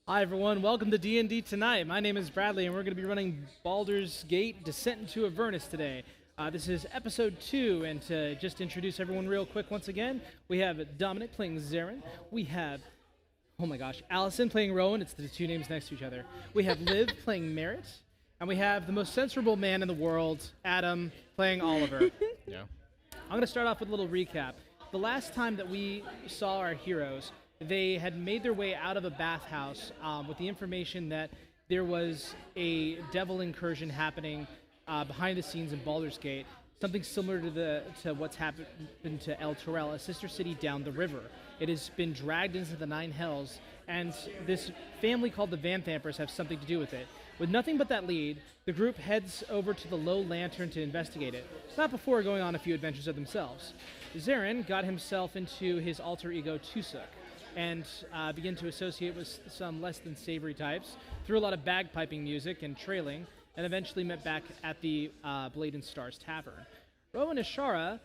Hi everyone, welcome to D&D Tonight. My name is Bradley and we're going to be running Baldur's Gate Descent into Avernus today. This is episode 2, and to just introduce everyone real quick once again, we have Dominic playing Zarin, we have, oh my gosh, Allison playing Rowan, it's the two names next to each other. We have Liv playing Merit, and we have the most sensible man in the world, Adam, playing Oliver. Yeah. I'm going to start off with a little recap. The last time that we saw our heroes, they had made their way out of a bathhouse with the information that there was a devil incursion happening behind the scenes in Baldur's Gate, something similar to what's happened to El Torel, a sister city down the river. It has been dragged into the Nine Hells, and this family called the Vanthampers have something to do with it. With nothing but that lead, the group heads over to the Low Lantern to investigate it, not before going on a few adventures of themselves. Zarin got himself into his alter ego Tusuk, and began to associate with some less than savory types, through a lot of bagpiping music and trailing, and eventually met back at the Blade and Stars Tavern. Rowan and Ashara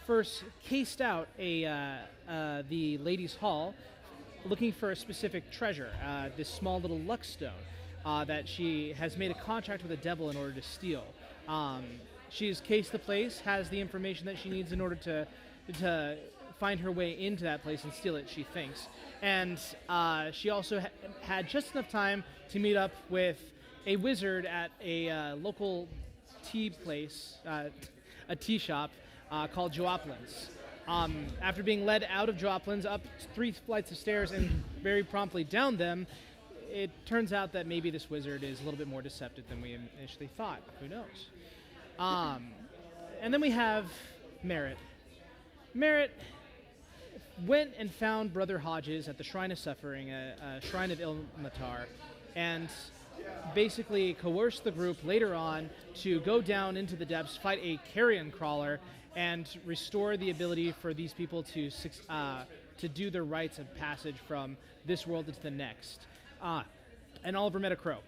first cased out the Ladies' Hall, looking for a specific treasure, this small little luck stone that she has made a contract with the devil in order to steal. She's cased the place, has the information that she needs in order to find her way into that place and steal it, she thinks. And she also had just enough time to meet up with a wizard at a local tea place, a tea shop called Joaplin's. After being led out of Joaplin's up 3 flights of stairs and very promptly down them, it turns out that maybe this wizard is a little bit more deceptive than we initially thought. Who knows? And then we have Merit. Merit went and found Brother Hodges at the Shrine of Suffering, a shrine of Ilmatar, and basically coerced the group later on to go down into the depths, fight a carrion crawler, and restore the ability for these people to do their rites of passage from this world into the next. And Oliver met a crow.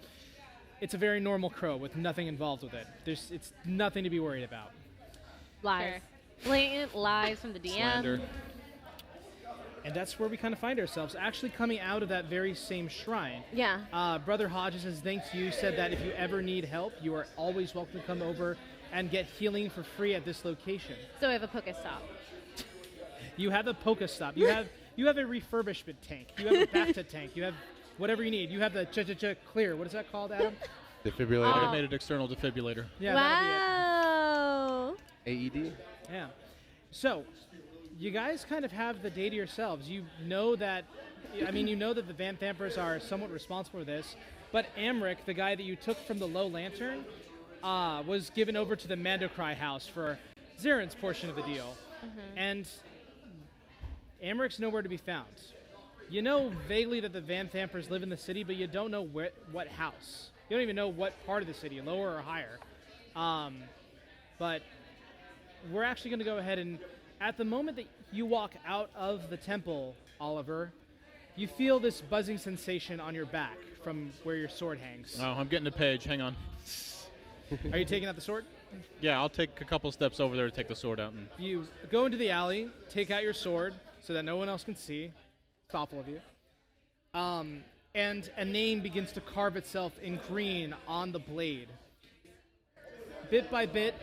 It's a very normal crow with nothing involved with it. It's nothing to be worried about. Lies. Blatant lies from the DM. Slander. And that's where we kind of find ourselves, actually coming out of that very same shrine. Yeah. Brother Hodges has thanked you, said that if you ever need help, you are always welcome to come over and get healing for free at this location. So we have a Pokestop. You have a Pokestop. You have a refurbishment tank. You have a Bacta tank. You have whatever you need. You have the clear. What is that called, Adam? Defibrillator. Automated external defibrillator. Yeah, Wow. AED. yeah. So, you guys kind of have the day to yourselves. You know that the Vanthampers are somewhat responsible for this, but Amric, the guy that you took from the Low Lantern, was given over to the Mandocry house for Zarin's portion of the deal. Mm-hmm. And Amric's nowhere to be found. You know vaguely that the Vanthampers live in the city, but you don't know what house. You don't even know what part of the city, lower or higher. But we're actually going to go ahead and, at the moment that you walk out of the temple, Oliver, you feel this buzzing sensation on your back from where your sword hangs. Oh, I'm getting a page. Hang on. Are you taking out the sword? Yeah, I'll take a couple steps over there to take the sword out. And You go into the alley, take out your sword so that no one else can see. Thoughtful of you. And a name begins to carve itself in green on the blade. Bit by bit,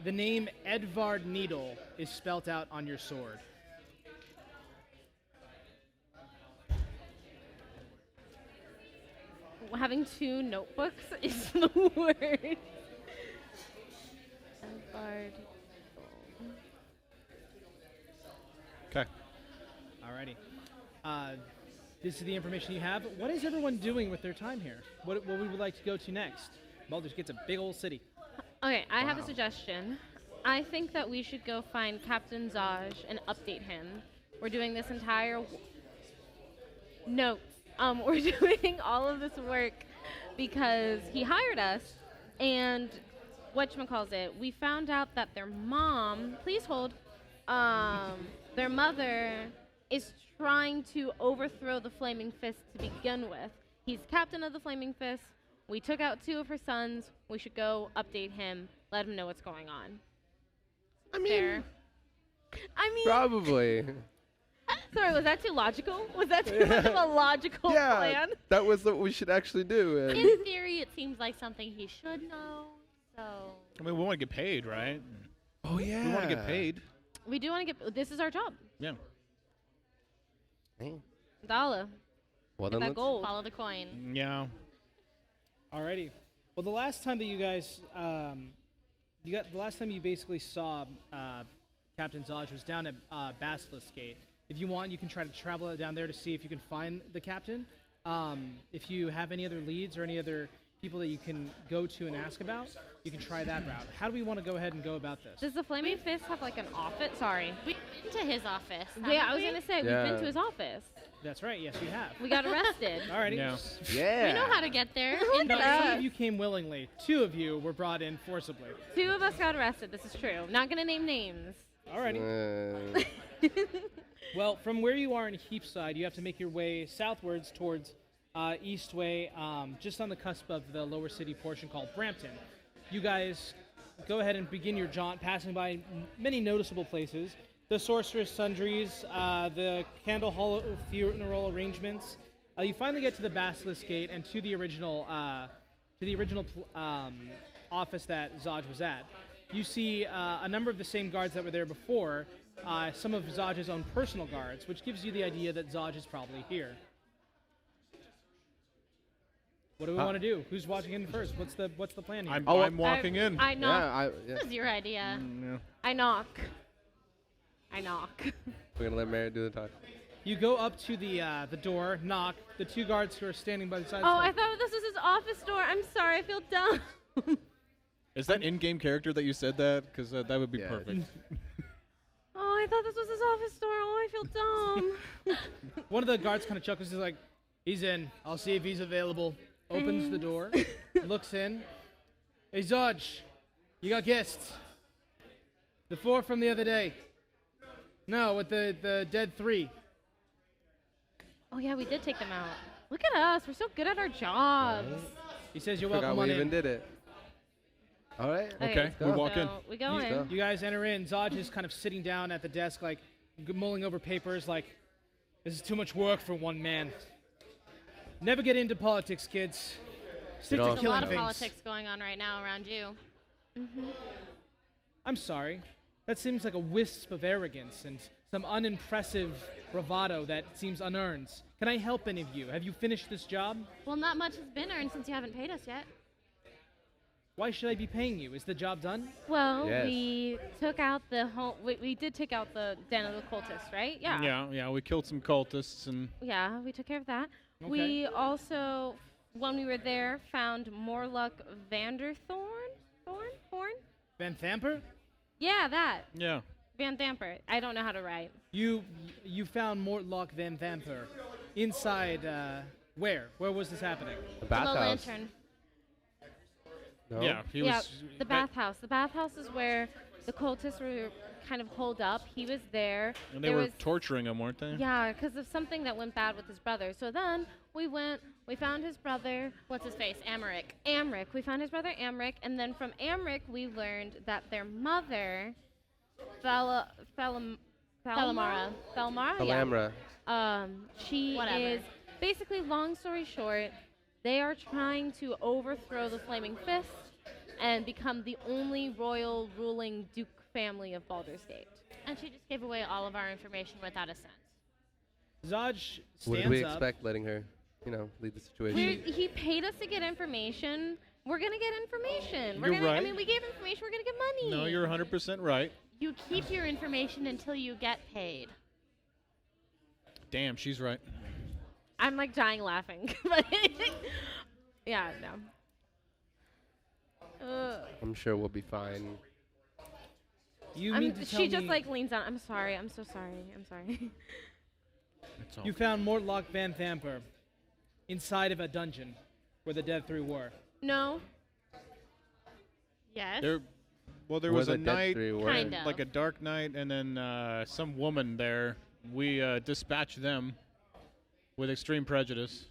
the name Edvard Needle is spelt out on your sword. Having 2 notebooks is the word. Edvard. okay. Alrighty. This is the information you have. What is everyone doing with their time here? What we would like to go to next? Baldur's Gate's a big old city. Okay, I have a suggestion. I think that we should go find Captain Zaj and update him. We're doing this entire notes. We're doing all of this work because he hired us, and whatchamacallit, we found out that their mom, please hold, their mother is trying to overthrow the Flaming Fist to begin with. He's captain of the Flaming Fist. We took out 2 of her sons. We should go update him, let him know what's going on. I mean, Fair. I mean, probably. Sorry, was that too logical? Was that too much of a logical Yeah, plan? that was what we should actually do. And In theory, it seems like something he should know. So I mean, we want to get paid, right? oh yeah, We want to get paid. We do want to get. This is our job. Yeah. Hey. Dollar. Well Get then, that let's, gold. follow the coin. Yeah. Alrighty. Well, the last time that you guys, the last time you basically saw Captain Zodge was down at Basilisk Gate. If you want, you can try to travel down there to see if you can find the captain. If you have any other leads or any other people that you can go to and ask about, you can try that route. How do we want to go ahead and go about this? Does the Flaming Fist have like an office? Sorry. We've been to his office. Yeah, I haven't was we? gonna say we've Yeah. been to his office. That's right. Yes, we have. We got arrested. Alrighty. Yeah. yeah. We know how to get there. in No, person. some of you came willingly. 2 of you were brought in forcibly. 2 of us got arrested. This is true. Not gonna name names. Alrighty. Well, from where you are in Heapside, you have to make your way southwards towards Eastway, just on the cusp of the lower city portion called Brampton. You guys go ahead and begin your jaunt, passing by many noticeable places. The Sorceress Sundries, the Candle Hollow funeral arrangements. You finally get to the Basilisk Gate and to the original office that Zodge was at. You see a number of the same guards that were there before, some of Zodge's own personal guards, which gives you the idea that Zodge is probably here. What do we want to do? Who's watching in first? What's the plan here? I'm walking in. I knock. yeah, This was your idea. Yeah. I knock. I knock. we're gonna let Merit do the talk. You go up to the door, knock. The 2 guards who are standing by the side. Oh, I thought this was his office door. I'm sorry. I feel dumb. Is that in-game character that you said that? Because that would be Yes. perfect. Oh, I thought this was his office door. Oh, I feel dumb. One of the guards kind of chuckles. He's like, "He's in. I'll see if he's available." Opens the door, looks in. Hey, Zodge, you got guests. The 4 from the other day. No, with the dead 3. Oh yeah, we did take them out. Look at us. We're so good at our jobs. He says, "You're Forgot welcome we on even in." did it. All right. Okay, go. we walk in. So we go Let's in. go. You guys enter in. Zodge is kind of sitting down at the desk, like mulling over papers, like, "This is too much work for one man. Never get into politics, kids. Stick You know, to There's a killing lot of things." politics going on right now around you. I'm sorry. That seems like a wisp of arrogance and some unimpressive bravado that seems unearned. Can I help any of you? Have you finished this job? Well, not much has been earned since you haven't paid us yet. Why should I be paying you? Is the job done? Well, Yes. we took out the whole. We did take out the den of the cultists, right? Yeah. Yeah. We killed some cultists and Yeah, we took care of that. Okay. We also, when we were there, found Morluck Vanderthorn? Horn? Van Thamper? Yeah, that. yeah. Van Thamper. I don't know how to write. You found Mortlock Van Thamper inside, where? Where was this happening? The The bathhouse. lantern. No? Yeah. He Yeah, was. the bathhouse. The bathhouse is where the cultists were kind of holed up. He was there. And they There were was- torturing him, weren't they? Yeah, because of something that went bad with his brother. So then we found his brother, What's his face? Amaric. Amric. We found his brother Amric, and then from Amric we learned that their mother, Thelmara, Thelmara. yeah. Palamra. She Whatever. is basically, long story short, they are trying to overthrow the Flaming Fist and become the only royal ruling Duke family of Baldur's Gate. And she just gave away all of our information without a cent. Zodge What did stands we up. expect letting her, lead the situation? He paid us to get information. We're gonna get information. You're right. I mean, we gave information. We're gonna get money. No, you're 100% right. You keep your information until you get paid. Damn, she's right. I'm like dying laughing. But yeah, no. I'm sure we'll be fine. You mean to tell She just me like leans down. I'm sorry. I'm so sorry. I'm sorry. It's all you found Mortlock Van Thamper inside of a dungeon where the Dead 3 were? No. Yes. there Where was the a dead night, three were. Kind of. like a dark night, and then some woman there. We dispatched them with extreme prejudice.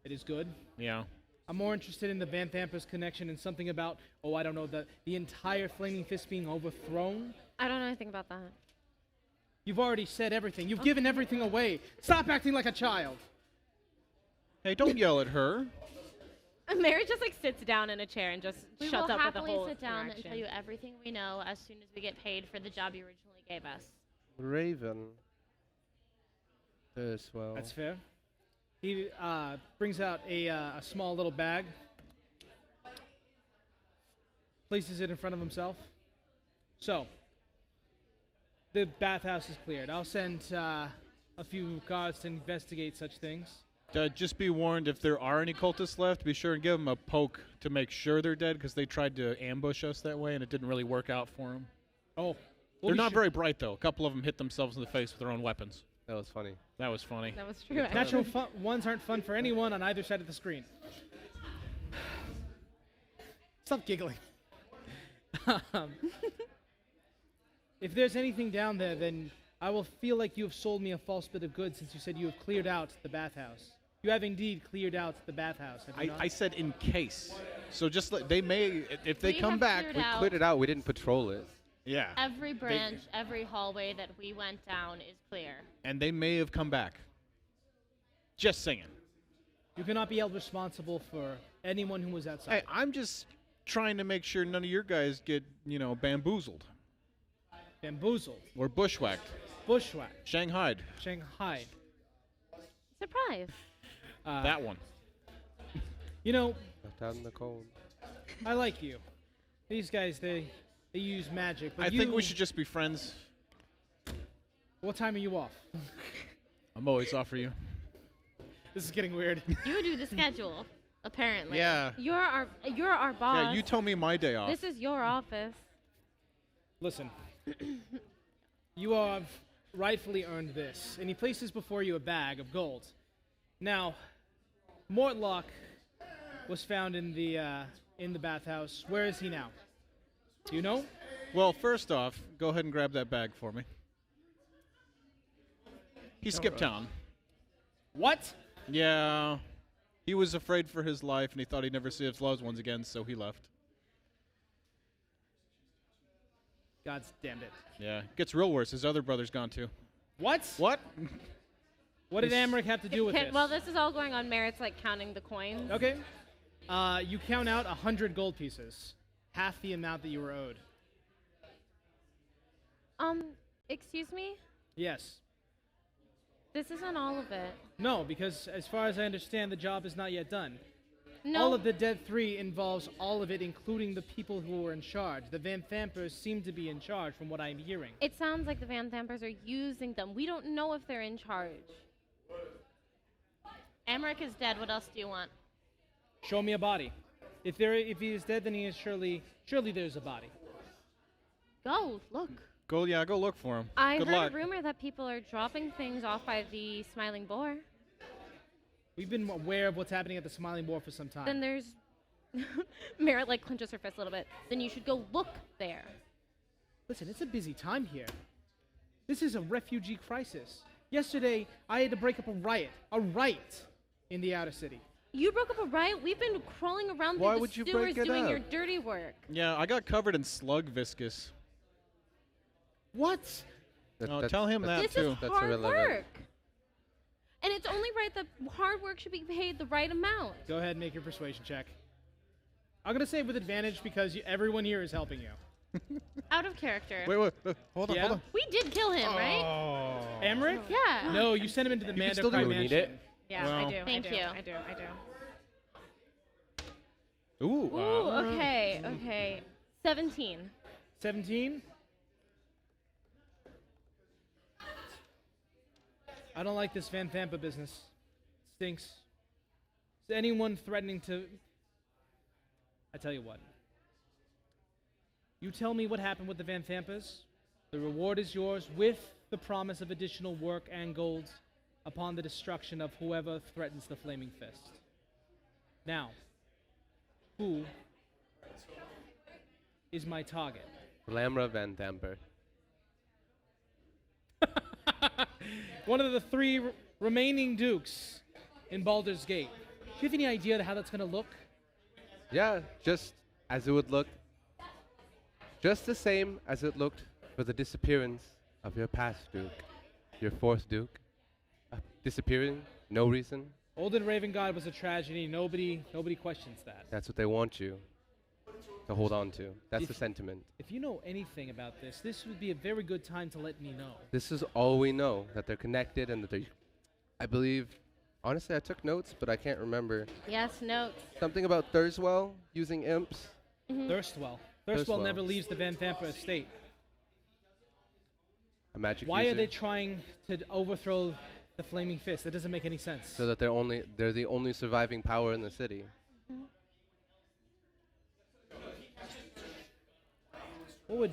It is good. Yeah. I'm more interested in the Van Thamper's connection and something about, I don't know, the entire Flaming Fist being overthrown. I don't know anything about that. You've already said everything. You've given everything away. Stop acting like a child. Hey, don't yell at her. Mary just like sits down in a chair and just We shuts will up for the happily whole sit down and interaction. tell you everything we know as soon as we get paid for the job you originally gave us. Raven. As well. That's fair. He brings out a small little bag, places it in front of himself. So, the bathhouse is cleared. I'll send a few guards to investigate such things. Just be warned, if there are any cultists left, be sure and give them a poke to make sure they're dead, because they tried to ambush us that way, and it didn't really work out for them. Oh, They're not very bright, though. A couple of them hit themselves in the face with their own weapons. That was funny. That was funny. That was true. Natural ones aren't fun for anyone on either side of the screen. Stop giggling. If there's anything down there, then I will feel like you have sold me a false bit of goods since you said you have cleared out the bathhouse. You have indeed cleared out the bathhouse, have you not? I said in case. So just they may, if they We come have back. cleared We out cleared it out. We didn't patrol it. Yeah. every branch, every hallway that we went down is clear. And they may have come back. Just saying. You cannot be held responsible for anyone who was outside. Hey, I'm just trying to make sure none of your guys get, bamboozled Bamboozled, or bushwhacked, bushwhacked, shanghaied. Shanghai. Surprise. That one. You know, Left out in the cold. I like you. These guys, they use magic. But I think we should just be friends. What time are you off? I'm always off for you. This is getting weird. You do the schedule, apparently. Yeah. You're our boss. Yeah, you tell me my day off. This is your office. Listen, you have rightfully earned this. And he places before you a bag of gold. Now, Mortlock was found in the bathhouse. Where is he now? Do you know? Well, first off, go ahead and grab that bag for me. He skipped town. What? Yeah. He was afraid for his life, and he thought he'd never see his loved ones again, so he left. God's damn it. Yeah. Gets real worse. His other brother's gone too. What? What? What did Amric have to do with this? Well, this is all going on. Merit's like counting the coins. Okay. You count out 100 gold pieces. Half the amount that you were owed. Excuse me? Yes. This isn't all of it. No, because as far as I understand, the job is not yet done. No. All of the Dead 3 involves all of it, including the people who were in charge. The Van Thampers seem to be in charge, from what I'm hearing. It sounds like the Van Thampers are using them. We don't know if they're in charge. Emmerich is dead. What else do you want? Show me a body. If he is dead, then he is surely there's a body. Go, look. Go look for him. I Good heard luck. a rumor that people are dropping things off by the Smiling Boar. We've been aware of what's happening at the Smiling Boar for some time. Then there's... Merit like clenches her fist a little bit. Then you should go look there. Listen, it's a busy time here. This is a refugee crisis. Yesterday, I had to break up a riot in the outer city. You broke up a riot? We've been crawling around Why through the would you sewers break it doing up? your dirty work. Yeah, I got covered in slug viscous. What? Tell him that This too. is That's hard irrelevant. work. And it's only right that hard work should be paid the right amount. Go ahead and make your persuasion check. I'm going to say with advantage because everyone here is helping you. Out of character. Wait, hold on, Yeah? hold on. We did kill him, right? Amric? Yeah. No, you sent him into the can still Mandar do it. Mansion. Need it? Yeah, Well- I do. Thank I do, you. I do. I do. Ooh. Ooh, okay. 17. 17? I don't like this Van Thampa business. Stinks. Is anyone threatening to... I tell you what. You tell me what happened with the Van Thampas. The reward is yours with the promise of additional work and gold upon the destruction of whoever threatens the Flaming Fist. Now, who is my target? Lamra Van Damper. One of the three remaining dukes in Baldur's Gate. Do you have any idea how that's going to look? Yeah, just as it would look. Just the same as it looked for the disappearance of your past Duke, your fourth Duke, disappearing, no reason. Olden Raven God was a tragedy. Nobody questions that. That's what they want you to hold on to. That's If- the sentiment. If you know anything about this would be a very good time to let me know. This is all we know, that they're connected and that they, I believe, honestly, I took notes, but I can't remember. Yes, notes. Something about Thurswell using imps. Thirstwell. Thirstwell Thirstwell. never leaves the Van Thampa estate. A magic Why are user, they trying to overthrow the Flaming Fist? That doesn't make any sense. so that they're the only surviving power in the city. What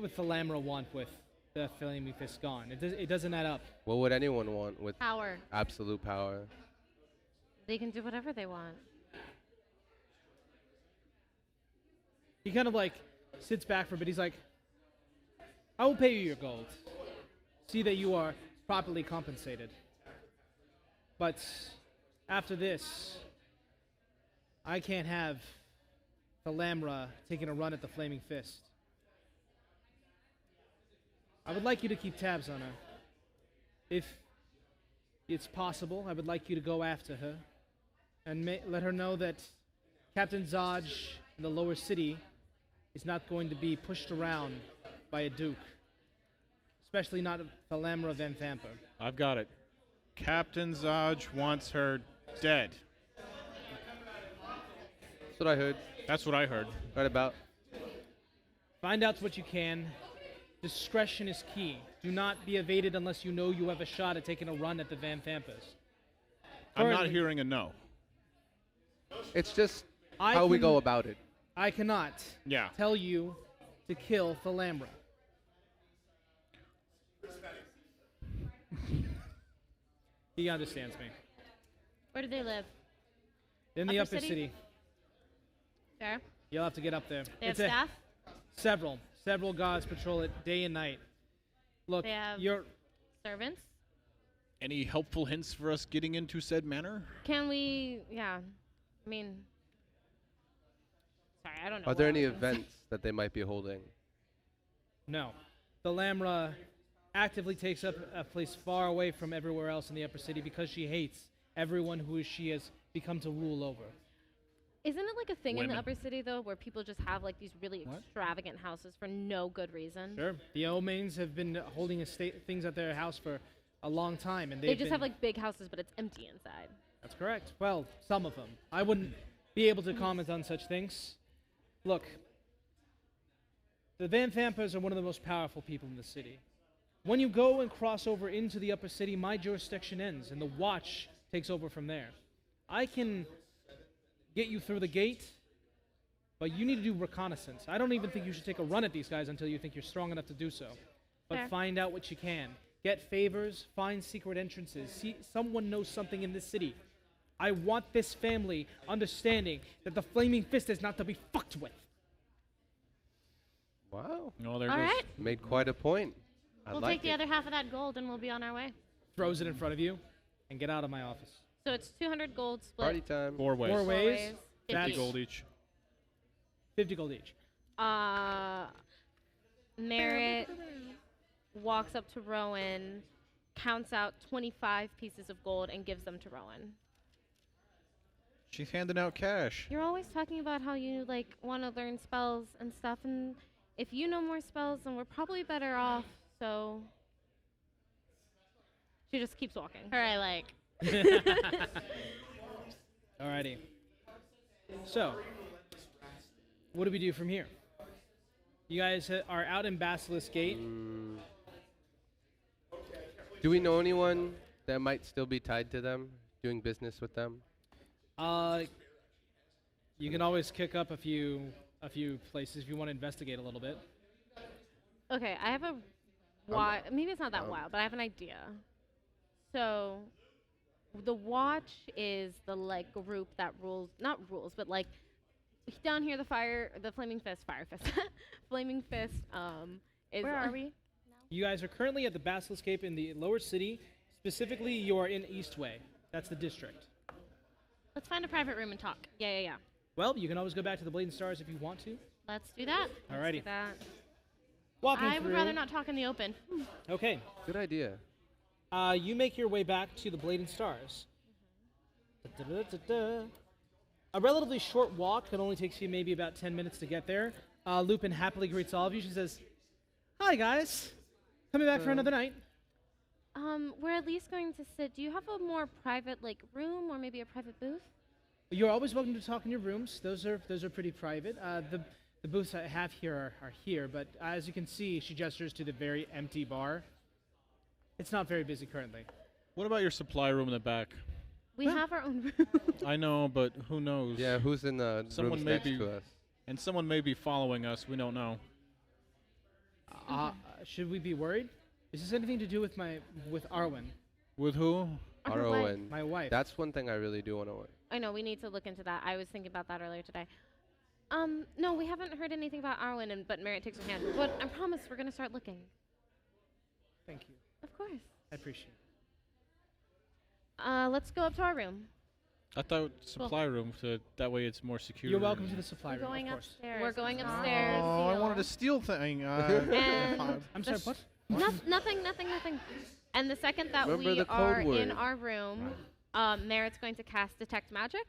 would Thalamra want with the Flaming Fist gone? It doesn't add up. What would anyone want with Power. absolute power? They can do whatever they want. He kind of like sits back for a bit. He's like, I will pay you your gold. See that you are properly compensated. But after this, I can't have Thalamra taking a run at the Flaming Fist. I would like you to keep tabs on her. If it's possible, I would like you to go after her and let her know that Captain Zodge in the lower city is not going to be pushed around by a duke, especially not Thalamra Van Thampa. I've got it. Captain Zodge wants her dead. That's what I heard. That's what I heard. Right about. Find out what you can. Discretion is key. Do not be evaded unless you know you have a shot at taking a run at the Van Thampas. I'm not Currently- hearing a no. It's just I how we can- go about it. I cannot Yeah. tell you to kill Thalamra. He understands me. Where do they live? In the Upper upper city? city. Fair. You'll have to get up there. They have It's staff? several guards patrol it day and night. Look, They have- you're Servants? Any helpful hints for us getting into said manor? Can we? Yeah. I mean. Sorry, I don't know. Are there what I any was gonna say. events that they might be holding? no. Thalamra actively takes up a place far away from everywhere else in the upper city because she hates everyone who she has become to rule over. Isn't it like a thing in the Women. upper city though, where people just have like these really What? extravagant houses for no good reason? Sure. The Omains have been holding things at their house for a long time, and They they've just been- have like big houses, but it's empty inside. That's correct. Well, some of them. I wouldn't be able to comment on such things. Look, the Van Thampas are one of the most powerful people in the city. When you go and cross over into the upper city, my jurisdiction ends, and the Watch takes over from there. I can get you through the gate, but you need to do reconnaissance. I don't even think you should take a run at these guys until you think you're strong enough to do so. But Fair. find out what you can. Get favors, find secret entrances. See, someone knows something in this city. I want this family understanding that the Flaming Fist is not to be fucked with. Wow. No, there All goes. right. Made quite a point. I We'll like take the it. other half of that gold and we'll be on our way. Throws it in front of you, and get out of my office. So it's 200 gold split. Party time. 4 ways. 4 four ways. ways. 50 That's gold each. 50 gold each. Merit walks up to Rowan, counts out 25 pieces of gold, and gives them to Rowan. She's handing out cash. You're always talking about how you like want to learn spells and stuff, and if you know more spells, then we're probably better off. So she just keeps walking. Her I like. Alrighty. So, what do we do from here? You guys are out in Basilisk Gate. Do we know anyone that might still be tied to them, doing business with them? You can always kick up a few places if you want to investigate a little bit. Okay, I have a maybe it's not that wild, but I have an idea. So the Watch is the like group that not rules, but like down here the Flaming Fist, Flaming Fist is Where are we? You guys are currently at the Basilisk Gate in the lower city. Specifically, you are in Eastway. That's the district. Let's find a private room and talk. Yeah. Well, you can always go back to the Blade and Stars if you want to. Let's do that. Alrighty. Do that. Walking I through. would rather not talk in the open. Okay. Good idea. You make your way back to the Blade and Stars. Da-da-da-da-da. A relatively short walk. It only takes you maybe about 10 minutes to get there. Lupin happily greets all of you. She says, "Hi, guys. Coming back for another night?" We're at least going to sit. Do you have a more private, like, room or maybe a private booth? You're always welcome to talk in your rooms. Those are pretty private. The booths I have here are here, but as you can see, she gestures to the very empty bar. It's not very busy currently. What about your supply room in the back? We have our own room. I know, but who knows? Yeah, who's in the Someone rooms may next be- to us? And someone may be following us. We don't know. Should we be worried? Is this anything to do with Arwen, With who? Or her R.O. wife. and my wife? that's one thing I really do want to. I know, we need to look into that. I was thinking about that earlier today. No, we haven't heard anything about Arwen, but Merit takes her hand. But I promise we're going to start looking. Thank you. Of course. I appreciate it. Let's go up to our room. I thought supply room, so that way it's more secure. You're welcome to the supply We're room, going of course. upstairs. We're going It's upstairs. Oh, I wanted Deal. to steal thing. And I'm the sorry, s- what? Nothing. And the second that Remember we the code are in word. our room, Merit's going to cast Detect Magic.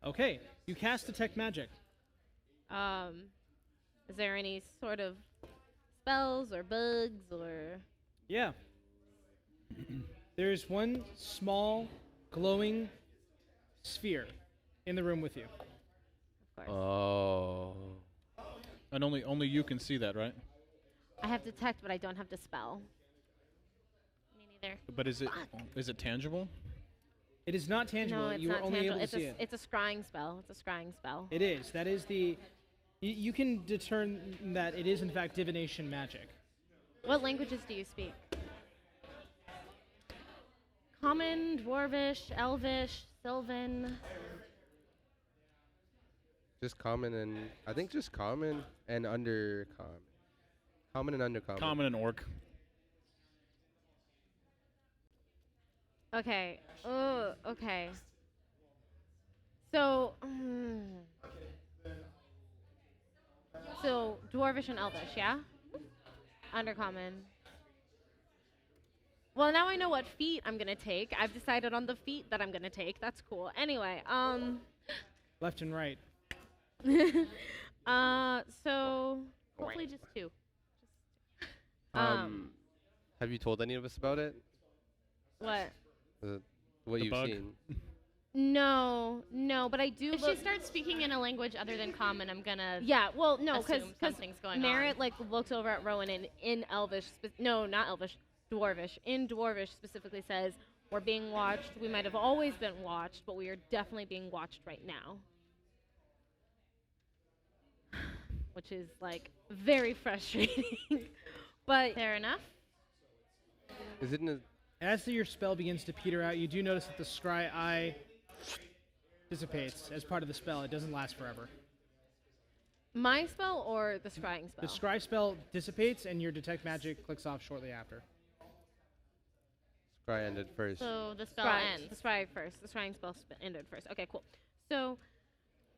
Okay, you cast Detect Magic. Is there any sort of spells or bugs or... Yeah. There's one small, glowing sphere in the room with you. Of course. Oh. And only you can see that, right? I have Detect, but I don't have Dispel. Me neither. But is it tangible? It is not tangible. No, it's you not are only tangible. able to see it. It's a scrying spell. It's a scrying spell. It is. That is the. You can determine that it is in fact divination magic. What languages do you speak? Common, Dwarvish, Elvish, Sylvan. Just common and I think just common and undercommon. Common and undercommon. Common and orc. Okay. Oh, okay. So, so Dwarvish and Elvish, yeah? Undercommon. Well, now I know what feat I'm gonna take. I've decided on the feat that I'm gonna take. That's cool. Anyway, Left and right. so hopefully just two. Have you told any of us about it? What? What The you've bug? seen? No, but I do. If she starts speaking in a language other than common, I'm gonna Yeah, well, no, because assume something's going Merit on. like looks over at Rowan and in Elvish, no, not Elvish, Dwarvish. In Dwarvish specifically says, "We're being watched. We might have always been watched, but we are definitely being watched right now." Which is like very frustrating. But Fair enough. Is it in a As your spell begins to peter out, you do notice that the scry eye dissipates as part of the spell. It doesn't last forever. my spell or the scrying spell? The scry spell dissipates, and your detect magic clicks off shortly after. Scry ended first? So the spell ends. The scry first. The scrying spell ended first. Okay, cool. So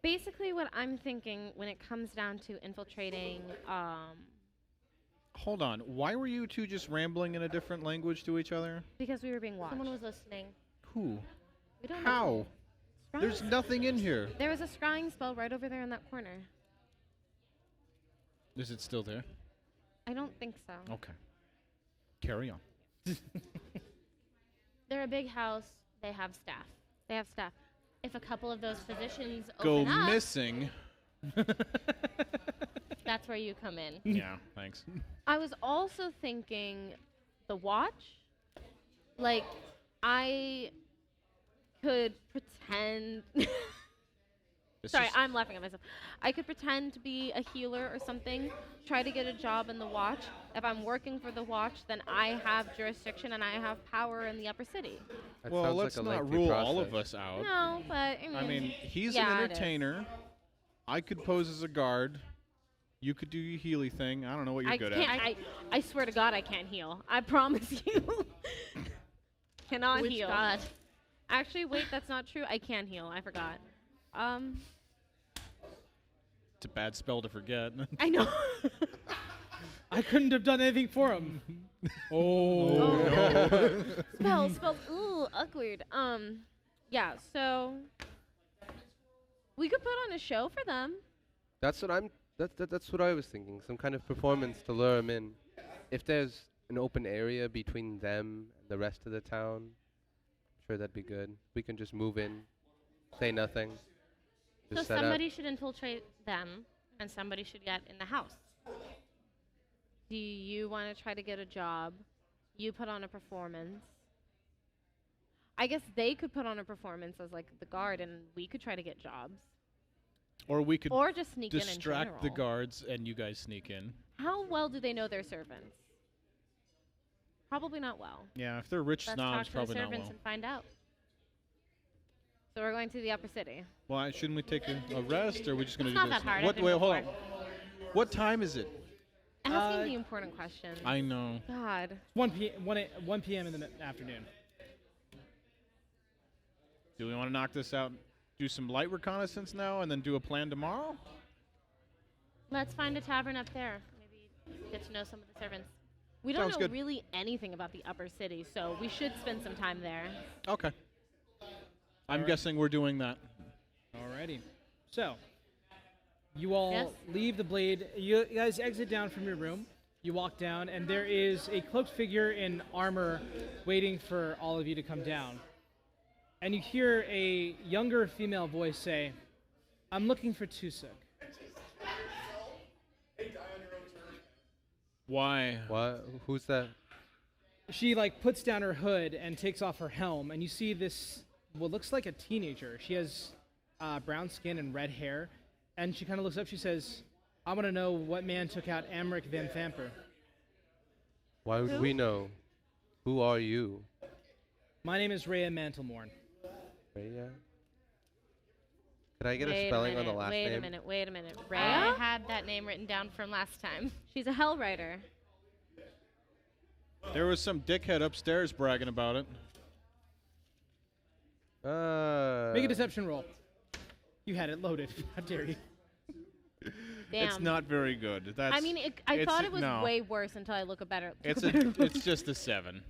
basically what I'm thinking when it comes down to infiltrating, Hold on. Why were you two just rambling in a different language to each other? because we were being watched. Someone was listening. Who? We don't know. How? Scrying- There's nothing in here. There was a scrying spell right over there in that corner. Is it still there? I don't think so. Okay. Carry on. They're a big house. They have staff. They have staff. If a couple of those positions Go open up, missing. that's where you come in. Yeah, thanks. I was also thinking the watch. Like, I could pretend. It's Sorry, just- I'm laughing at myself. I could pretend to be a healer or something, try to get a job in the watch. If I'm working for the watch, then I have jurisdiction and I have power in the upper city. That well, sounds let's like a not lengthy rule all of process. us out. No, but I mean, he's yeah, an it is. entertainer. I could pose as a guard. You could do your Healy thing. I don't know what you're I good can't. at. I swear to God, I can't heal. I promise you. Cannot Which heal. god? Actually, wait, that's not true. I can heal. I forgot. It's a bad spell to forget. I know. I couldn't have done anything for him. Spells. Ooh, awkward. Yeah. So we could put on a show for them. That's what I was thinking. Some kind of performance to lure them in. If there's an open area between them and the rest of the town, I'm sure that'd be good. We can just move in, say nothing. So Just set up. somebody should infiltrate them, and somebody should get in the house. Do you want to try to get a job? You put on a performance. I guess they could put on a performance as like the guard, and we could try to get jobs, Or we could or just sneak distract in the general. guards and you guys sneak in. How well do they know their servants? Probably not well. Yeah, if they're rich Let's talk snobs, to the probably not servants well. and find out. So we're going to the upper city. Well, shouldn't we take a rest, or are we just going It's to do not this? that hard, I've What? been Wait, hold on. before. What time is it? Asking the important question. I know. God. 1 p.m. in the afternoon. Do we want to knock this out? Do some light reconnaissance now, and then do a plan tomorrow? Let's find a tavern up there. Maybe get to know some of the servants. We don't Sounds know good. really anything about the upper city, so we should spend some time there. Okay. I'm Alright. guessing we're doing that. Alrighty. So, you all Yes? leave the blade. You guys exit down from your room. You walk down, and there is a cloaked figure in armor waiting for all of you to come down. And you hear a younger female voice say, "I'm looking for Tusuk." Why? What? Who's that? She like puts down her hood and takes off her helm, and you see this what looks like a teenager. She has brown skin and red hair, and she kind of looks up. She says, "I want to know what man took out Amric Van Thamper." Why would Who? we know? Who are you? My name is Rhea Mantelmorn. Rhea? Could I get Wait a a spelling on minute, the last wait name? a minute, wait a minute. I Rhea? had that name written down from last time. She's a hell writer. There was some dickhead upstairs bragging about it. Make a deception roll. You had it loaded. How dare you? Damn. It's not very good. That's. I mean, I it's thought it was no. way worse until I look a better. It's took a better it's just a 7.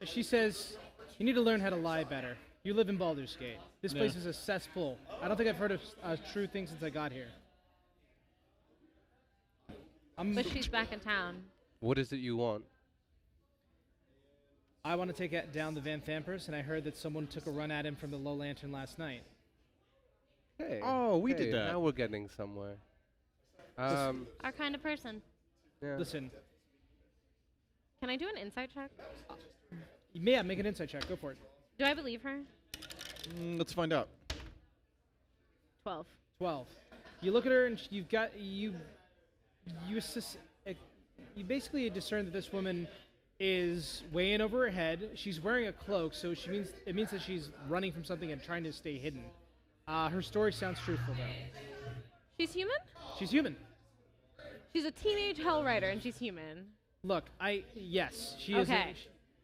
She says, "You need to learn how to lie better. You live in Baldur's Gate. This Yeah. place is a cesspool. I don't think I've heard of a true thing since I got here." But she's back in town. What is it you want? I want to take down the Van Thampers, and I heard that someone took a run at him from the Low Lantern last night. Hey. Oh, we hey, did that. Now we're getting somewhere. Our kind of person. Yeah. Listen, Can I do an insight check? yeah, make an insight check. Go for it. Do I believe her? Let's find out. 12. 12. You look at her, and you've got you basically discern that this woman is way in over her head. She's wearing a cloak, so it means that she's running from something and trying to stay hidden. Her story sounds truthful, though. She's human? She's human. She's a teenage hell writer, and she's human. Look, yes, she is. Okay.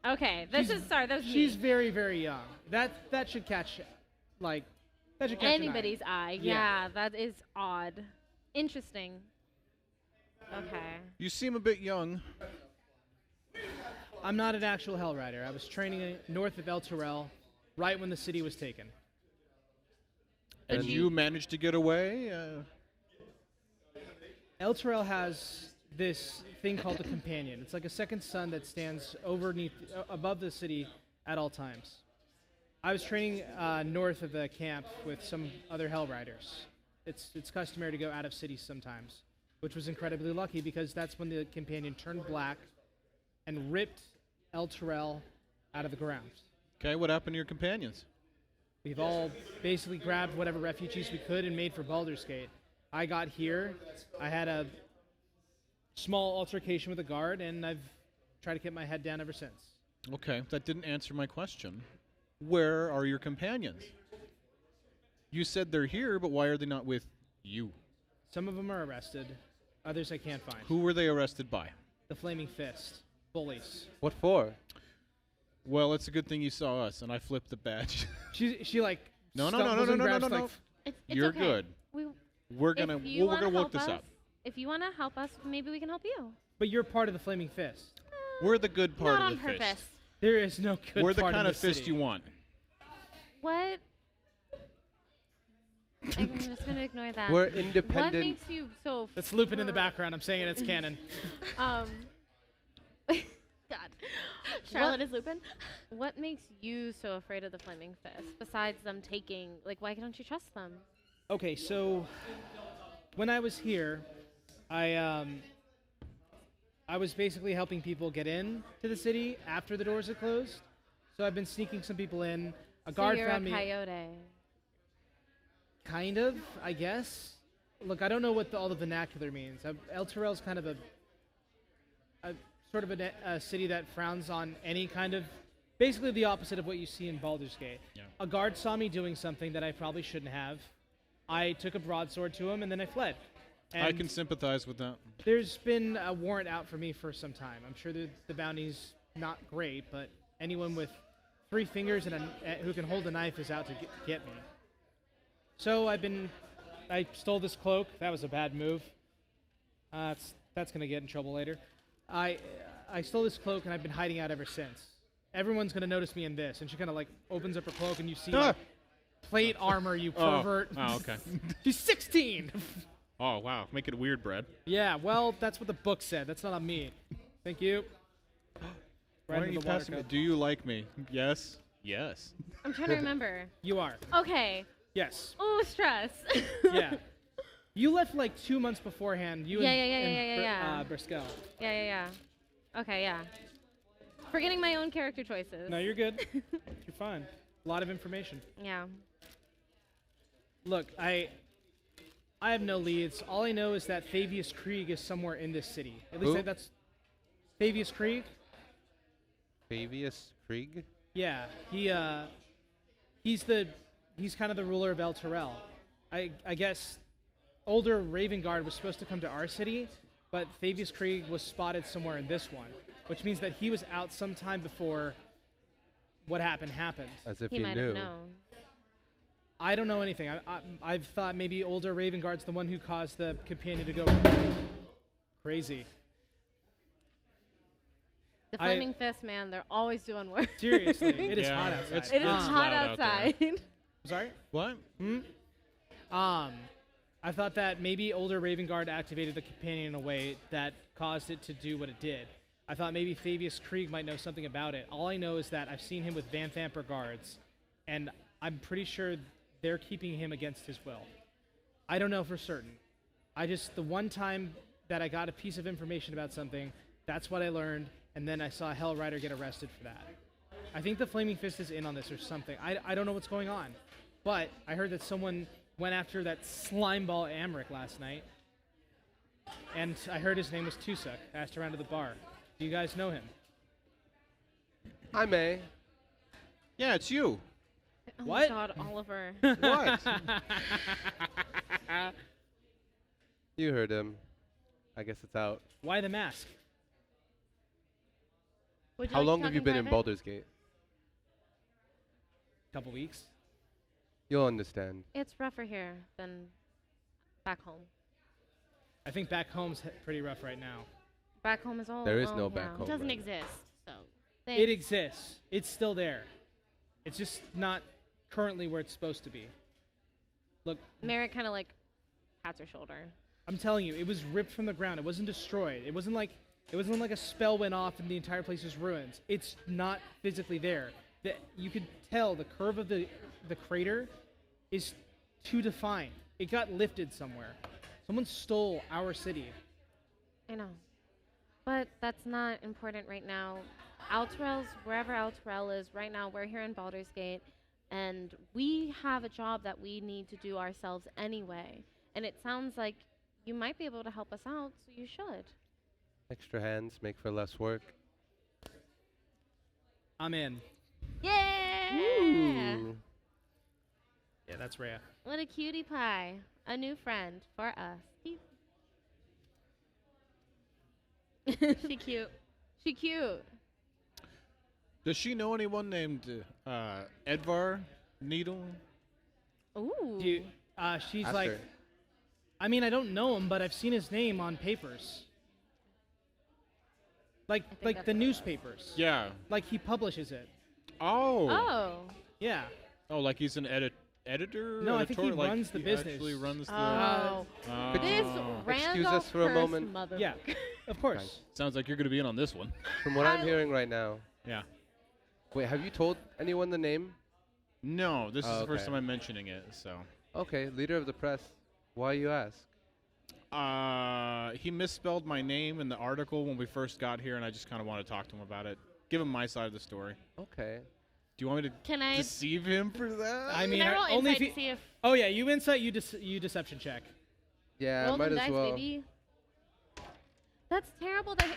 Okay. That was She's me. very, very young. That should catch, that should catch an eye. Anybody's eye. Yeah. Yeah, that is odd. Interesting. Okay. You seem a bit young. I'm not an actual hell rider. I was training north of El Terrell, right when the city was taken. And you managed to get away? El Terrell has this thing called the Companion. It's like a second sun that stands above the city at all times. I was training north of the camp with some other hell riders. It's customary to go out of city sometimes, which was incredibly lucky because that's when the Companion turned black and ripped El Terrell out of the ground. Okay, what happened to your companions? We've all basically grabbed whatever refugees we could and made for Baldur's Gate. I got here, I had a small altercation with a guard, and I've tried to keep my head down ever since. Okay, that didn't answer my question. Where are your companions? You said they're here, but why are they not with you? Some of them are arrested, others I can't find. Who were they arrested by? The Flaming Fist. Bullies. What for? Well, it's a good thing you saw us, and I flipped the badge. She like No, stumbles and grabs, like, It's You're okay. good. We, We're gonna if you we're gonna wanna work help this us, out. if you want to help us, maybe we can help you. But you're part of the Flaming Fist. We're the good part Not of on the purpose. fist. There is no good We're the part kind in of this fist city. you want. What? I'm just gonna ignore that. We're What independent. makes you so? That's looping in the background. I'm saying it's canon. Um. God. Charlotte is Lupin. What makes you so afraid of the Flaming Fist? Besides them taking, like, why don't you trust them? Okay, so when I was here, I was basically helping people get in to the city after the doors had closed. So I've been sneaking some people in. A guard so you're found a me. coyote. Kind of, I guess. Look, I don't know what all the vernacular means. El Terrell's kind of a sort of a city that frowns on any kind of, basically the opposite of what you see in Baldur's Gate. Yeah. A guard saw me doing something that I probably shouldn't have. I took a broadsword to him and then I fled. I And can sympathize with that. there's been a warrant out for me for some time. I'm sure the bounty's not great, but anyone with 3 fingers and who can hold a knife is out to get me. So I stole this cloak. That was a bad move. That's gonna get in trouble later. I stole this cloak and I've been hiding out ever since. Everyone's gonna notice me in this, and she kind of like opens up her cloak and you see like, plate armor, you pervert. Oh, okay. She's 16. Oh, wow. Make it weird, Brad. Yeah, well, that's what the book said. That's not on me. Thank you. Why Right don't you into the water pass me? cup. Do you like me? Yes. Yes. I'm trying to remember. You are. Okay. Yes. Oh, stress. Yeah. You left like 2 months beforehand. You Yeah, and yeah. Briscoe. Yeah. Okay, yeah. Forgetting my own character choices. No, you're good. You're fine. A lot of information. Yeah. Look, I have no leads. All I know is that Fabius Krieg is somewhere in this city. At least Who? that's Fabius Krieg. Fabius Krieg? Yeah, he's kind of the ruler of El Terrell. I guess older Ravengard was supposed to come to our city, but Fabius Krieg was spotted somewhere in this one, which means that he was out sometime before what happened. As if He you might knew. have known. I don't know anything. I've thought maybe older Ravengard's the one who caused the companion to go crazy. The Flaming Fist, man, they're always doing work. Seriously, it is Yeah, hot outside. it's- It is It's hot loud out there. outside. Sorry? What? I thought that maybe older Ravengard activated the companion in a way that caused it to do what it did. I thought maybe Fabius Krieg might know something about it. All I know is that I've seen him with Van Thamper guards, and I'm pretty sure they're keeping him against his will. I don't know for certain. The one time that I got a piece of information about something, that's what I learned, and then I saw Hell Rider get arrested for that. I think the Flaming Fist is in on this or something. I don't know what's going on. But I heard that someone went after that slimeball Amric last night. And I heard his name was Tusuk. Asked around to the bar. Do you guys know him? I may. Yeah, it's you. Oh What? my God, Oliver. What? You heard him. I guess it's out. Why the mask? Would you How like to long talk have you in been in private? Baldur's Gate? Couple weeks. You'll understand. It's rougher here than back home. I think back home's pretty rough right now. Back home is all. There is oh, no yeah. back It home. doesn't right. exist, so. Thanks. It exists. It's still there. It's just not currently where it's supposed to be. Look, Merit kind of like pats her shoulder. I'm telling you, it was ripped from the ground. It wasn't destroyed. It wasn't like a spell went off and the entire place is ruins. It's not physically there. You could tell the curve of the crater is too defined. It got lifted somewhere. Someone stole our city. I know. But that's not important right now. Wherever Alterel is, right now we're here in Baldur's Gate, and we have a job that we need to do ourselves anyway. And it sounds like you might be able to help us out, so you should. Extra hands make for less work. I'm in. Yeah! Ooh. Yeah, that's Rhea. What a cutie pie. A new friend for us. She cute. She cute. Does she know anyone named Edvar Needle? Ooh. She's Ask like, her. I mean, I don't know him, but I've seen his name on papers. Like that's the right. newspapers. Yeah. Like he publishes it. Oh. Oh. Yeah. Oh, like he's an editor? No, I think he editor? Like, runs the he business. actually runs the... Oh. Could This Oh. Randolph us for a Hearst moment? mother. Yeah. Of course. Sounds like you're going to be in on this one. From what I'm hearing right now. Yeah. Wait, have you told anyone the name? No, this is the first okay. time I'm mentioning it, so... Okay, leader of the press. Why you ask? He misspelled my name in the article when we first got here, and I just kind of want to talk to him about it. Give him my side of the story. Okay. Do you want me to Can I? deceive him for that? I mean, Can I roll only insight if to he, see if oh yeah, you insight, you deception check. Yeah, roll might them as dice, well. baby. That's terrible. That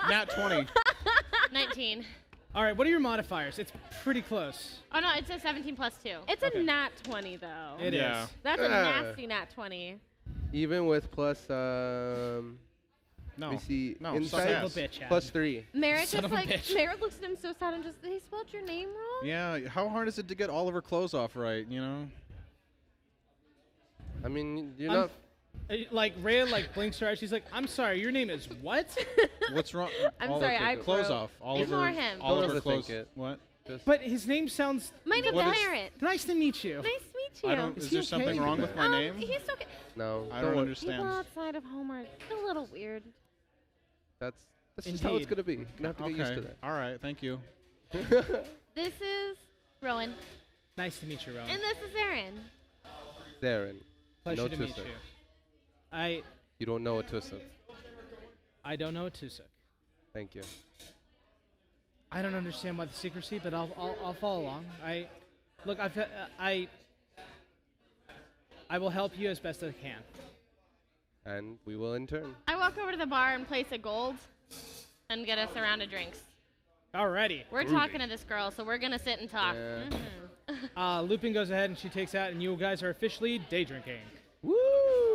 Nat 20. 19. All right, what are your modifiers? It's pretty close. Oh no, it's a 17 plus 2. It's Okay. a nat 20 though. It is. Yeah. That's a Yeah. nasty nat 20. Even with plus, No. let me see, No, insight, suck Son of a ass. bitch, Adam. plus 3. Merritt Son just of a like bitch. Merritt looks at him so sad and just they spelled your name wrong. Yeah, how hard is it to get all of her clothes off right, you know? I mean, you're I'm- not... Like Rhea like blinks her eyes. She's like, "I'm sorry, your name is what?" What's wrong? I'm all sorry, of her I clothes wrote- off. All Ignore of her, him. All Don't of her overthink clothes. it. What? Just But his name sounds My name's What is- Merritt. nice to meet you. Nice to meet you. I don't. Is Is he there something okay? wrong with my name? He's okay. no. I don't worry. People understand. outside of homework, a little weird. That's just how it's Indeed. gonna be. You're gonna have to get used Okay. to that. All right. Thank you. This is Rowan, Nice to meet you, Rowan. and this is Aaron. Darren, Pleasure no to meet Tusuk. you. You don't know a Tusuk. I don't know a Tusuk. Thank you. I don't understand why the secrecy, but I'll follow along. I will help you as best I can. And we will in turn. I walk over to the bar and place a gold, and get us a round of drinks. Alrighty. We're talking to this girl, so we're gonna sit and talk. Yeah. Lupin goes ahead and she takes out, and you guys are officially day drinking. Woo!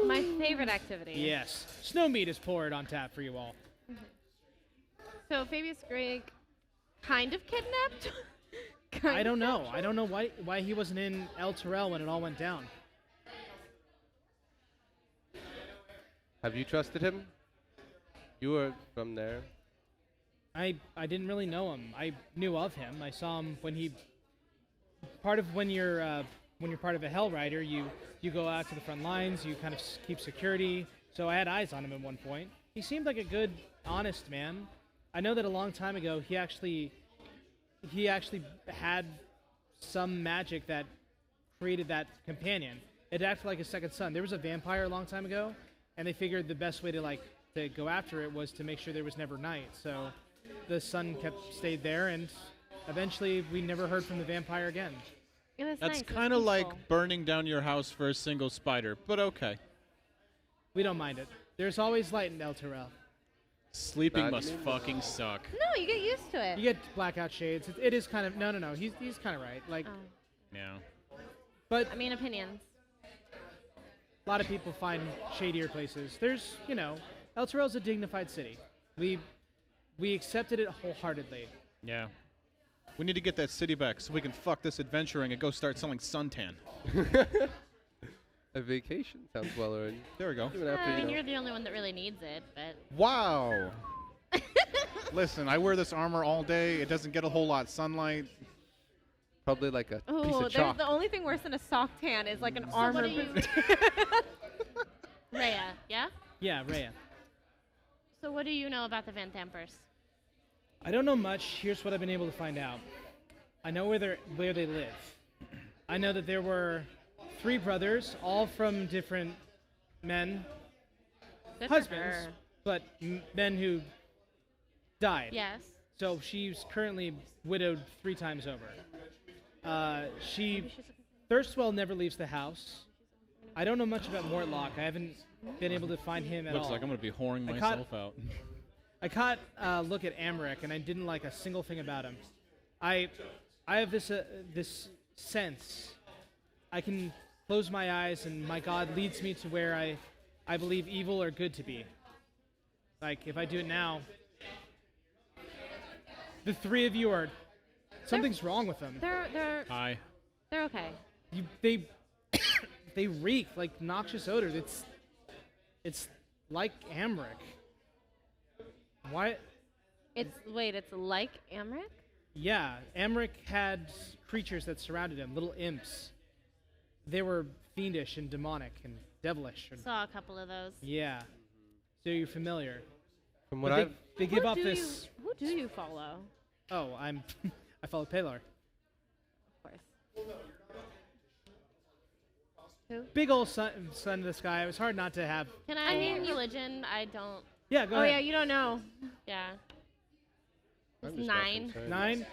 My favorite activity. Yes. Snow mead is poured on tap for you all. So Fabius Greg, kind of kidnapped. I don't know. I don't know why he wasn't in El Terrell when it all went down. Have you trusted him? You were from there. I didn't really know him. I knew of him. I saw him when he. Part of when you're part of a Hell Rider, you go out to the front lines. You kind of keep security. So I had eyes on him at one point. He seemed like a good, honest man. I know that a long time ago he actually had some magic that created that companion. It acted like a second son. There was a vampire a long time ago, and they figured the best way to go after it was to make sure there was never night. So the sun stayed there, and eventually we never heard from the vampire again. It was That's nice. It was kind of like peaceful. burning down your house for a single spider, but okay. We don't mind it. There's always light in El Terrell. Sleeping Not must me. fucking suck. No, you get used to it. You get blackout shades. It is kind of no. He's kind of right. Like, Oh. Yeah. but I mean, opinions. a lot of people find shadier places. There's, El Terrell's a dignified city. We accepted it wholeheartedly. Yeah. We need to get that city back so we can fuck this adventuring and go start selling suntan. A vacation sounds well earned. There we go. Even after, I mean, you you're know. the only one that really needs it, but Wow. Listen, I wear this armor all day. It doesn't get a whole lot sunlight. Probably like a piece Oh, of there's chalk. the only thing worse than a sock tan is like an So armor. what do you- Rhea, yeah? Yeah, Rhea. So what do you know about the Van Thampers? I don't know much. Here's what I've been able to find out. I know where they live. I know that there were 3 brothers, all from different men, Good for husbands, her. but men who died. Yes. So she's currently widowed 3 times over. Thirstwell never leaves the house. I don't know much about Mortlock. I haven't been able to find him at Looks all. like I'm going to be whoring I caught- myself out. I caught a look at Amric, and I didn't like a single thing about him. I have this sense. I can close my eyes, and my God leads me to where I believe evil or good to be. Like, if I do it now, the 3 of you are... Something's wrong with them. They're Hi. they're okay. They they reek like noxious odors. It's like Amric. Why? It's like Amric? Yeah, Amric had creatures that surrounded him, little imps. They were fiendish and demonic and devilish. And Saw a couple of those. yeah. So you're familiar. From what But I've they give off this. Who do you follow? Oh, I follow Palar. Of course. Who? Big old sun in the sky. It was hard not to have. Can I mean religion? I don't. Yeah, go Oh ahead. yeah, you don't know. Yeah. I'm It's just not 9. concerned. 9.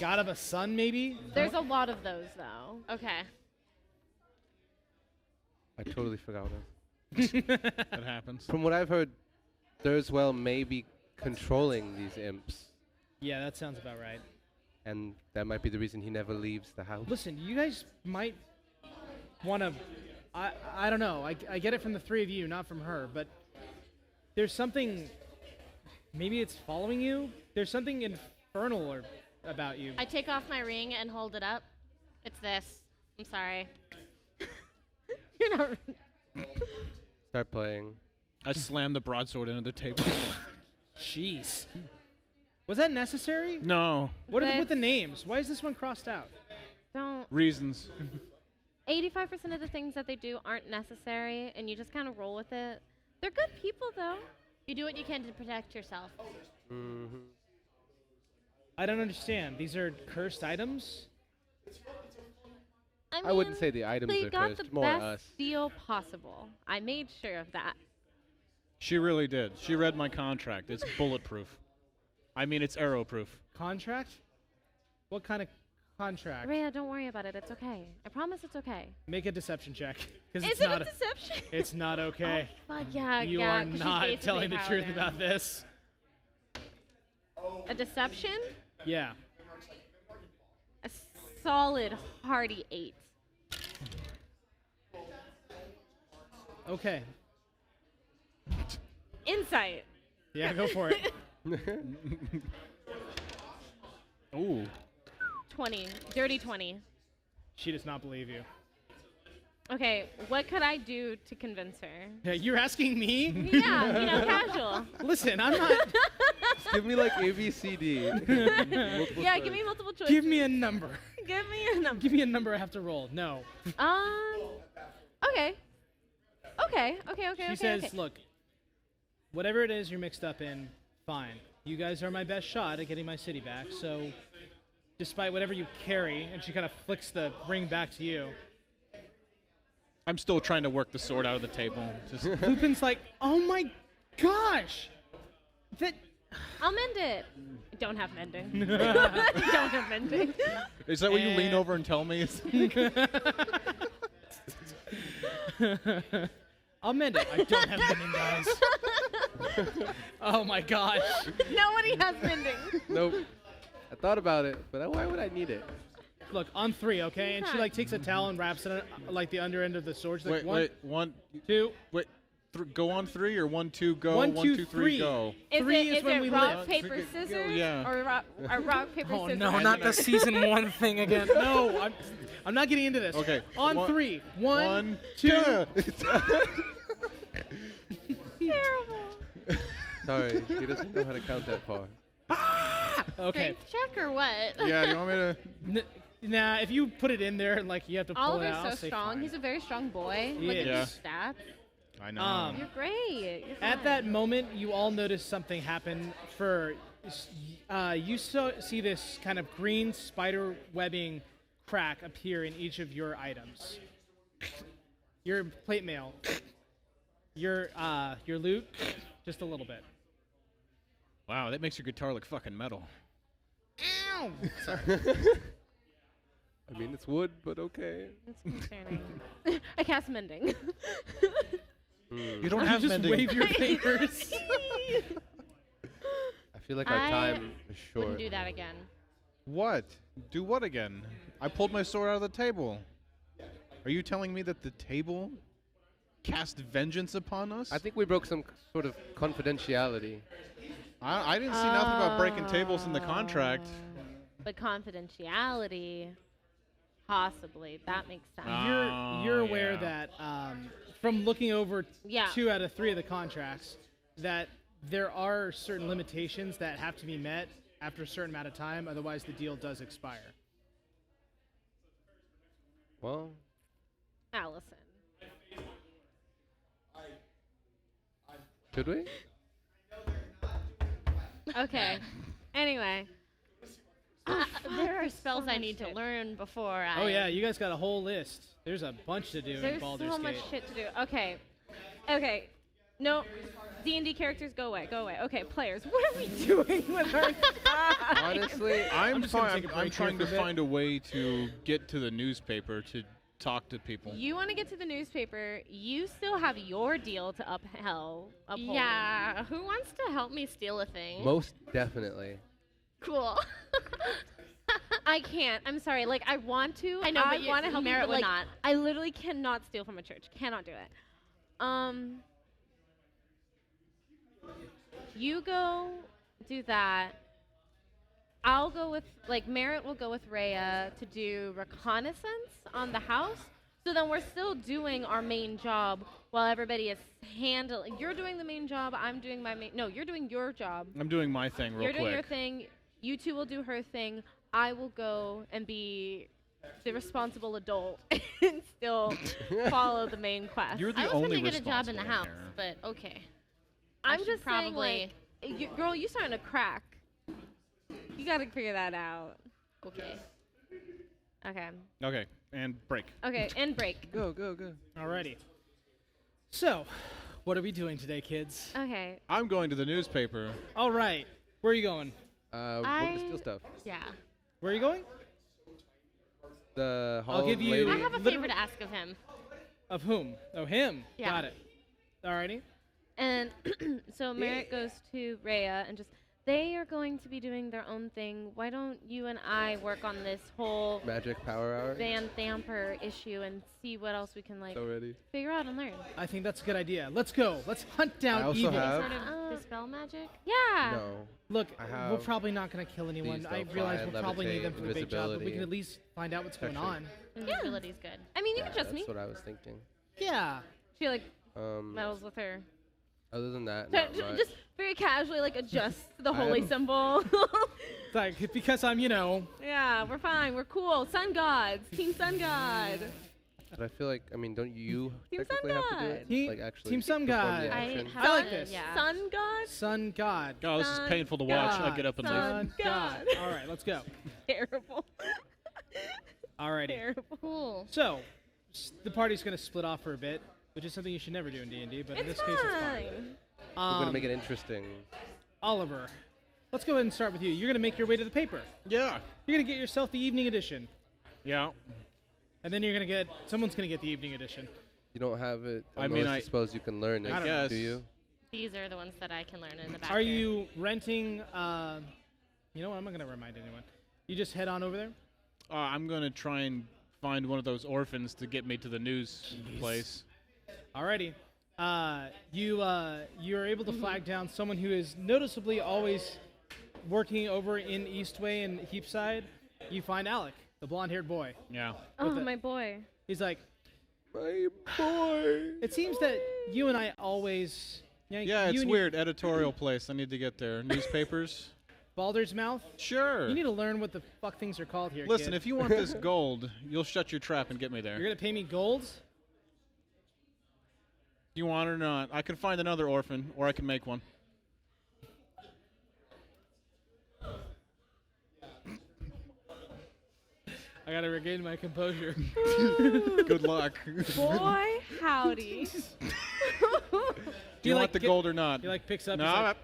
God of a sun, maybe. There's a lot of those though. Okay. I totally forgot what I was. That happens. From what I've heard, Thurswell may be controlling these imps, Yeah, that sounds about right. and that might be the reason he never leaves the house. Listen, you guys might want to. I don't know. I get it from the three of you, not from her, but there's something. Maybe it's following you. There's something infernal or about you. I take off my ring and hold it up. It's this. I'm sorry. You're not. Start playing. I slammed the broadsword into the table. Jeez. Was that necessary? No. What is But- with the names? Why is this one crossed out? Don't. Reasons. 85% of the things that they do aren't necessary, and you just kind of roll with it. They're good people though. You do what you can to protect yourself. Mm-hmm. I don't understand. These are cursed items? I wouldn't say the items they are got cursed, the more best us. deal possible. I made sure of that. She really did. She read my contract. It's bulletproof. I mean, it's arrow-proof. Contract? What kind of contract? Rhea, don't worry about it. It's okay. I promise it's okay. Make a deception check. 'Cause Is it's it not a deception? It's not okay. Oh, fuck yeah, You yeah. are 'cause she's not basically telling the truth paladin. about this. A deception? Yeah. A solid hearty 8. Okay. Insight. Yeah, go for it. Ooh. 20. Dirty 20. She does not believe you. Okay, what could I do to convince her? Yeah, you're asking me? Yeah, casual. Listen, I'm not. Give me like A, B, C, D. Yeah, give me multiple choices. Give me a number. Give me a number. Give me a number I have to roll. No. Okay. Okay. She says, look, whatever it is you're mixed up in, fine. You guys are my best shot at getting my city back, so despite whatever you carry, and she kind of flicks the ring back to you, I'm still trying to work the sword out of the table. Just Lupin's like, oh my gosh! That. I'll mend it. I don't have mending. Don't have mending. is that what you lean over and tell me? I'll mend it. I don't have mending, guys. Oh my gosh. Nobody has mending. Nope. I thought about it, but why would I need it? Look, on 3, okay? And she like takes a towel and wraps it like the under end of the sword. She's like, wait, one, one, 2. wait. Go on 3 or 1, 2, go. 1, 2, 2, 3, 3. go. Is Three it, is when we rock, live. paper, Go, scissors? yeah. Or rock, paper, Oh scissors? no, I not mean, the season 1 thing again. No, I'm not getting into this. Okay, On one- 3. 1, One, 2. Terrible. Sorry, he doesn't know how to count that far. Okay. Strength check or what? Yeah, you want me to? Nah, if you put it in there and like you have to pull it Oliver's out, I'll so say strong. fine. He's a very strong boy. He Look at is. his stats. I know. You're great. You're At fine. that moment, you all notice something happen. You see this kind of green spider webbing crack appear in each of your items. Your plate mail, your loot, just a little bit. Wow, that makes your guitar look fucking metal. Ow! I mean, it's wood, but okay. It's concerning. I cast mending. You don't You have just mending. wave your fingers. I feel like our I time is short. Wouldn't do that again. What? Do what again? I pulled my sword out of the table. Are you telling me that the table cast vengeance upon us? I think we broke some sort of confidentiality. I didn't see nothing about breaking tables in the contract. But confidentiality. Possibly. That makes sense. You're aware yeah. that from looking over Yeah. 2 out of 3 of the contracts that there are certain limitations that have to be met after a certain amount of time, otherwise the deal does expire. Well, Allison. should we? Okay. Anyway. There are spells I need to learn before I. Oh yeah, you guys got a whole list. There's a bunch to do in There's Baldur's so much Gate. shit to do. Okay. Okay. No. D&D characters, go away. Go away. Okay, players, what are we doing with our time? Honestly, I'm just gonna fine. take a I'm break here trying for to a bit. find a way to get to the newspaper to talk to people. You want to get to the newspaper. You still have your deal to uphold. Yeah. Who wants to help me steal a thing? most definitely. Cool. I can't. I'm sorry. Like, I want to. I know, but want to help you, Merit but, would like, not. I literally cannot steal from a church. Cannot do it. You go do that. I'll go with, like, Merit will go with Rhea to do reconnaissance on the house. So then we're still doing our main job while everybody is handling. You're doing the main job. I'm doing my main. No, you're doing your job. I'm doing my thing real You're quick. doing your thing. You two will do her thing. I will go and be the responsible adult and still follow the main quest. You're the I was only gonna get a job in the responsible house, here. but okay. I'm should just saying, probably- like, girl, you starting to crack. You got to figure that out. Okay. Okay. Okay, and break. Okay, and break. Go, go, go. Alrighty. So, what are we doing today, kids? Okay. I'm going to the newspaper. All right. Where are you going? What I- steal stuff? Yeah. Where are you going? The hall I'll give you- lady. I have a Literally- favor to ask of him. Of whom? Oh, him. Yeah. Got it. Alrighty. And so Merit goes to Rhea and just, they are going to be doing their own thing. Why don't you and I work on this whole Magic power hour. Van Thamper issue and see what else we can, like, Already. figure out and learn? I think that's a good idea. Let's go. Let's hunt down I also evil. have- Sort of dispel magic. Yeah. No. Look, I we're have probably not going to kill anyone. these I don't realize fly, we'll probably need them levitate, for the big job, but we can invisibility, at least find out what's going protection. on. Invisibility's good. I mean, you Yeah, can trust that's me. what I was thinking. Yeah. She, like, Um, meddles with her. other than that, So, not much. just very casually, like, adjust the I holy am- symbol. It's like, because I'm, Yeah, we're fine. We're cool. Sun gods. Team Sun God. But I feel like, I mean, don't you Team technically have to do Sun it? God. Like actually Team Sun perform God. the I action? have I like to- this. Yeah. Sun God? Sun God. Oh, this is Sun painful to watch. God. I'll get up and leave. Sun God. God. All right, let's go. Terrible. Alrighty. Terrible. Cool. So, the party's going to split off for a bit, which is something you should never do in D&D, but in It's this case it's fine. fine. We're gonna make it interesting. Oliver, let's go ahead and start with you. You're going to make your way to the paper. Yeah. You're going to get yourself the evening edition. Yeah. And then you're going to get, someone's going to get the evening edition. You don't have it. I unless mean, I you suppose you can learn it. I don't know. Do you? These are the ones that I can learn in the back. Are here. you renting, you know what, I'm not going to remind anyone. You just head on over there? I'm going to try and find one of those orphans to get me to the news place. Alrighty. You're able to flag down someone who is noticeably always working over in Eastway and Heapside. You find Alec, the blonde-haired boy. Yeah. Oh, the- my boy. He's like, My boy. it seems that you and I always... Yeah, you it's and your weird. Editorial place. I need to get there. Newspapers? Baldur's Mouth? Sure. You need to learn what the fuck things are called here, Listen, kid. if you want this gold, you'll shut your trap and get me there. You're going to pay me golds? You want it or not? I can find another orphan, or I can make one. I got to regain my composure. Good luck. Boy, howdy. Do you want the gold or not? He like picks up. No. he's like,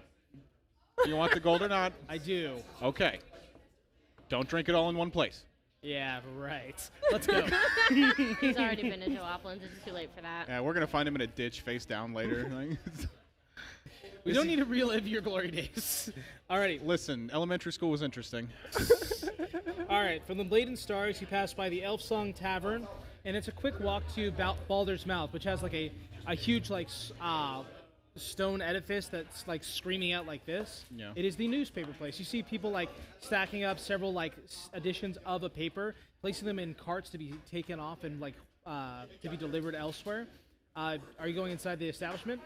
Do you want the gold or not? I do. Okay. Don't drink it all in one place. Yeah, right. Let's go. He's already been into Oplands. It's too late for that. Yeah, we're gonna find him in a ditch face down later. We don't need to relive your glory days. Alrighty. Listen, elementary school was interesting. All right. From the Blade and Stars, you pass by the Elf Song Tavern, and it's a quick walk to Baldur's Mouth, which has like a huge like stone edifice that's like screaming out like this. Yeah. It is the newspaper place. You see people like stacking up several like editions of a paper, placing them in carts to be taken off and like to be delivered elsewhere. Are you going inside the establishment?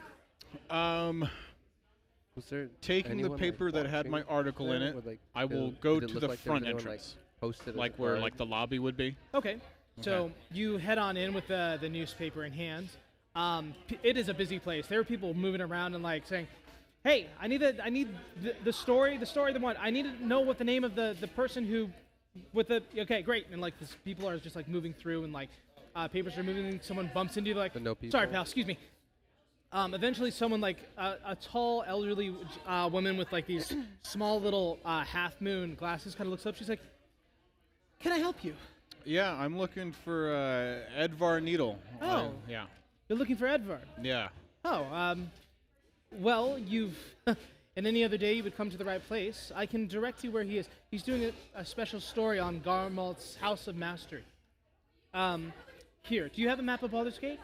Was there Taking the anyone, paper like, that had my watching article in there? it, Or, like, I will did go it to look the like there was front anyone, like, entrance, posted as like a where guard? like the lobby would be. Okay. So you head on in with the newspaper in hand. It is a busy place. There are people moving around and like saying, "Hey, I need the story, the one. I need to know what the name of the person who, with the okay, great." And like this, people are just like moving through and like papers are moving. Someone bumps into you like, But no people. "Sorry, pal, excuse me." Eventually, someone like a tall, elderly woman with like these small little half moon glasses kind of looks up. She's like, "Can I help you?" Yeah, I'm looking for Edvar Needle. Oh. Yeah. You're looking for Edvard. Yeah. Oh, well, you've. And any other day you would come to the right place. I can direct you where he is. He's doing a special story on Garmalt's House of Mastery. Here, do you have a map of Baldur's Gate?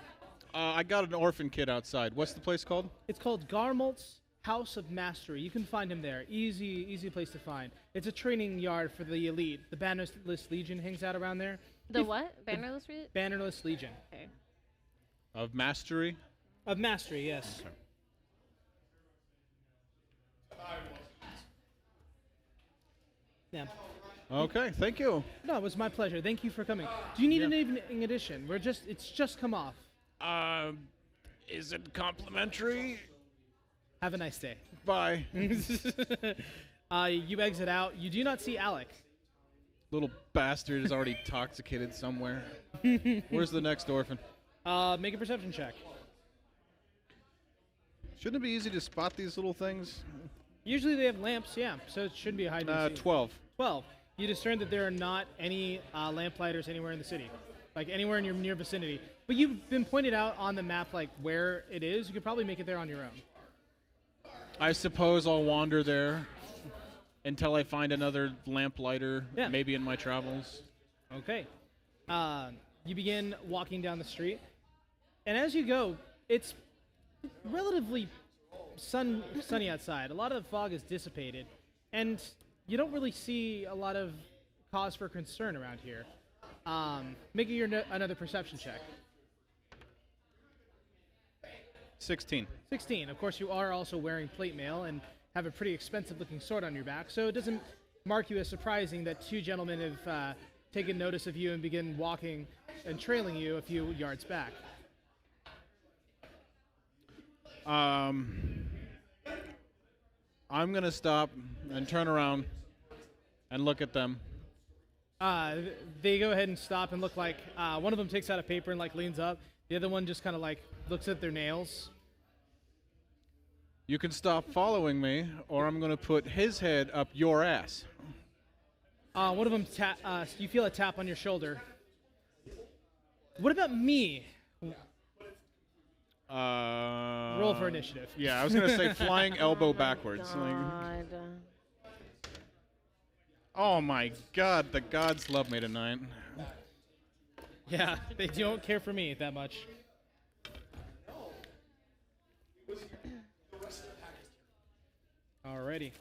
I got an orphan kid outside. What's the place called? It's called Garmalt's House of Mastery. You can find him there. Easy place to find. It's a training yard for the elite. The Bannerless Legion hangs out around there. The what? Bannerless read? Bannerless Legion. Okay. Of Mastery? Of Mastery, yes. Okay. Yeah. Okay, thank you. No, it was my pleasure. Thank you for coming. Do you need an evening edition? It's just come off. Is it complimentary? Have a nice day. Bye. You exit out. You do not see Alec. Little bastard is already intoxicated somewhere. Where's the next orphan? Make a perception check. Shouldn't it be easy to spot these little things? Usually they have lamps, yeah, so it shouldn't be a hide and seek. 12. 12. You discern that there are not any lamplighters anywhere in the city, like anywhere in your near vicinity. But you've been pointed out on the map, like where it is. You could probably make it there on your own. I suppose I'll wander there until I find another lamplighter, Yeah. maybe in my travels. Okay. You begin walking down the street, and as you go, it's relatively sunny outside. A lot of the fog is dissipated, and you don't really see a lot of cause for concern around here. Make another perception check. 16. 16. Of course, you are also wearing plate mail and have a pretty expensive-looking sword on your back, so it doesn't mark you as surprising that two gentlemen have taken notice of you and begin walking and trailing you a few yards back. I'm gonna stop and turn around and look at them. They go ahead and stop and look like one of them takes out a paper and like leans up. The other one just kind of like looks at their nails. You can stop following me, or I'm gonna put his head up your ass. One of them you feel a tap on your shoulder. What about me? Roll for initiative. Yeah, I was gonna say flying elbow backwards. Like, God. oh my God, the gods love me tonight. Yeah, they don't care for me that much. Alrighty.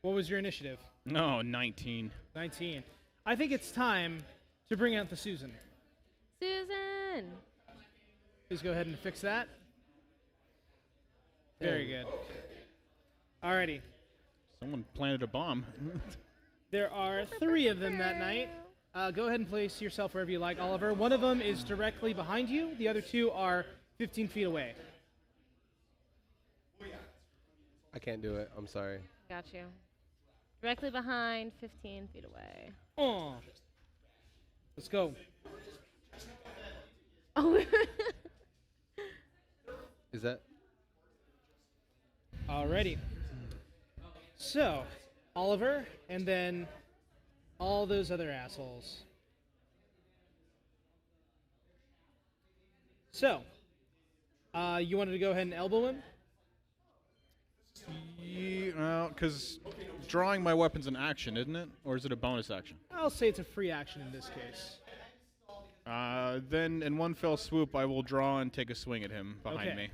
What was your initiative? No, 19. 19. I think it's time to bring out the Susan. Susan! Please go ahead and fix that. Very good. Alrighty. Someone planted a bomb. There are 3 of them that night. Go ahead and place yourself wherever you like, Oliver. One of them is directly behind you. The other 2 are 15 feet away. I can't do it. I'm sorry. Got you. Directly behind, 15 feet away. Oh. Let's go. Oh. Is that? Alrighty. So, Oliver, and then all those other assholes. So, you wanted to go ahead and elbow him? Yeah, because drawing my weapon's an action, isn't it? Or is it a bonus action? I'll say it's a free action in this case. Then in one fell swoop, I will draw and take a swing at him behind Okay. me.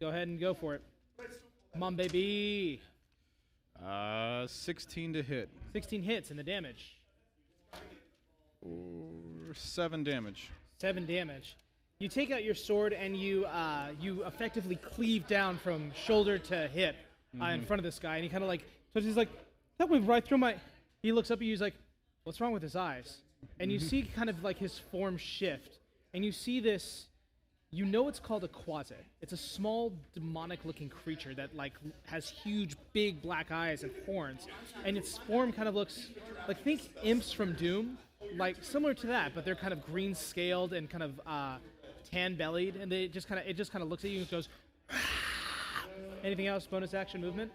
Go ahead and go for it. Come on, baby. 16 to hit. 16 hits and the damage. 7 damage. 7 damage. You take out your sword and you effectively cleave down from shoulder to hip in front of this guy, and he kind of like, so he's like, that went right through my. He looks up at you, he's like, what's wrong with his eyes? And you see kind of like his form shift, and you see this. You know it's called a quasit. It's a small demonic-looking creature that like has huge, big black eyes and horns, and its form kind of looks like, think imps from Doom, like similar to that, but they're kind of green-scaled and kind of tan-bellied, and it just kind of looks at you and goes. Anything else? Bonus action movement.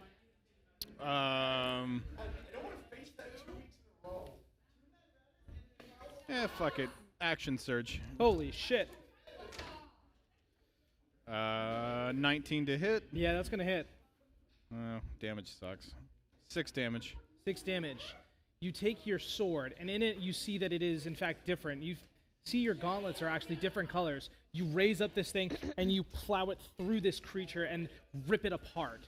Yeah, fuck it. Action surge. Holy shit! 19 to hit. Yeah, that's gonna hit. Oh, damage sucks. 6 damage. 6 damage. You take your sword, and in it you see that it is in fact different. You see your gauntlets are actually different colors. You raise up this thing and you plow it through this creature and rip it apart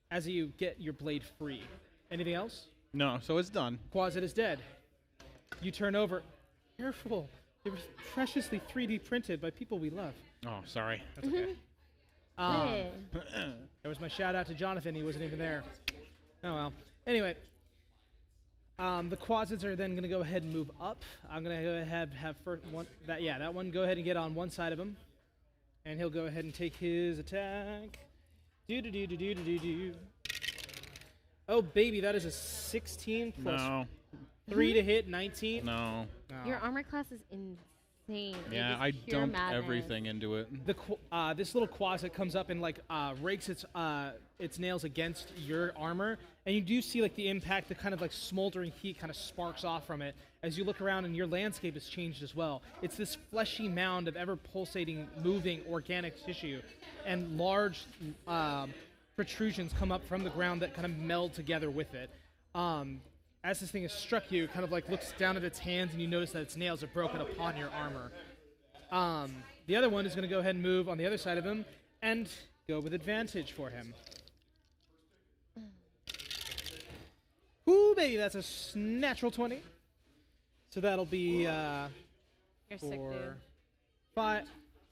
as you get your blade free. Anything else? No, so it's done. Quasit is dead. You turn over. Careful. They were preciously 3D printed by people we love. Oh, sorry. That's okay. That was my shout out to Jonathan. He wasn't even there. Oh well. Anyway, the quasits are then going to go ahead and move up. I'm going to go ahead and have first one. That one. Go ahead and get on one side of him, and he'll go ahead and take his attack. Do. Oh baby, that is a 16 plus 3 to hit, 19. No. Oh. Your armor class is insane. It Yeah, is I pure dumped madness. everything into it. This little quasit comes up and like rakes its nails against your armor, and you do see like the impact, the kind of like smoldering heat kind of sparks off from it as you look around, and your landscape has changed as well. It's this fleshy mound of ever pulsating, moving organic tissue, and large protrusions come up from the ground that kind of meld together with it. As this thing has struck you, it kind of like looks down at its hands, and you notice that its nails are broken upon your armor. The other one is going to go ahead and move on the other side of him and go with advantage for him. Ooh, baby, that's a natural 20. So that'll be You're sick, for dude.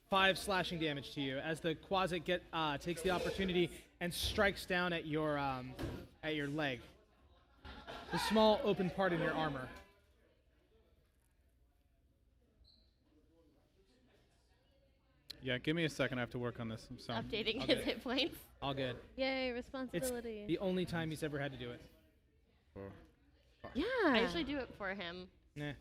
five slashing damage to you as the quasit takes the opportunity and strikes down at your leg. The small open part in your armor. Yeah, give me a second. I have to work on this. Updating Okay. his hit points. All good. Yay, It's responsibility. the only time he's ever had to do it. Yeah. I usually do it for him. Nah.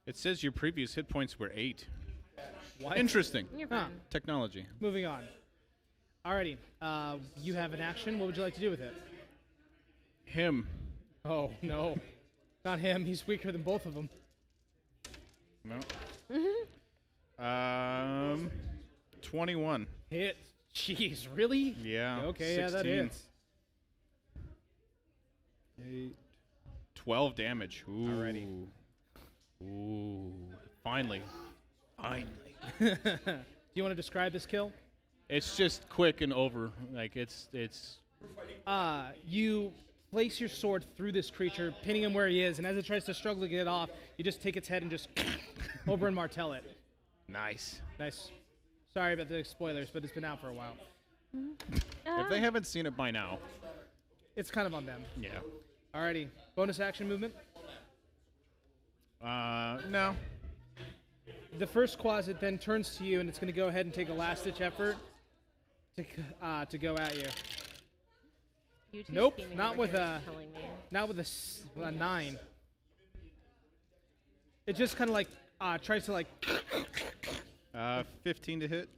It says your previous hit points were 8. What? Interesting. You're Huh. fine. Technology. Moving on. Alrighty. You have an action. What would you like to do with it? Him. Oh, no. Not him. He's weaker than both of them. No. 21. Hit. Jeez, really? Yeah. Okay, 16. yeah, that hits. 8. 12 damage. Ooh. Alrighty. Ooh. Finally. Do you want to describe this kill? It's just quick and over. Like it's You place your sword through this creature, pinning him where he is, and as it tries to struggle to get off, you just take its head and just over and martell it. nice. Nice. Sorry about the spoilers, but it's been out for a while. If they haven't seen it by now. It's kind of on them. Yeah. Alrighty. Bonus action movement. No. The first quasit then turns to you, and it's going to go ahead and take a last-ditch effort to go at you. You two Nope, scheming not over with here a- is killing me. Not with a 9. It just kind of like tries to like. 15 to hit.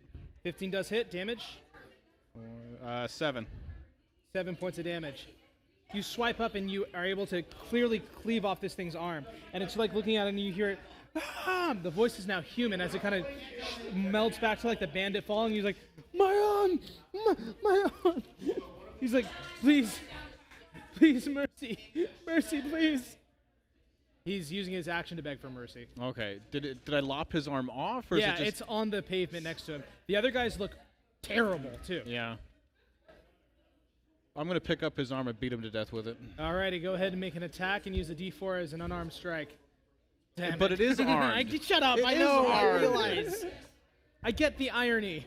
15 does hit. Damage. 7. 7 points of damage. You swipe up and you are able to clearly cleave off this thing's arm, and it's like looking at it and you hear it. Ah! The voice is now human as it kind of melts back to like the bandit falling. He's like, my arm, my arm. He's like, please, mercy, please. He's using his action to beg for mercy. Okay. Did I lop his arm off, or Yeah, is it just? it's on the pavement next to him. The other guys look terrible too. Yeah. I'm gonna pick up his arm and beat him to death with it. Alrighty, go ahead and make an attack and use the D4 as an unarmed strike. Damn But it is armed. Shut up! It I is know. I armed. realize. I get the irony.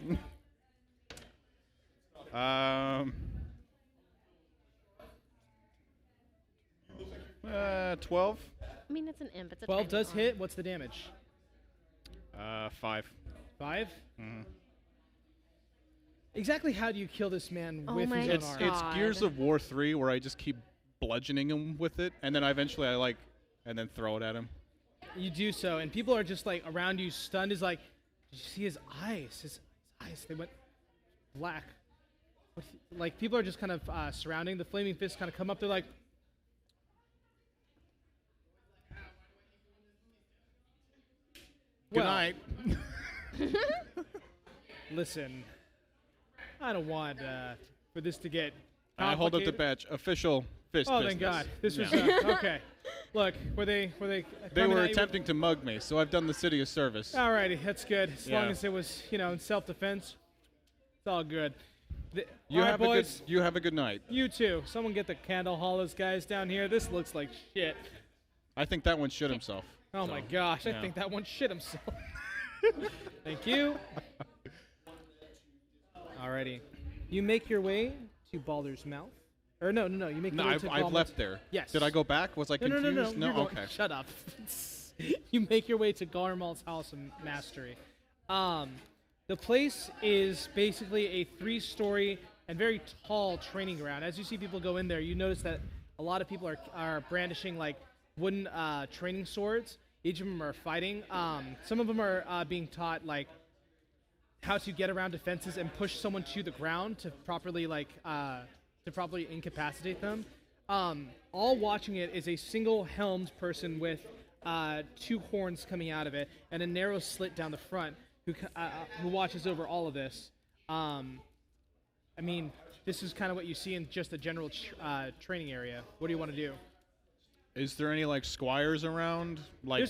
12. I mean, it's an imp. It's a 12 tiny does arm. hit. What's the damage? 5. 5. Mhm. Exactly how do you kill this man Oh with my his own It's arm? it's God. Gears of War 3 where I just keep bludgeoning him with it, and then eventually and then throw it at him. You do so, and people are just like around you, stunned. Is like, did you see his eyes? His eyes, they went black. Like people are just kind of surrounding. The flaming fists kind of come up. They're like, Good well, night. listen, I don't want for this to get. I hold up the complicated. badge. Official fist Oh, business. thank God. This was Yeah. okay. Look, were they? They coming were at you with- attempting to mug me, so I've done the city a service. Alrighty, that's good. As long Yeah. as it was, in self-defense, it's all good. You all right, have boys. you have a good night. You too. Someone get the Candle Hollows guys down here. This looks like shit. I think that one shit himself. Oh so, my gosh, I yeah. think that one shit himself. Thank you. Alrighty. You make your way to Baldur's Mouth. Or no, you make No, your way to I've Galmund's- left there. Yes. Did I go back? Was I No, confused? no. You're going- Okay. Shut up. You make your way to Garmal's House of Mastery. The place is basically a 3-story and very tall training ground. As you see people go in there, you notice that a lot of people are brandishing like wooden training swords. Each of them are fighting. Some of them are being taught like how to get around defenses and push someone to the ground to properly incapacitate them. All watching it is a single helmed person with 2 horns coming out of it and a narrow slit down the front who watches over all of this. I mean, this is kind of what you see in just the general training area. What do you want to do? Is there any like squires around? Like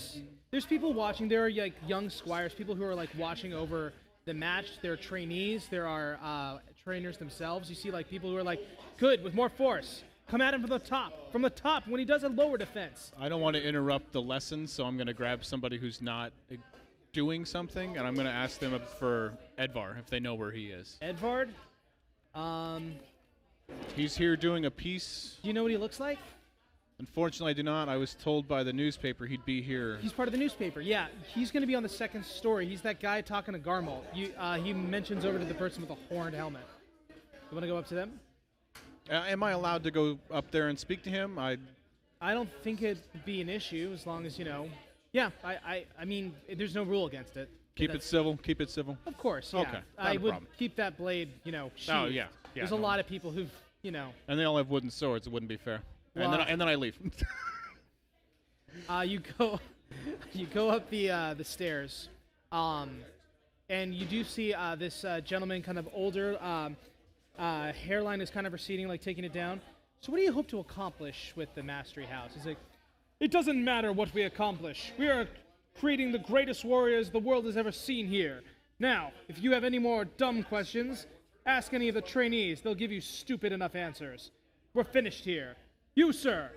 There's people watching. There are like young squires, people who are like watching over the match. There are trainees. There are trainers themselves. You see like people who are like, good, with more force. Come at him from the top. From the top when he does a lower defense. I don't want to interrupt the lesson, so I'm going to grab somebody who's not doing something, and I'm going to ask them for Edvar if they know where he is. Edvard, He's here doing a piece. do you know what he looks like? Unfortunately, I do not. I was told by the newspaper he'd be here. He's part of the newspaper. Yeah, he's going to be on the second story. He's that guy talking to Garmal. He mentions over to the person with the horned helmet. You want to go up to them? Am I allowed to go up there and speak to him? I don't think it'd be an issue as long as, Yeah, I mean, there's no rule against it. Keep it That's- civil. Keep it civil. Of course, yeah. Okay, not I a would problem. keep that blade, sheathed. Oh, yeah. There's a no. lot of people who've, And they all have wooden swords. It wouldn't be fair. Well, and then I leave. you go up the stairs, and you do see this gentleman, kind of older, hairline is kind of receding, like taking it down. So what do you hope to accomplish with the Mastery House? He's like, it doesn't matter what we accomplish. We are creating the greatest warriors the world has ever seen here. Now, if you have any more dumb questions, ask any of the trainees. They'll give you stupid enough answers. We're finished here. You, sir,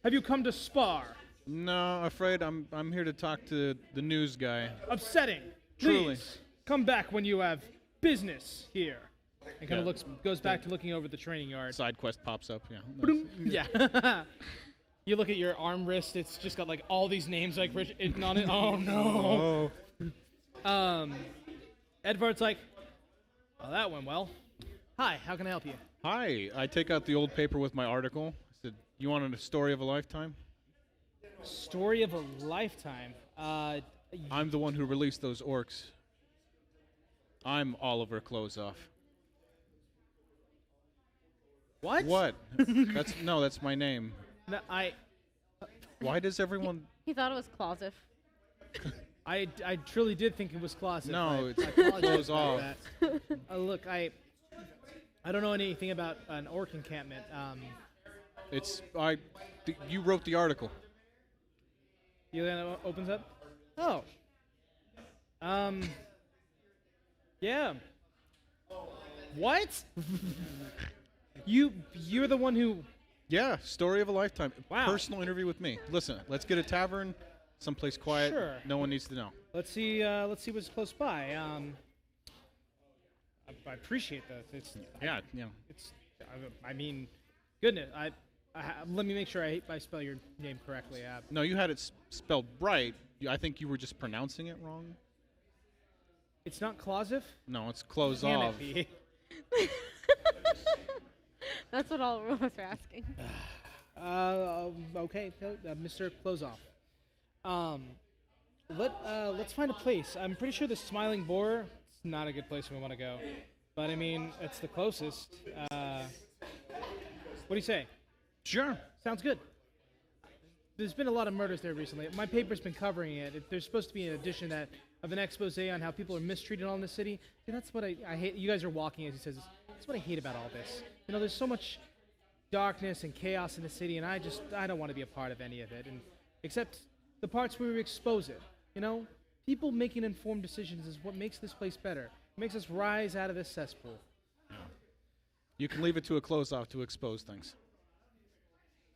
have you come to spar? No, afraid I'm here to talk to the news guy. Upsetting. Truly. Please, come back when you have business here. And kind Yeah. of goes back to looking over the training yard. Side quest pops up. Yeah. Yeah. You look at your arm wrist. It's just got like all these names like written on it. Oh no. Edvard's like, well, that went well. Hi, how can I help you? Hi. I take out the old paper with my article. I said, "You wanted a story of a lifetime?" Story of a lifetime. I'm the one who released those orcs. I'm Oliver Closeoff. What? What? That's my name. No, Why does everyone? He thought it was Clausif. I truly did think it was Clausic. No, I it's apologize close about off. that. Look, I don't know anything about an orc encampment. You wrote the article. Yelena opens up. Oh. Yeah. What? You're the one who. Yeah, story of a lifetime. Wow. Personal interview with me. Listen, let's get a tavern, someplace quiet. Sure. No one needs to know. Let's see what's close by. I appreciate that. It's Yeah. It's. I mean, goodness. Let me make sure I spell your name correctly. No, you had it spelled right. I think you were just pronouncing it wrong. It's not Clausif? No, it's close Can off. it be? That's what all of us are asking. Okay, Mr. Closeoff. Let's find a place. I'm pretty sure the Smiling Boar is not a good place we want to go, but I mean it's the closest. What do you say? Sure. Sounds good. There's been a lot of murders there recently. My paper's been covering it. There's supposed to be an edition of an expose on how people are mistreated all in the city. See, that's what I hate. You guys are walking, as he says. That's what I hate about all this. You know, there's so much darkness and chaos in the city, and I don't want to be a part of any of it. And except the parts where we expose it. You know, people making informed decisions is what makes this place better. It makes us rise out of this cesspool. You can leave it to a close off to expose things.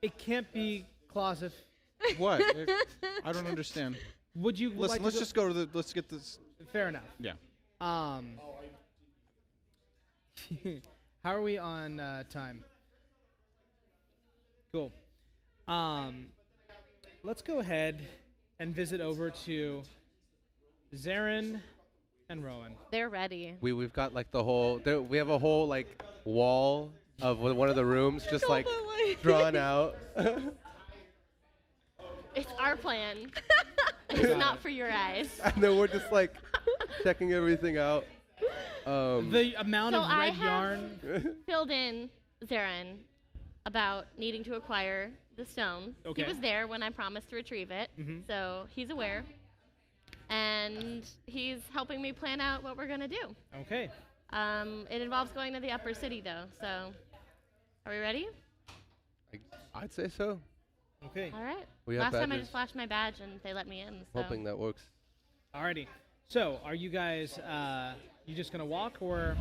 It can't be Clausif. What? I don't understand. Would you Listen, like let's to just go to the. Let's get this. Fair enough. Yeah. How are we on time? Cool. Let's go ahead and visit over to Zarin and Rowan. They're ready. We've got like the whole. We have a whole like wall of one of the rooms just like drawn out. It's our plan. It's not for your eyes. And then we're just like checking everything out. The amount So of I red have- yarn. Filled in Zarin about needing to acquire the stone. Okay. He was there when I promised to retrieve it, so he's aware. And he's helping me plan out what we're gonna do. Okay. It involves going to the upper city though, so are we ready? I'd say so. Okay. All right. We have Last time I badges. just flashed my badge and they let me in. So. Hoping that works. Alrighty. So, are you guys you just gonna walk or?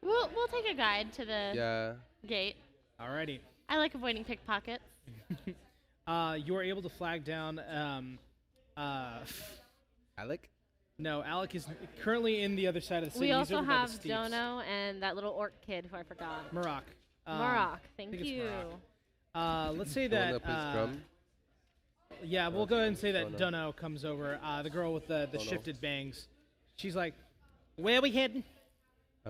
We'll take a guide to the Yeah. gate. Alrighty. I like avoiding pickpockets. You are able to flag down. Alec? No, Alec is currently in the other side of the city. We He's also over by the have steeps. Dono and that little orc kid who I forgot. Maroc. Maroc, I thank think it's you. Maroc. Let's say The one that. that plays drum? Yeah, we'll go ahead and say that Dono. Dono comes over. The girl with the Dono. shifted bangs. She's like, "Where are we heading?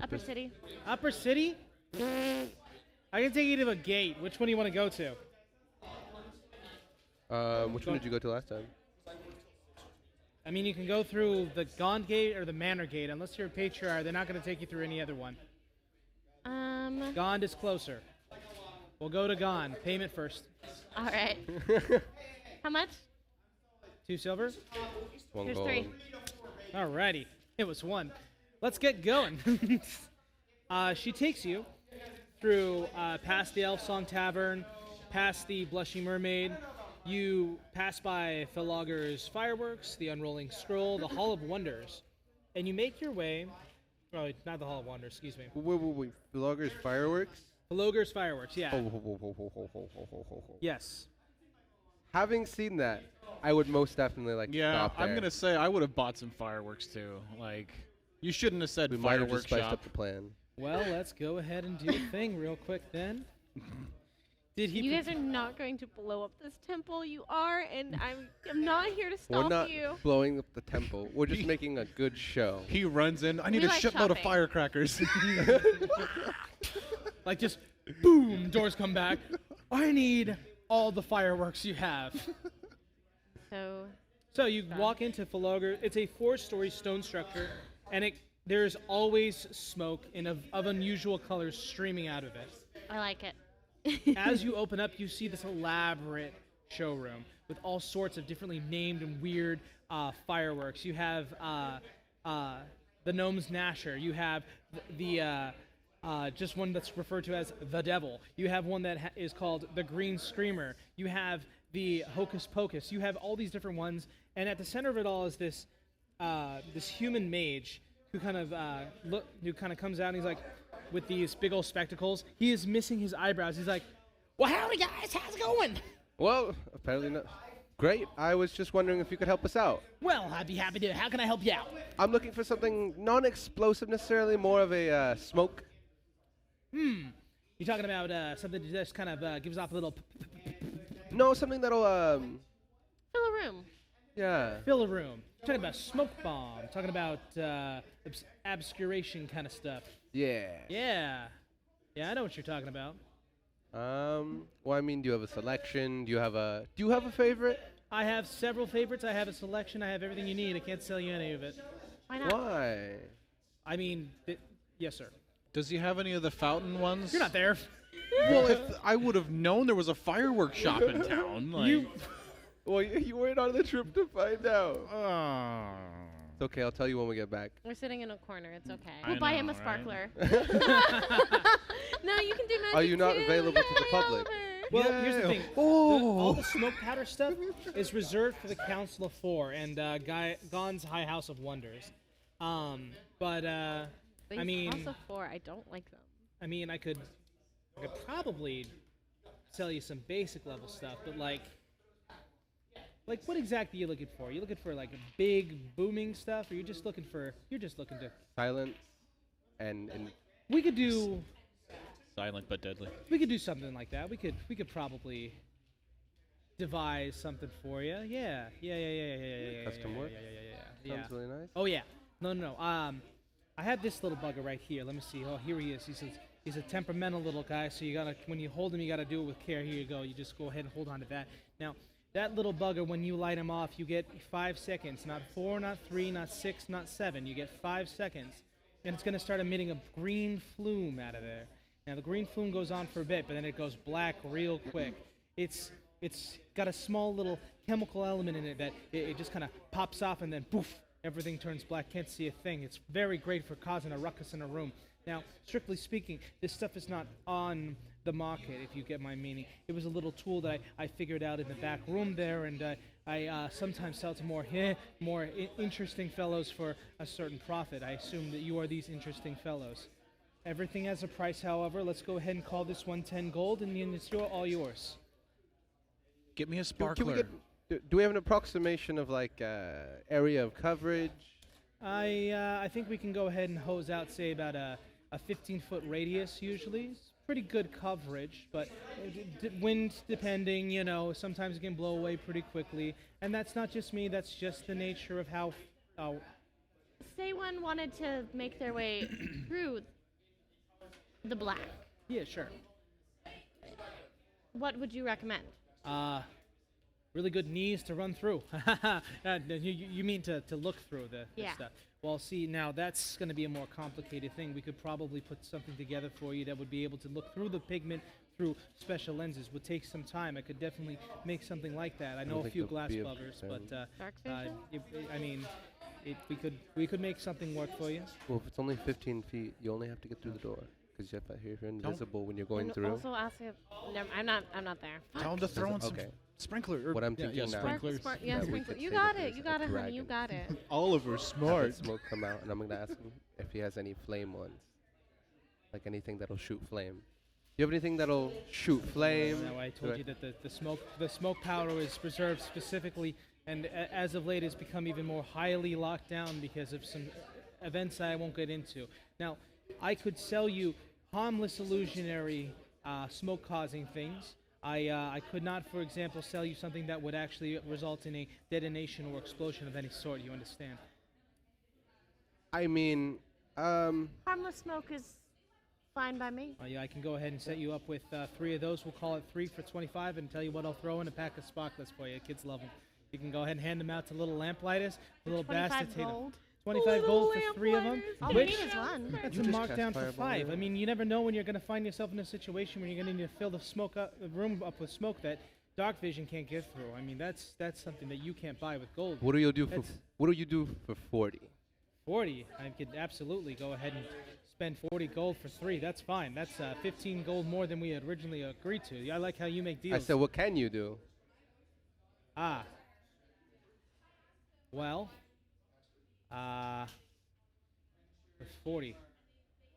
Upper city. Upper city? I can take you to a gate. Which one do you want to go to? Which one did you go to last time? I mean, you can go through the Gond Gate or the Manor Gate. Unless you're a patriarch, they're not going to take you through any other one. Gond is closer. We'll go to Gond. Payment first. All right. How much? 2 silver. One Here's gold. 3. Alrighty. It was 1. Let's get going. She takes you through past the Elf Song Tavern, past the Blushing Mermaid. You pass by Philogger's Fireworks, the Unrolling Scroll, the Hall of Wonders, and you make your way. Oh, not the Hall of Wonders. Excuse me. Wait. Vlogger's fireworks? Philogger's Fireworks. Yeah. Ho. Yes. Having seen that, I would most definitely like Yeah, stop there. I'm gonna say I would have bought some fireworks too. Like, you shouldn't have said We might have just fireworks spiced shop. up the plan. Well, let's go ahead and do a thing real quick then. Did he? You guys are not going to blow up this temple. You are, and I'm not here to stop We're not you. blowing up the temple. We're just making a good show. He runs in. I need We a like shitload of shopping. firecrackers. Like just boom, doors come back. I need all the fireworks you have. So So you walk into Philogger. It's a 4-story stone structure, and there's always smoke of unusual colors streaming out of it. I like it. As you open up, you see this elaborate showroom with all sorts of differently named and weird fireworks. You have the Gnome's Gnasher. You have the just one that's referred to as the Devil. You have one that is called the Green Screamer. You have the hocus pocus. You have all these different ones, and at the center of it all is this human mage who kind of comes out and he's like with these big old spectacles. He is missing his eyebrows. He's like, "Well, howdy guys, how's it going?" Well, apparently not. Great. I was just wondering if you could help us out. Well, I'd be happy to. How can I help you out? I'm looking for something non-explosive necessarily, more of a smoke. You talking about something that just kind of gives off a little No, something that'll Fill a room. yeah. fill a room? Talking about smoke bomb. Talking about obscuration kind of stuff. Yeah. Yeah, I know what you're talking about. Well, I mean, do you have a selection? Do you have a favorite? I have several favorites. I have a selection. I have everything you need. I can't sell you any of it. Why not? Why? I mean, yes, sir. Does he have any of the fountain ones? You're not there. Well, if I would have known there was a fireworks shop in town. Like, Well, you weren't on the trip to find out. Oh. It's okay. I'll tell you when we get back. We're sitting in a corner. It's okay. I We'll buy know, him a right? sparkler. No, you can do magic Are you not too. available to the Come on public? over. Well, here's the Yeah. thing. All the smoke powder stuff is reserved for the Council of Four and Gon's High House of Wonders. But These I mean, also 4. I don't like them. I could probably sell you some basic level stuff, but like what exactly are you looking for? Are you looking for like big booming stuff, or you're just looking to? Silence and We could do Silent but deadly. something like that. We could probably devise something for you. Yeah. Custom work? Yeah. sounds really nice. Oh yeah. No. I have this little bugger right here. Let me see. Oh, here he is. He's a temperamental little guy. So when you hold him, you gotta do it with care. Here you go. You just go ahead and hold on to that. Now, that little bugger, when you light him off, you get 5 seconds. Not 4, not 3, not 6, not 7. You get 5 seconds, and it's gonna start emitting a green flume out of there. Now the green flume goes on for a bit, but then it goes black real quick. It's got a small little chemical element in it that it just kind of pops off, and then poof, everything turns black. Can't see a thing. It's very great for causing a ruckus in a room. Now, strictly speaking, this stuff is not on the market, if you get my meaning. It was a little tool that I figured out in the back room there, and I sometimes sell to more interesting fellows for a certain profit. I assume that you are these interesting fellows. Everything has a price, however. Let's go ahead and call this 110 gold, and it's all yours. Get me a Can sparkler. do we have an approximation of like area of coverage? I think we can go ahead and hose out, say, about a 15-foot radius usually. It's pretty good coverage, but wind depending, sometimes it can blow away pretty quickly. And that's not just me, that's just the nature of how... Say one wanted to make their way through the black. Yeah, sure. What would you recommend? Really good knees to run through. You mean to look through the Yeah. stuff. Well, see, now that's going to be a more complicated thing. We could probably put something together for you that would be able to look through the pigment through special lenses. Would take some time. I could definitely make something like that. I know a think few it'll glass be a buggers, but Dark vision? we could make something work for you. Well, if it's only 15 feet, you only have to get through the door because you're invisible when you're going And through. Also ask if... Never, I'm not there. Tell him to throw in some Okay. sprinkler. Or What I'm thinking now- sprinklers. Yeah, that we sprinkler. could You say got that it. there's You a got it, honey. You dragon. got it. Oliver's Have smart. that smoke come out, and I'm gonna ask him if he has any flame ones, like anything that'll shoot flame. You have anything that'll shoot flame? Now, I told you that the smoke powder is preserved specifically, and as of late, has become even more highly locked down because of some events I won't get into. Now, I could sell you harmless illusionary smoke-causing things. I could not, for example, sell you something that would actually result in a detonation or explosion of any sort. You understand? I mean, Harmless smoke is fine by me. Yeah, I can go ahead and set you up with 3 of those. We'll call it 3 for 25, and tell you what, I'll throw in a pack of sparklers for you. Kids love them. You can go ahead and hand them out to little lamplighters. The little 25 bastards hate 'em. gold. 25 gold for 3 of them. All we Which need is one. that's You a just markdown cast for fireball 5. there. I mean, you never know when you're going to find yourself in a situation where you're going to need to fill the room up with smoke that dark vision can't get through. I mean, that's something that you can't buy with gold. what do you do for That's- 40? 40, I could absolutely go ahead and spend 40 gold for 3. That's fine. That's 15 gold more than we had originally agreed to. I like how you make deals. I said, what can you do? Ah. Well. The 40.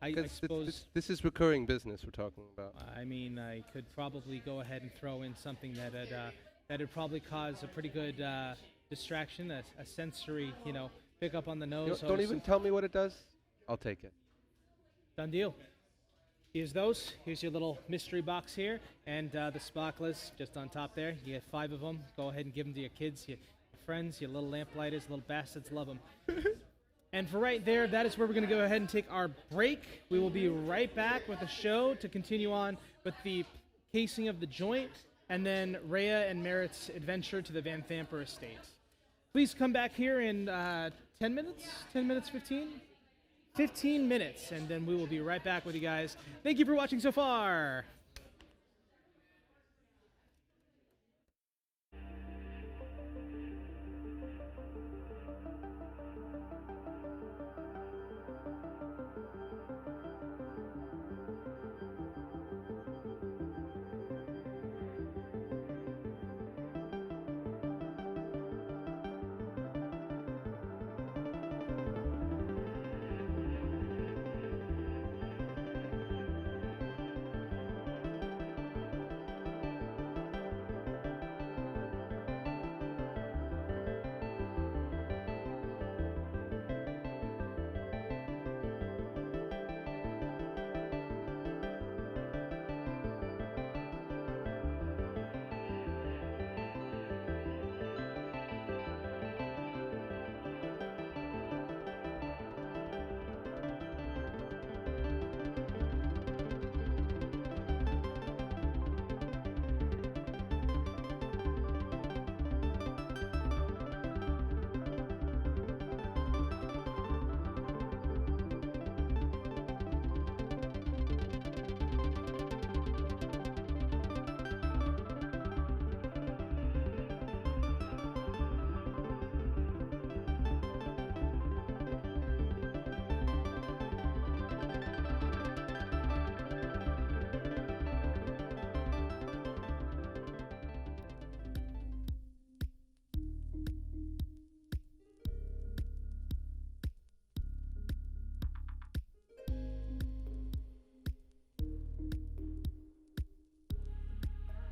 I 'Cause suppose. this is recurring business we're talking about. I mean, I could probably go ahead and throw in something that'd probably cause a pretty good distraction, a sensory, pick up on the You nose. don't even tell me what it does. I'll take it. Done deal. Here's those. Here's your little mystery box here, and the sparklers just on top there. You get 5 of them. Go ahead and give them to your kids, your friends, your little lamplighters, little bastards love them. And for right there, that is where we're going to go ahead and take our break. We will be right back with the show to continue on with the casing of the joint, and then Rhea and Merit's adventure to the Van Thamper estate. Please come back here in 10 minutes? 10 minutes, 15? 15 minutes, and then we will be right back with you guys. Thank you for watching so far.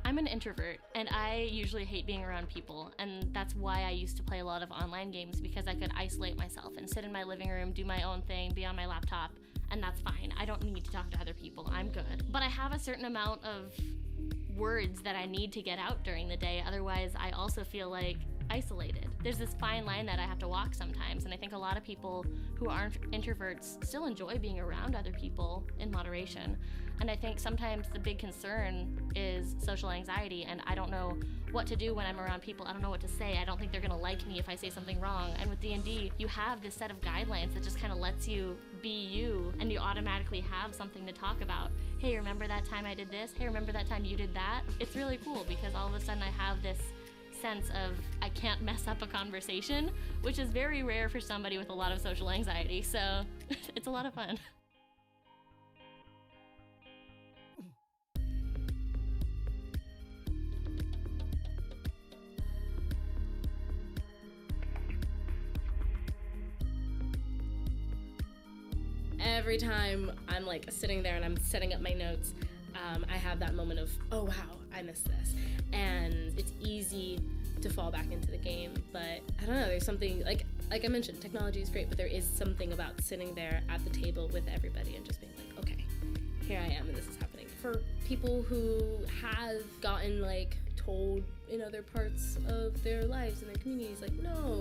I'm an introvert, and I usually hate being around people, and that's why I used to play a lot of online games, because I could isolate myself and sit in my living room, do my own thing, be on my laptop, and that's fine. I don't need to talk to other people. I'm good. But I have a certain amount of words that I need to get out during the day, otherwise I also feel like isolated. There's this fine line that I have to walk sometimes, and I think a lot of people who aren't introverts still enjoy being around other people in moderation. And I think sometimes the big concern is social anxiety, and I don't know what to do when I'm around people. I don't know what to say. I don't think they're gonna like me if I say something wrong. And with D&D, you have this set of guidelines that just kind of lets you be you, and you automatically have something to talk about. Hey, remember that time I did this? Hey, remember that time you did that? It's really cool because all of a sudden I have this sense of I can't mess up a conversation, which is very rare for somebody with a lot of social anxiety, so it's a lot of fun. Every time I'm like sitting there and I'm setting up my notes, I have that moment of, oh wow, I missed this. And it's easy to fall back into the game, but I don't know, there's something, like I mentioned, technology is great, but there is something about sitting there at the table with everybody and just being like, okay, here I am and this is happening. For people who have gotten like told in other parts of their lives and their communities, like, no,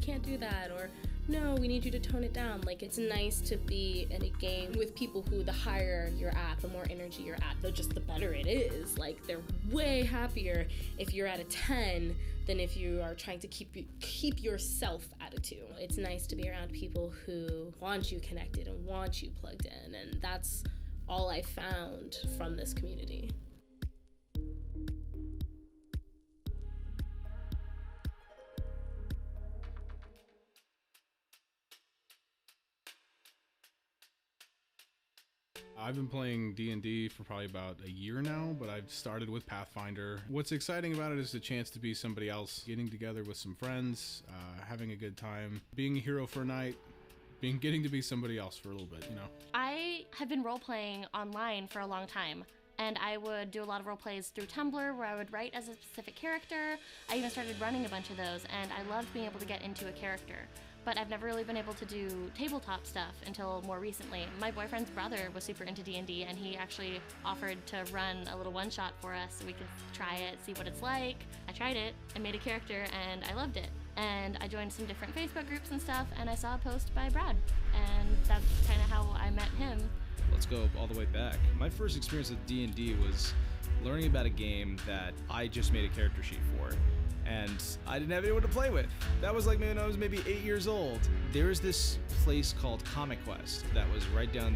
can't do that, or no, we need you to tone it down. Like, it's nice to be in a game with people who, the higher you're at, the more energy you're at, the better it is. Like, they're way happier if you're at a 10 than if you are trying to keep yourself at a 2. It's nice to be around people who want you connected and want you plugged in, and that's all I found from this community. I've been playing D&D for probably about a year now, but I've started with Pathfinder. What's exciting about it is the chance to be somebody else, getting together with some friends, having a good time, being a hero for a night, getting to be somebody else for a little bit, you know? I have been role-playing online for a long time, and I would do a lot of role plays through Tumblr where I would write as a specific character. I even started running a bunch of those, and I loved being able to get into a character. But I've never really been able to do tabletop stuff until more recently. My boyfriend's brother was super into D&D, and he actually offered to run a little one-shot for us so we could try it, see what it's like. I tried it, I made a character, and I loved it. And I joined some different Facebook groups and stuff, and I saw a post by Brad, and that's kind of how I met him. Let's go all the way back. My first experience with D&D was learning about a game that I just made a character sheet for, and I didn't have anyone to play with. That was like when I was maybe 8 years old. There was this place called Comic Quest that was right down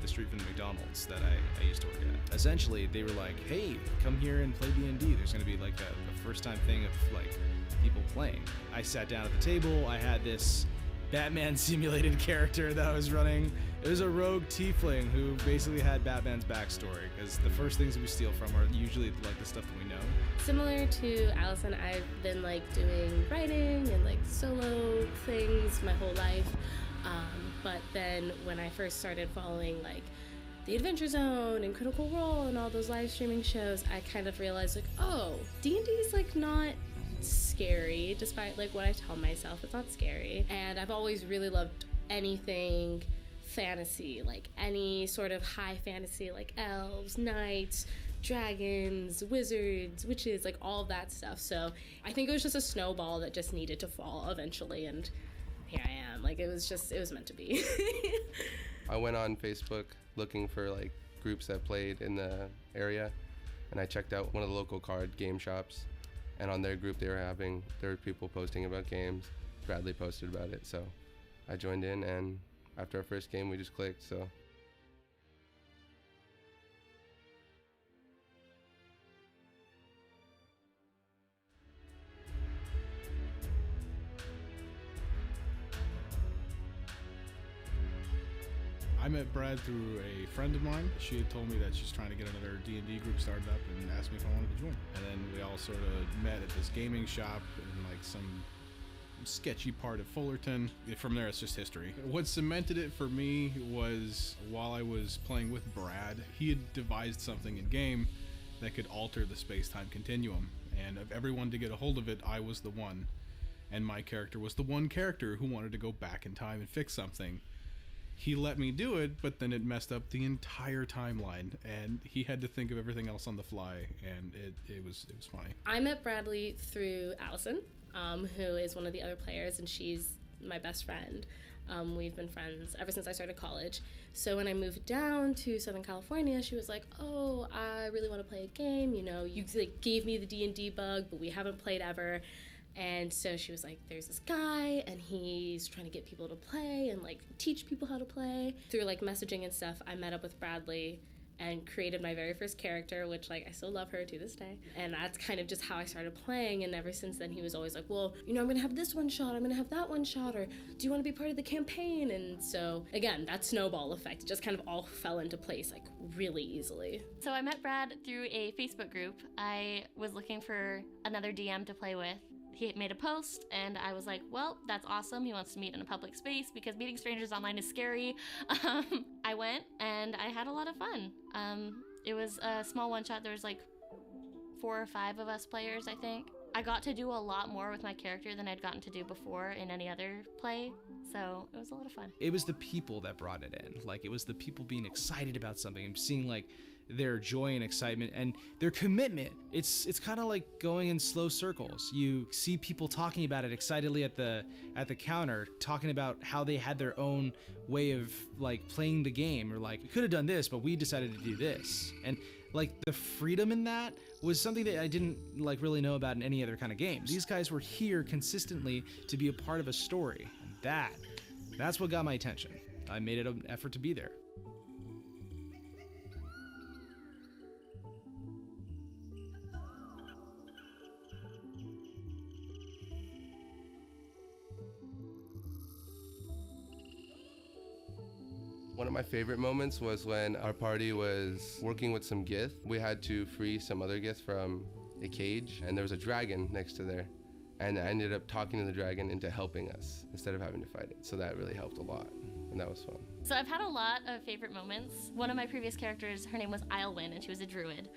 the street from the McDonald's that I used to work at. Essentially, they were like, hey, come here and play D&D. There's going to be like a first time thing of like people playing. I sat down at the table. I had this Batman simulated character that I was running. It was a rogue tiefling who basically had Batman's backstory, because the first things we steal from are usually like the stuff that we know. Similar to Allison, I've been like doing writing and like solo things my whole life. But then when I first started following like The Adventure Zone and Critical Role and all those live streaming shows, I kind of realized like, oh, D&D is like not scary, despite like what I tell myself, it's not scary. And I've always really loved anything fantasy, like any sort of high fantasy, like elves, knights, dragons, wizards, witches, like all of that stuff. So I think it was just a snowball that just needed to fall eventually, and here I am. Like it was meant to be. I went on Facebook looking for like groups that played in the area, and I checked out one of the local card game shops, and on their group there were people posting about games. Bradley posted about it, so I joined in, and after our first game we just clicked. So I met Brad through a friend of mine. She had told me that she's trying to get another D&D group started up and asked me if I wanted to join. And then we all sort of met at this gaming shop in like some sketchy part of Fullerton. From there, it's just history. What cemented it for me was while I was playing with Brad, he had devised something in game that could alter the space-time continuum. And of everyone to get a hold of it, I was the one. And my character was the one character who wanted to go back in time and fix something. He let me do it, but then it messed up the entire timeline, and he had to think of everything else on the fly, and it was funny. I met Bradley through Allison, who is one of the other players, and she's my best friend. We've been friends ever since I started college. So when I moved down to Southern California, she was like, oh, I really want to play a game. You know, you like gave me the D&D bug, but we haven't played ever. And so she was like, there's this guy, and he's trying to get people to play and like teach people how to play. Through like messaging and stuff, I met up with Bradley and created my very first character, which like I still love her to this day. And that's kind of just how I started playing. And ever since then, he was always like, well, you know, I'm gonna have this one shot, I'm gonna have that one shot, or do you want to be part of the campaign? And so again, that snowball effect just kind of all fell into place like really easily. So I met Brad through a Facebook group. I was looking for another DM to play with. He made a post, and I was like, well, that's awesome. He wants to meet in a public space because meeting strangers online is scary. I went, and I had a lot of fun. It was a small one-shot. There was like 4 or 5 of us players, I think. I got to do a lot more with my character than I'd gotten to do before in any other play, so it was a lot of fun. It was the people that brought it in. Like, it was the people being excited about something and seeing like their joy and excitement and their commitment. It's kind of like going in slow circles. You see people talking about it excitedly at the counter, talking about how they had their own way of like playing the game, or like, we could have done this, but we decided to do this. And like the freedom in that was something that I didn't like really know about in any other kind of games. These guys were here consistently to be a part of a story. And that's what got my attention. I made it an effort to be there. One of my favorite moments was when our party was working with some Gith. We had to free some other Gith from a cage, and there was a dragon next to there. And I ended up talking to the dragon into helping us instead of having to fight it. So that really helped a lot, and that was fun. So I've had a lot of favorite moments. One of my previous characters, her name was Islewin, and she was a druid.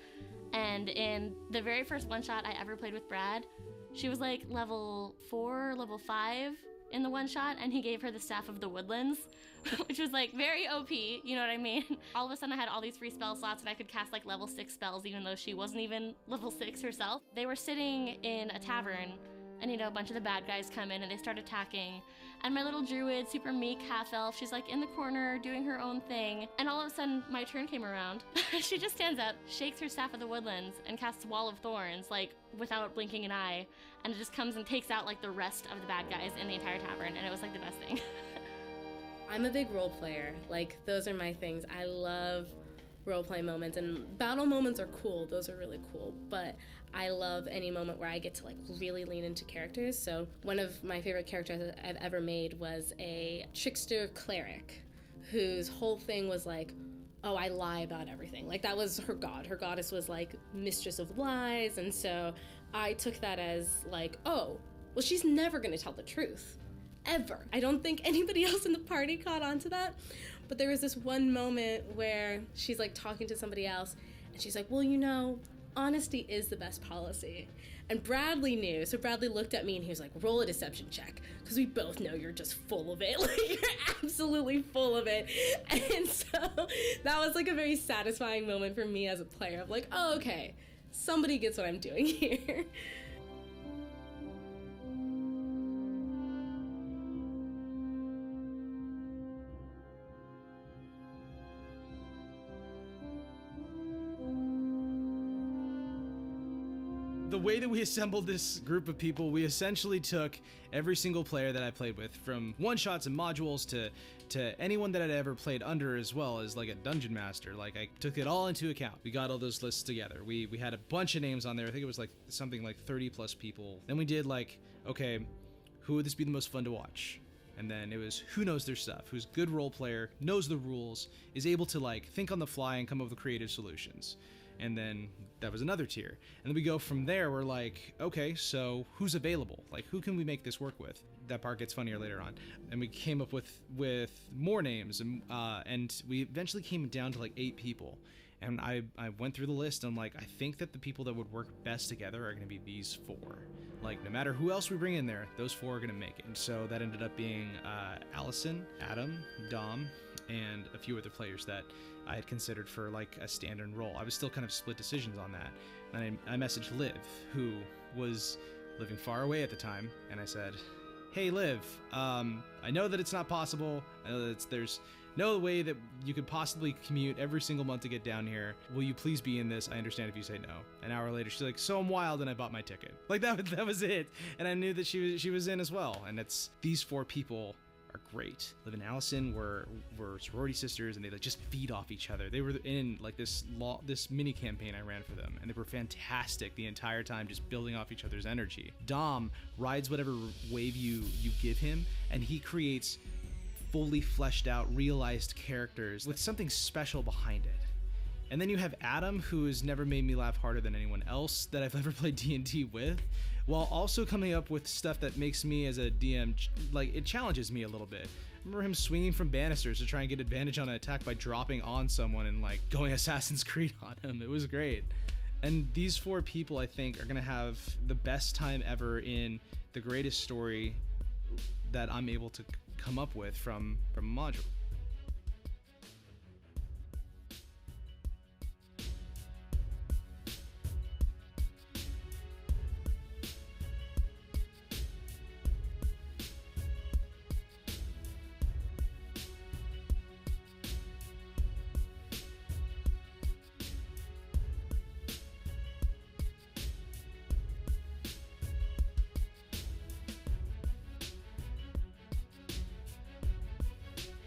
And in the very first one-shot I ever played with Brad, she was like level 4, level 5 in the one-shot, and he gave her the Staff of the Woodlands, which was like very OP, you know what I mean? All of a sudden I had all these free spell slots and I could cast like level 6 spells even though she wasn't even level 6 herself. They were sitting in a tavern, and a bunch of the bad guys come in and they start attacking. And my little druid, super meek half-elf, she's like in the corner doing her own thing. And all of a sudden, my turn came around. She just stands up, shakes her Staff of the Woodlands, and casts Wall of Thorns, like without blinking an eye. And it just comes and takes out like the rest of the bad guys in the entire tavern. And it was like the best thing. I'm a big role player. Like, those are my things. I love role-play moments, and battle moments are cool. Those are really cool. But I love any moment where I get to like really lean into characters. So one of my favorite characters I've ever made was a trickster cleric whose whole thing was like, oh, I lie about everything. Like, that was her god. Her goddess was like mistress of lies. And so I took that as like, oh, well, she's never gonna tell the truth. Ever. I don't think anybody else in the party caught on to that. But there was this one moment where she's like talking to somebody else, and she's like, well, honesty is the best policy. And Bradley knew, so Bradley looked at me and he was like, roll a deception check, because we both know you're just full of it. Like, you're absolutely full of it. And so that was like a very satisfying moment for me as a player of like, oh, okay, somebody gets what I'm doing here. The way that we assembled this group of people, we essentially took every single player that I played with, from one-shots and modules to anyone that I'd ever played under, as well as like a dungeon master. Like, I took it all into account. We got all those lists together. We had a bunch of names on there. I think it was like something like 30 plus people. Then we did like, okay, who would this be the most fun to watch? And then it was who knows their stuff, who's a good role player, knows the rules, is able to like think on the fly and come up with creative solutions. And then that was another tier. And then we go from there, we're like, okay, so who's available? Like, who can we make this work with? That part gets funnier later on. And we came up with more names, and we eventually came down to like 8 people. And I went through the list, and I'm like, I think that the people that would work best together are going to be these 4. Like, no matter who else we bring in there, those 4 are going to make it. And so that ended up being Allison, Adam, Dom, and a few other players that I had considered for like a standard role. I was still kind of split decisions on that. And I messaged Liv, who was living far away at the time, and I said, hey Liv, I know that it's not possible. I know that there's no way that you could possibly commute every single month to get down here. Will you please be in this? I understand if you say no. An hour later, she's like, so I'm wild, and I bought my ticket. Like, that was it. And I knew that she was in as well. And it's these 4 people are great. Liv and Allison were sorority sisters, and they like just feed off each other. They were in like this mini campaign I ran for them, and they were fantastic the entire time, just building off each other's energy. Dom rides whatever wave you give him, and he creates fully fleshed out, realized characters with something special behind it. And then you have Adam, who has never made me laugh harder than anyone else that I've ever played D&D with, while also coming up with stuff that makes me as a DM, like, it challenges me a little bit. I remember him swinging from banisters to try and get advantage on an attack by dropping on someone and like going Assassin's Creed on him. It was great. And these 4 people, I think, are gonna have the best time ever in the greatest story that I'm able to come up with from a module.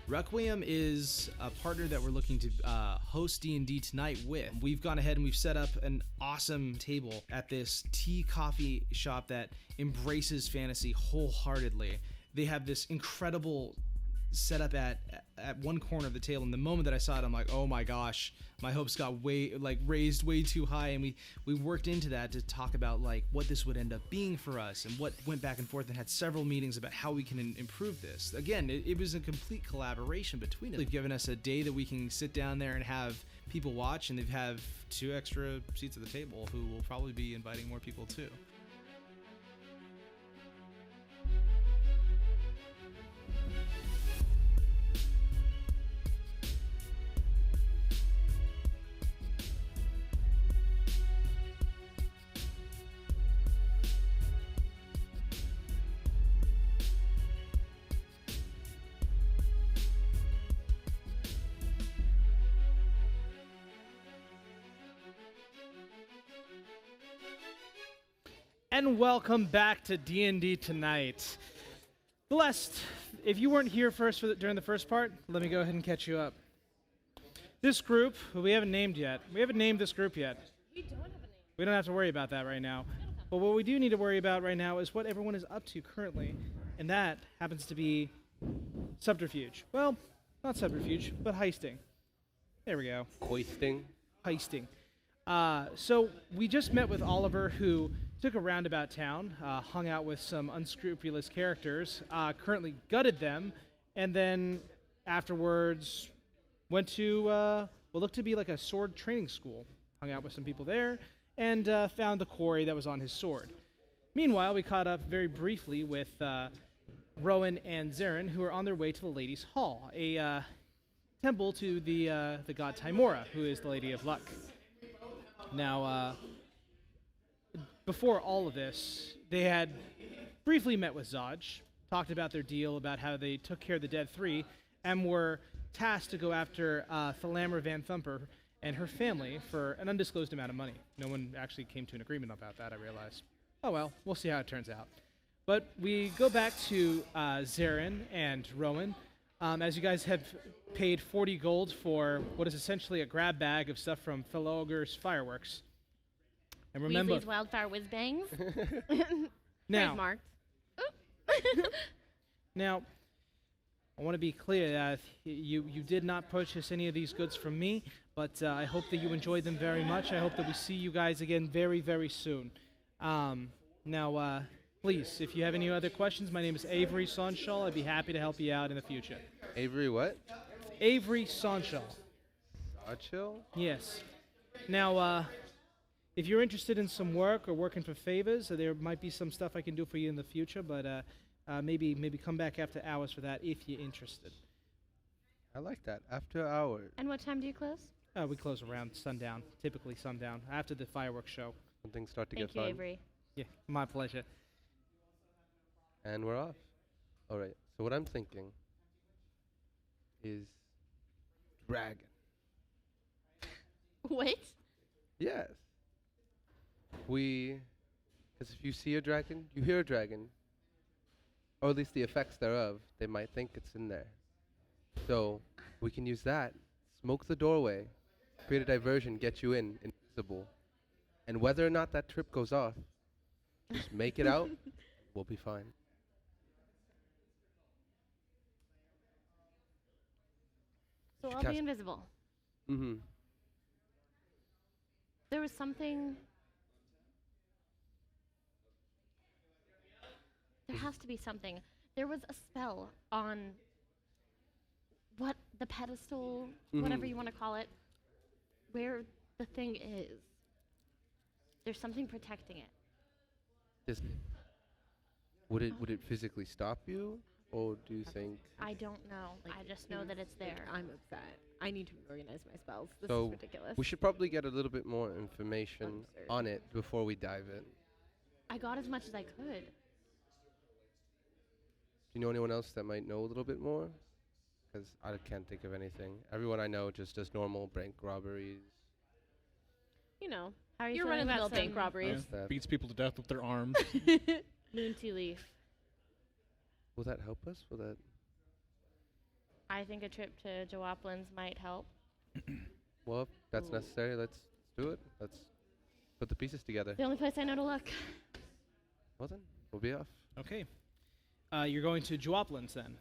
Requiem is a partner that we're looking to host D&D tonight with. We've gone ahead and we've set up an awesome table at this tea coffee shop that embraces fantasy wholeheartedly. They have this incredible set up at one corner of the table, and the moment that I saw it, I'm like, oh my gosh, my hopes got raised way too high, and we worked into that to talk about like what this would end up being for us, and what went back and forth, and had several meetings about how we can improve this. Again, it was a complete collaboration between us. They've given us a day that we can sit down there and have people watch, and they've have 2 extra seats at the table who will probably be inviting more people too. And welcome back to D&D Tonight. If you weren't here during the first part, let me go ahead and catch you up. This group, who we haven't named yet. We haven't named this group yet. We don't have a name. We don't have to worry about that right now. But what we do need to worry about right now is what everyone is up to currently. And that happens to be subterfuge. Well, not subterfuge, but heisting. There we go. Hoisting. Heisting. So we just met with Oliver, who took a roundabout town, hung out with some unscrupulous characters, currently gutted them, and then afterwards went to what looked to be like a sword training school. Hung out with some people there, and found the quarry that was on his sword. Meanwhile, we caught up very briefly with Rowan and Zarin, who are on their way to the Ladies' Hall, a temple to the god Timora, who is the Lady of Luck. Now, before all of this, they had briefly met with Zaj, talked about their deal, about how they took care of the Dead Three, and were tasked to go after Thalamra Van Thumper and her family for an undisclosed amount of money. No one actually came to an agreement about that, I realized. Oh well, we'll see how it turns out. But we go back to Zarin and Rowan. As you guys have paid 40 gold for what is essentially a grab bag of stuff from Felogur's fireworks. And remember, Weasley's Wildfire Whiz Bangs. now, Trademarked. now, I want to be clear that you did not purchase any of these goods from me, but I hope that you enjoyed them very much. I hope that we see you guys again very, very soon. Now, please, if you have any other questions, my name is Avery Sonshall. I'd be happy to help you out in the future. Avery what? Avery Sonshall. Sonshall? Yes. Now, if you're interested in some work or working for favors, there might be some stuff I can do for you in the future, but maybe come back after hours for that if you're interested. I like that. After hours. And what time do you close? We close around sundown, typically sundown, after the fireworks show. When things start to Thank get you, fun. Avery. Yeah, my pleasure. And we're off. All right. So what I'm thinking is dragon. Wait. Yes. Because if you see a dragon, you hear a dragon, or at least the effects thereof, they might think it's in there. So we can use that, smoke the doorway, create a diversion, get you in, invisible. And whether or not that trip goes off, just make it out, we'll be fine. So Should I'll cast- be invisible. Mm-hmm. There was something. There has to be something. There was a spell on the pedestal, whatever you want to call it, where the thing is. There's something protecting it. Would it physically stop you, or do you think? I don't know. I just know that it's there. I'm upset. I need to organize my spells. This So is ridiculous. we should probably get a little bit more information Absurd. on it before we dive in. I got as much as I could. Do you know anyone else that might know a little bit more? Because I can't think of anything. Everyone I know just does normal bank robberies. You know, How are you you're feeling running the about bank some robberies. That. Beats people to death with their arms. moon tea leaf? Will that help us? Will that? I think a trip to Joaplin's might help. Well, if that's necessary, let's do it. Let's put the pieces together. The only place I know to look. Well then, we'll be off. Okay. You're going to Joaplin's then.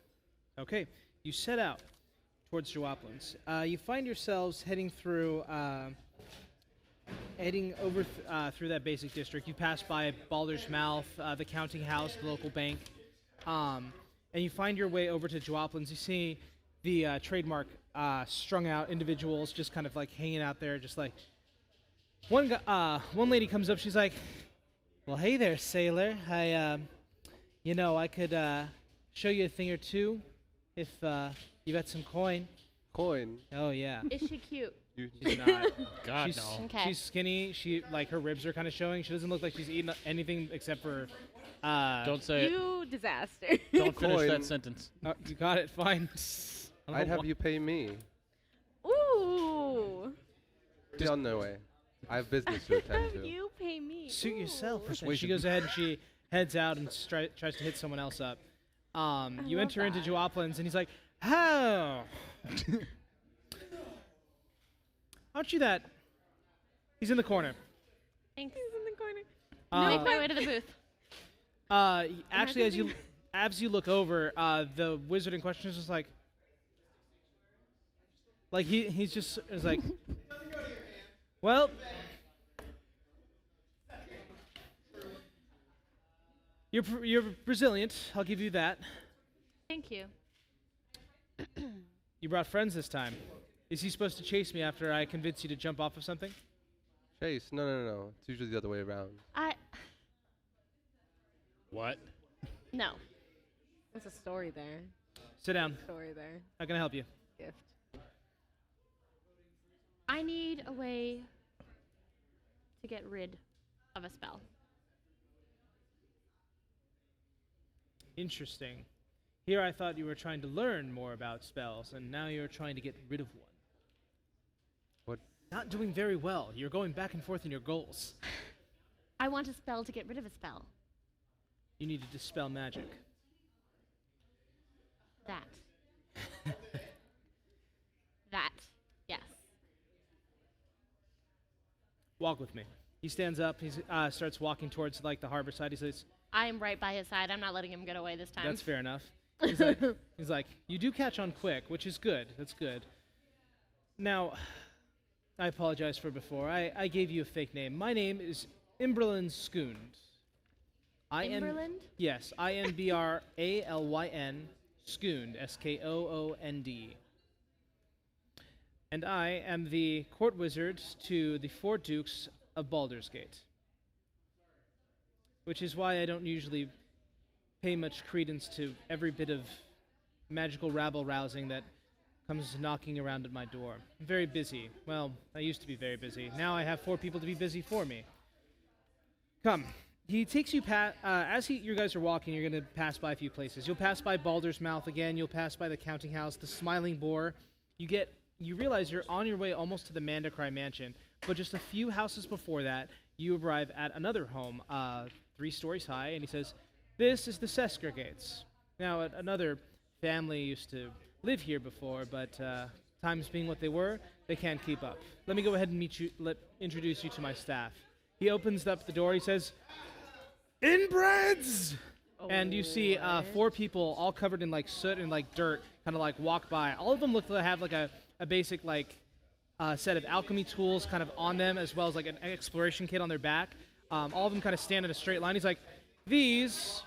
Okay. you set out towards Joaplin's. You find yourselves heading through, through that basic district. You pass by Baldur's Mouth, the counting house, the local bank, and you find your way over to Joaplin's. You see the trademark strung out individuals just kind of like hanging out there, just like one lady comes up. She's like, "Well, hey there, sailor. I could show you a thing or two if you got some coin." Coin. Oh yeah. Is she cute? She's not. God, she's, no. Okay. she's skinny. She like her ribs are kind of showing. She doesn't look like she's eaten anything except for. Don't say it. You disaster. Don't finish Coin. that sentence. You got it. Fine. I don't I'd know have why- you pay me. Ooh. Be on their way. I have business to attend Have to. you pay me. Suit yourself. Ooh. And she goes ahead and she heads out and tries to hit someone else up. You love enter into that. Joaplin's and he's like, "How? Aren't you that?" He's in the corner. Thanks. He's in the corner. Make my way to the booth. Actually, as you look over, the wizard in question is just like he's just is like, "Well, you're resilient. I'll give you that. Thank you. You brought friends this time. Is he supposed to chase me after I convince you to jump off of something?" Chase. No. It's usually the other way around. What? No. There's a story there. Sit down. Story there. How can I help you? Gift. I need a way to get rid of a spell. Interesting. Here I thought you were trying to learn more about spells, and now you're trying to get rid of one. What? Not doing very well. You're going back and forth in your goals. I want a spell to get rid of a spell. You need to dispel magic. That. That. Yes. Walk with me. He stands up. He starts walking towards like the harbor side. He says, I am right by his side. I'm not letting him get away this time. "That's fair enough." He's like, "You do catch on quick, which is good. That's good. Now, I apologize for before. I gave you a fake name. My name is Imberlin Skund. Imberland? Yes, Imbralyn Skund, Skoond. And I am the court wizard to the 4 dukes of Baldur's Gate. Which is why I don't usually pay much credence to every bit of magical rabble-rousing that comes knocking around at my door. I'm very busy. Well, I used to be very busy. Now I have 4 people to be busy for me. Come." He takes you you guys are walking, you're going to pass by a few places. You'll pass by Baldur's Mouth again. You'll pass by the counting house, the Smiling Boar. You realize you're on your way almost to the Mandacry Mansion, but just a few houses before that, you arrive at another home, 3 stories high, and he says, "This is the Sesker Gates." Now, another family used to live here before, but times being what they were, they can't keep up. Let me go ahead and introduce you to my staff. He opens up the door. He says, "Inbreds!" And you see 4 people all covered in like soot and like dirt kind of like walk by. All of them look to have like a basic like set of alchemy tools kind of on them, as well as like an exploration kit on their back. All of them kind of stand in a straight line. He's like, this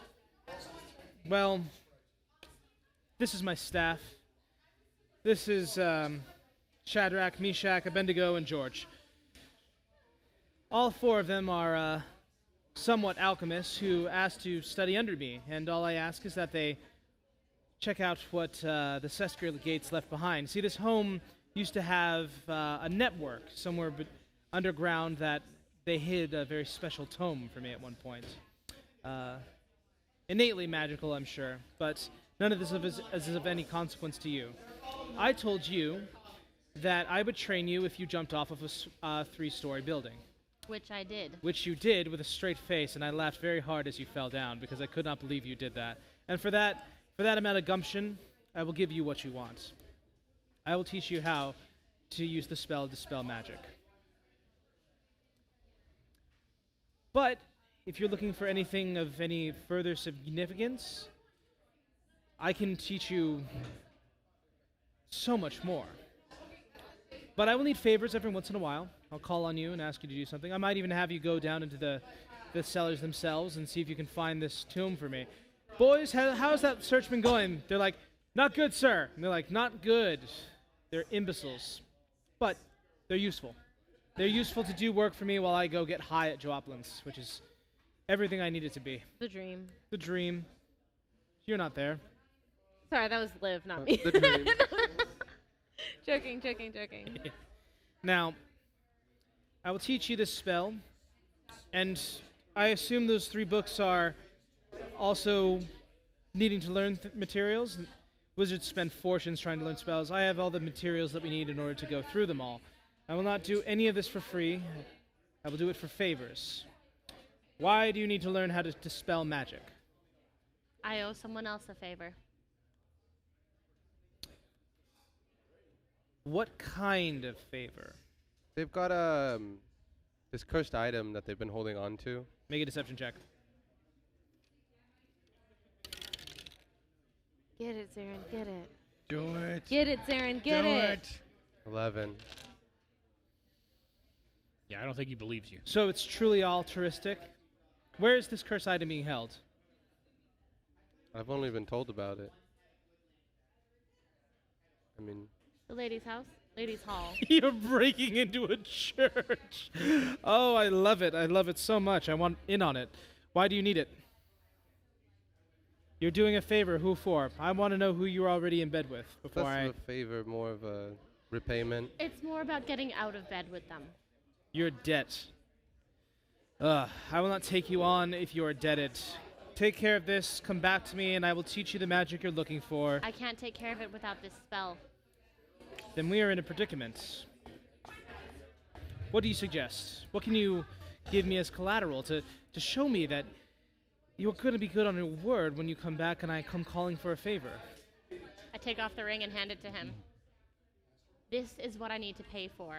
is my staff. This is Shadrach, Meshach, Abednego, and George. All 4 of them are somewhat alchemists who asked to study under me, and all I ask is that they check out what the Sesker Gates left behind. See, this home used to have a network somewhere underground that they hid a very special tome for me at one point. Innately magical, I'm sure, but none of this is of any consequence to you. I told you that I would train you if you jumped off of a 3-story building. Which I did. Which you did with a straight face, and I laughed very hard as you fell down because I could not believe you did that. And for that amount of gumption, I will give you what you want. I will teach you how to use the spell to dispel magic. But if you're looking for anything of any further significance, I can teach you so much more. But I will need favors every once in a while. I'll call on you and ask you to do something. I might even have you go down into the cellars themselves and see if you can find this tomb for me. Boys, how's that search been going? They're like, not good, sir. And they're like, not good. They're imbeciles. But they're useful. They're useful to do work for me while I go get high at Joplins, which is everything I need it to be. The dream. The dream. You're not there. Sorry, that was Liv, not me. The dream. Joking. Now, I will teach you this spell, and I assume those 3 books are also needing to learn materials. Wizards spend fortunes trying to learn spells. I have all the materials that we need in order to go through them all. I will not do any of this for free. I will do it for favors. Why do you need to learn how to dispel magic? I owe someone else a favor. What kind of favor? They've got this cursed item that they've been holding on to. Make a deception check. Get it, Zarin, get it. Do it. Get it, Zarin, get Do it. 11. Yeah, I don't think he believes you. So it's truly altruistic. Where is this cursed item being held? I've only been told about it. I mean, The ladies' house? Ladies' hall. You're breaking into a church. Oh, I love it. I love it so much. I want in on it. Why do you need it? You're doing a favor. Who for? I want to know who you're already in bed with before less of a favor, more of a repayment. It's more about getting out of bed with them. Your debt. I will not take you on if you are debted. Take care of this. Come back to me, and I will teach you the magic you're looking for. I can't take care of it without this spell. Then we are in a predicament. What do you suggest? What can you give me as collateral to show me that you're going to be good on your word when you come back and I come calling for a favor? I take off the ring and hand it to him. This is what I need to pay for.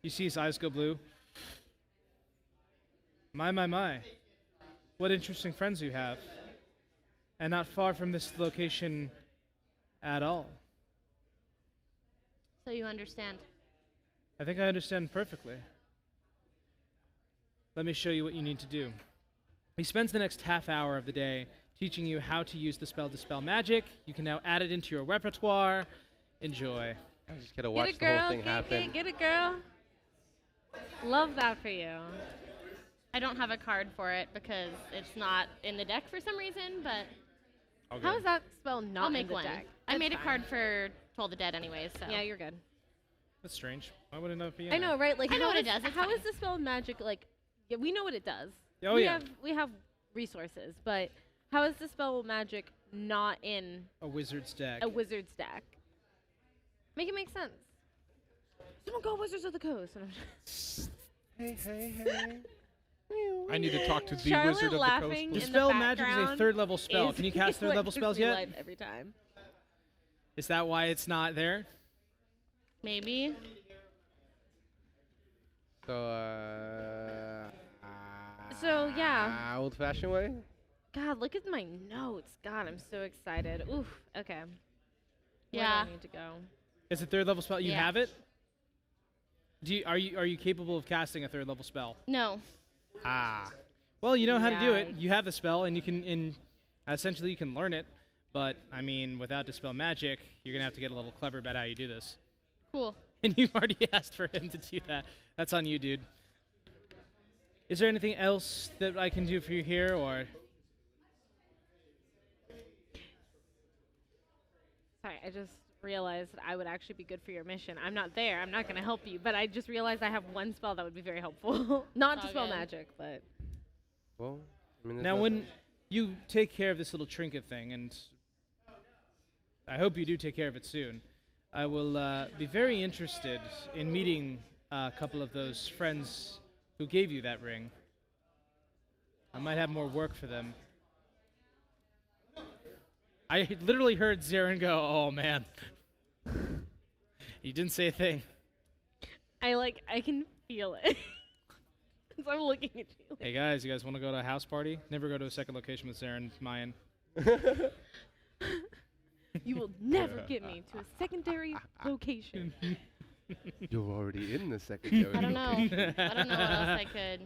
You see his eyes go blue. My. What interesting friends you have. And not far from this location at all. So you understand. I think I understand perfectly. Let me show you what you need to do. He spends the next half hour of the day teaching you how to use the spell Dispel Magic. You can now add it into your repertoire. Enjoy. I just gotta watch the whole thing happen. Get it, girl. Love that for you. I don't have a card for it because it's not in the deck for some reason, but Okay. How is that spell not I'll in make the one. deck? I That's made a fine. card for Toll the Dead anyways, so. Yeah, you're good. That's strange. Why would it not be in I know, there? right? Like, I know how what it is- does, it's How fine. is the spell magic like? Yeah, we know what it does. Oh, we yeah. we have resources, but how is the spell magic not in A wizard's deck. a wizard's deck? Make it make sense. Someone go Wizards of the Coast. Hey. I need to talk to the Charlotte Wizard of the laughing Coast. in please. the Dispel Magic is a background 3rd level spell. is Can you cast 3rd what level gives spells me yet? life every time. Is that why it's not there? Maybe. So, So, yeah. old-fashioned way? God, look at my notes. God, I'm so excited. Oof. Okay. Where do Yeah. I need to go? It's a 3rd level spell. You Yeah. have it? Are you capable of casting a 3rd level spell? No. Ah. Well, you know how to do it. Yikes. You have the spell, and you can essentially you can learn it. But I mean, without Dispel Magic, you're gonna have to get a little clever about how you do this. Cool. And you've already asked for him to do that. That's on you, dude. Is there anything else that I can do for you here, or? Sorry, I just realized that I would actually be good for your mission. I'm not there. I'm not going to help you, but I just realized I have one spell that would be very helpful. Not It's to all spell good. magic, but Well, I mean, there's Now, nothing- when you take care of this little trinket thing, and I hope you do take care of it soon, I will be very interested in meeting a couple of those friends who gave you that ring. I might have more work for them. I literally heard Zarin go, "Oh man." He didn't say a thing. I can feel it. So I'm looking at you. Hey guys, you guys want to go to a house party? Never go to a second location with Zarin Mayan. You will never get me to a secondary location. You're already in the secondary. I don't know. location. I don't know what else I could.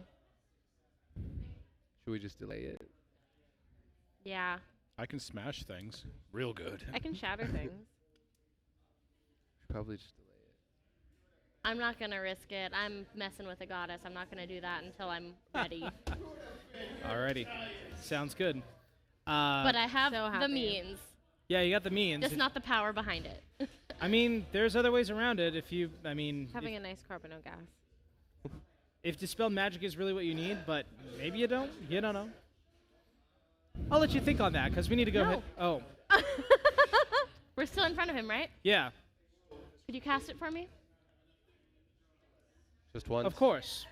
Should we just delay it? Yeah. I can smash things real good. I can shatter things. Probably just delay it. I'm not going to risk it. I'm messing with a goddess. I'm not going to do that until I'm ready. Alrighty. Sounds good. But I have so the happy. means, Yeah, you got the means. just not the power behind it. I mean, there's other ways around it if you, I mean, Having a nice carbon gas. if dispel magic is really what you need, but maybe you don't. You don't know. I'll let you think on that, because we need to go No. ahead. Oh, We're still in front of him, right? yeah, Could you cast it for me? Just once. of course.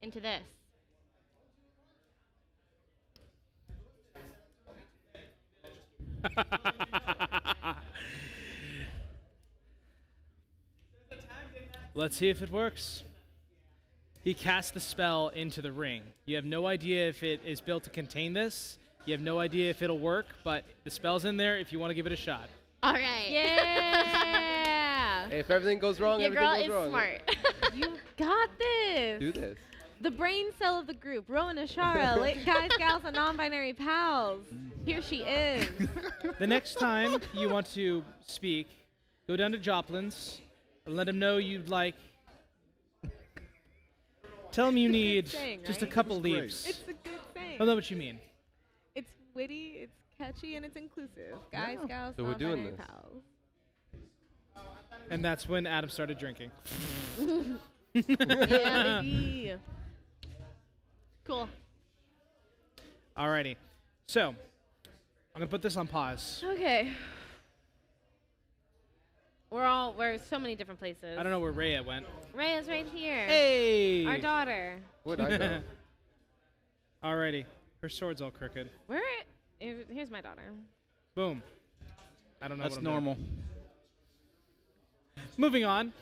Into this. Let's see if it works. He casts the spell into the ring. You have no idea if it is built to contain this. You have no idea if it'll work, but the spell's in there if you want to give it a shot. All right. Yeah! Hey, if everything goes wrong, Your girl everything is goes wrong. smart. You got this! Do this. The brain cell of the group, Rowan Ashara, guys, gals, and non-binary pals. Here she is. The next time you want to speak, go down to Joplin's and let him know you'd like. Tell him you It's a good need saying, just a right? couple It's great. leaps. It's a good thing. I know what you mean. It's witty, it's catchy, and it's inclusive. Guys, gals, So we're doing non-binary this. pals. And that's when Adam started drinking. Yeah, baby. Cool. Alrighty. So, I'm going to put this on pause. Okay. We're so many different places. I don't know where Rhea went. Rhea's right here. Hey! Our daughter. Where'd I go? Alrighty. Her sword's all crooked. Here's my daughter. Boom. I don't know That's what I'm doing. normal. Moving on.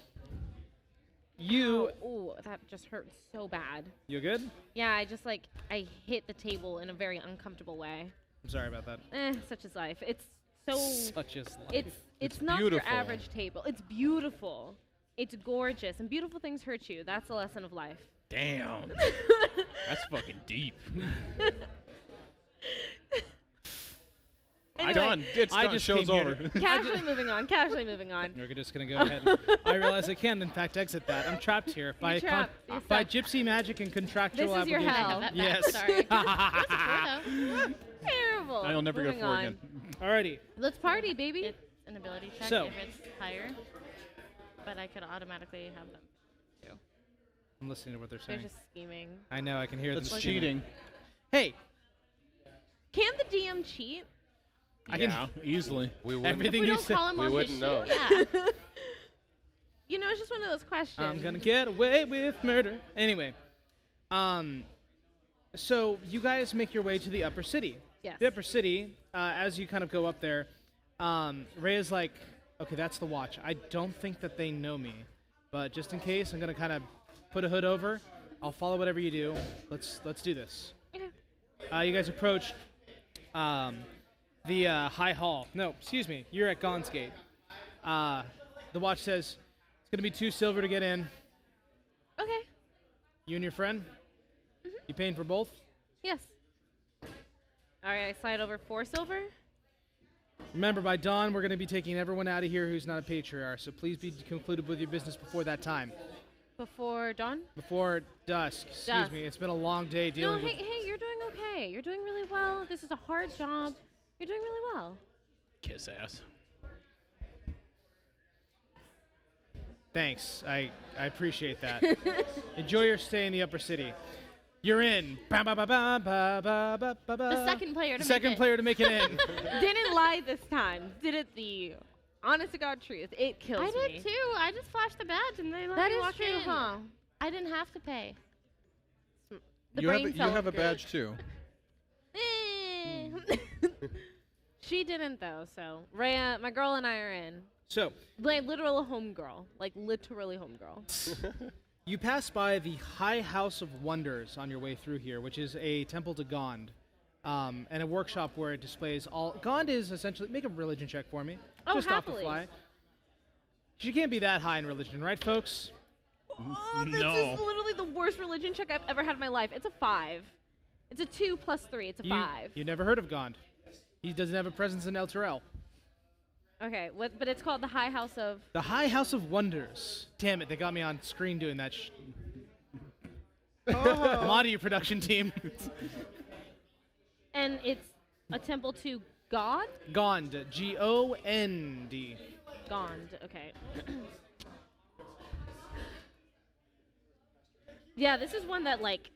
You... Ooh, that just hurt so bad. You good? Yeah, I hit the table in a very uncomfortable way. I'm sorry about that. Such is life. It's so Such is life. it's not your beautiful. average table. It's beautiful. It's gorgeous, and beautiful things hurt you. That's the lesson of life. Damn. That's fucking deep. Anyway, Done. It's I done. just Show's came over. here. Casually moving on. Casually moving on. We're just gonna go ahead. I realize I can, in fact, exit that. I'm trapped here by You're trapped. You're by stuck. gypsy magic and contractual This is your obligation. hell. That Yes. Sorry. That's a though. Terrible. I'll never moving go for on. again. Alrighty. Let's party, baby. It's an ability check So- if it's higher, but I could automatically have them. I'm listening to what they're They're saying. just scheming. I know. I can hear That's them scheming. cheating. Hey, Can the DM cheat? I can. Yeah, easily. We wouldn't. Everything We you don't said. call him we on wouldn't his know. shit. Yeah. You know, it's just one of those questions. I'm gonna get away with murder. Anyway, so you guys make your way to the upper city. Yes. The upper city, as you kind of go up there, Rhea's like, okay, that's the watch. I don't think that they know me, but just in case, I'm gonna kind of put a hood over. I'll follow whatever you do. Let's do this. Okay. You guys approach the High Hall. No, excuse me. You're at Gon's Gate. The watch says it's gonna be 2 silver to get in. Okay. You and your friend? You paying for both? Yes. All right, I slide over 4 silver. Remember, by dawn, we're going to be taking everyone out of here who's not a patriarch, so please be concluded with your business before that time. Before dawn? Before dusk. Excuse Dusk. me. It's been a long day No, dealing with... hey, you're doing okay. You're doing really well. This is a hard job. You're doing really well. Kiss ass. Thanks. I appreciate that. Enjoy your stay in the upper city. You're in. Ba, ba, ba, ba, ba, ba, ba, ba, ba. The second player to The make second it. player to make it in. Didn't lie this time. Did it the honest to God truth. It kills I me. did too. I just flashed the badge and they let That me is walk true, in. huh? I didn't have to pay. The You have, brain a, you cell have a group. badge too. She didn't though, so Rhea, my girl and I are in. So, Like literal homegirl. Like literally homegirl. you pass by the High House of Wonders on your way through here, which is a temple to Gond. and a workshop where it displays all. Gond is essentially make a religion check for me, Oh, just off the happily. fly. She can't be that high in religion, right, folks? Oh, this No. is literally the worst religion check I've ever had in my life. It's a 5. It's a 2 plus 3. It's a 5. You never heard of Gond. He doesn't have a presence in El Terrell. Okay, but it's called the High House of. The High House of Wonders. Damn it, they got me on screen doing that. I'm on to you, production team. And it's a temple to God? Gond. Gond. Gond, okay. Yeah, this is one that, like,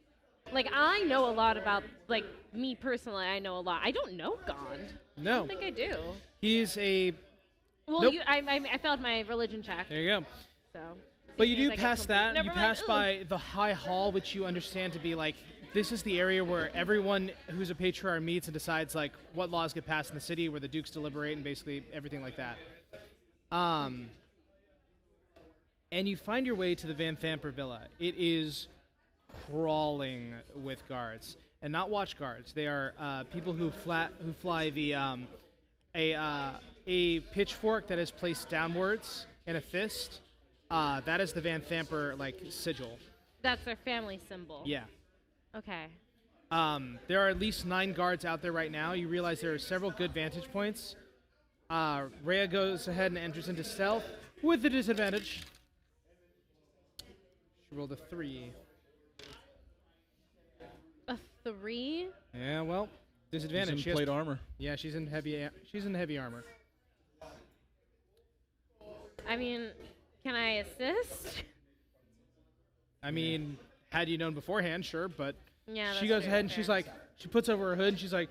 I know a lot about, like, me personally, I know a lot. I don't know Gond. I No. don't think I do. He's a. Well, Nope. I failed my religion check, There you go. so. But you seems do I get pass something. that. Never You mind. pass Ooh. by the High Hall, which you understand to be like this is the area where everyone who's a patriarch meets and decides like what laws get passed in the city, where the dukes deliberate, and basically everything like that. And you find your way to the Van Thamper Villa. It is crawling with guards, and not watch guards. They are people who fly the a pitchfork that is placed downwards in a fist. That is the Van Thamper like sigil. That's their family symbol. Yeah. Okay. There are at least 9 guards out there right now. You realize there are several good vantage points. Rhea goes ahead and enters into stealth with the disadvantage. She rolled a 3. A 3? Yeah, well, disadvantage. He's She in has- plate armor. Yeah, she's in heavy armor. I mean, can I assist? I mean, had you known beforehand, sure, but Yeah, she that's goes true, ahead and fair. she's like, she puts over her hood and she's like,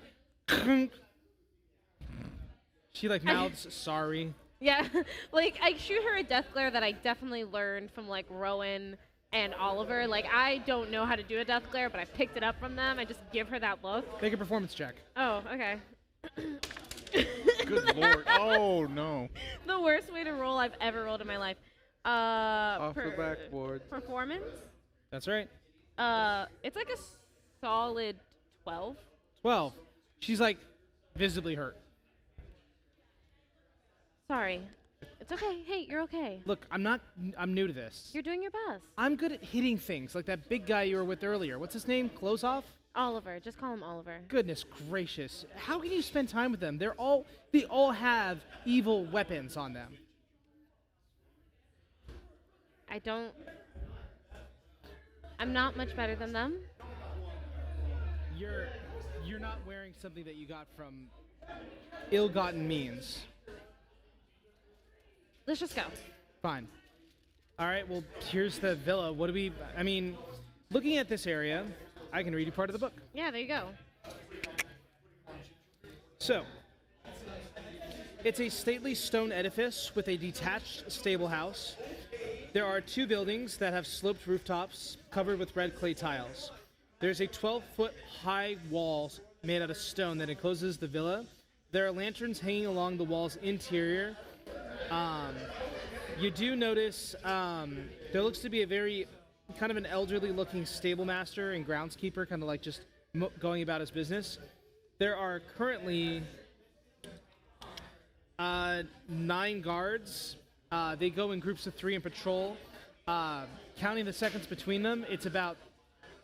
she like mouths sorry. Yeah, like, I shoot her a death glare that I definitely learned from, like, Rowan and Oliver. Like, I don't know how to do a death glare, but I picked it up from them. I just give her that look. Make a performance check. Oh, okay. Good lord. Oh, no. The worst way to roll I've ever rolled in my life. Off the backboard. Performance? That's right. It's like a solid 12. 12. She's like visibly hurt. Sorry. It's okay. Hey, you're okay. Look, I'm new to this. You're doing your best. I'm good at hitting things, like that big guy you were with earlier. What's his name? Close off? Oliver. Just call him Oliver. Goodness gracious. How can you spend time with them? They all have evil weapons on them. I'm not much better than them. You're not wearing something that you got from ill-gotten means. Let's just go. Fine. All right, well, here's the villa. Looking at this area, I can read you part of the book. Yeah, there you go. So, it's a stately stone edifice with a detached stable house. There are 2 buildings that have sloped rooftops covered with red clay tiles. There's a 12-foot high wall made out of stone that encloses the villa. There are lanterns hanging along the wall's interior. You do notice there looks to be a very kind of an elderly-looking stable master and groundskeeper, kind of like just going about his business. There are currently 9 guards. They go in groups of 3 and patrol. Counting the seconds between them, it's about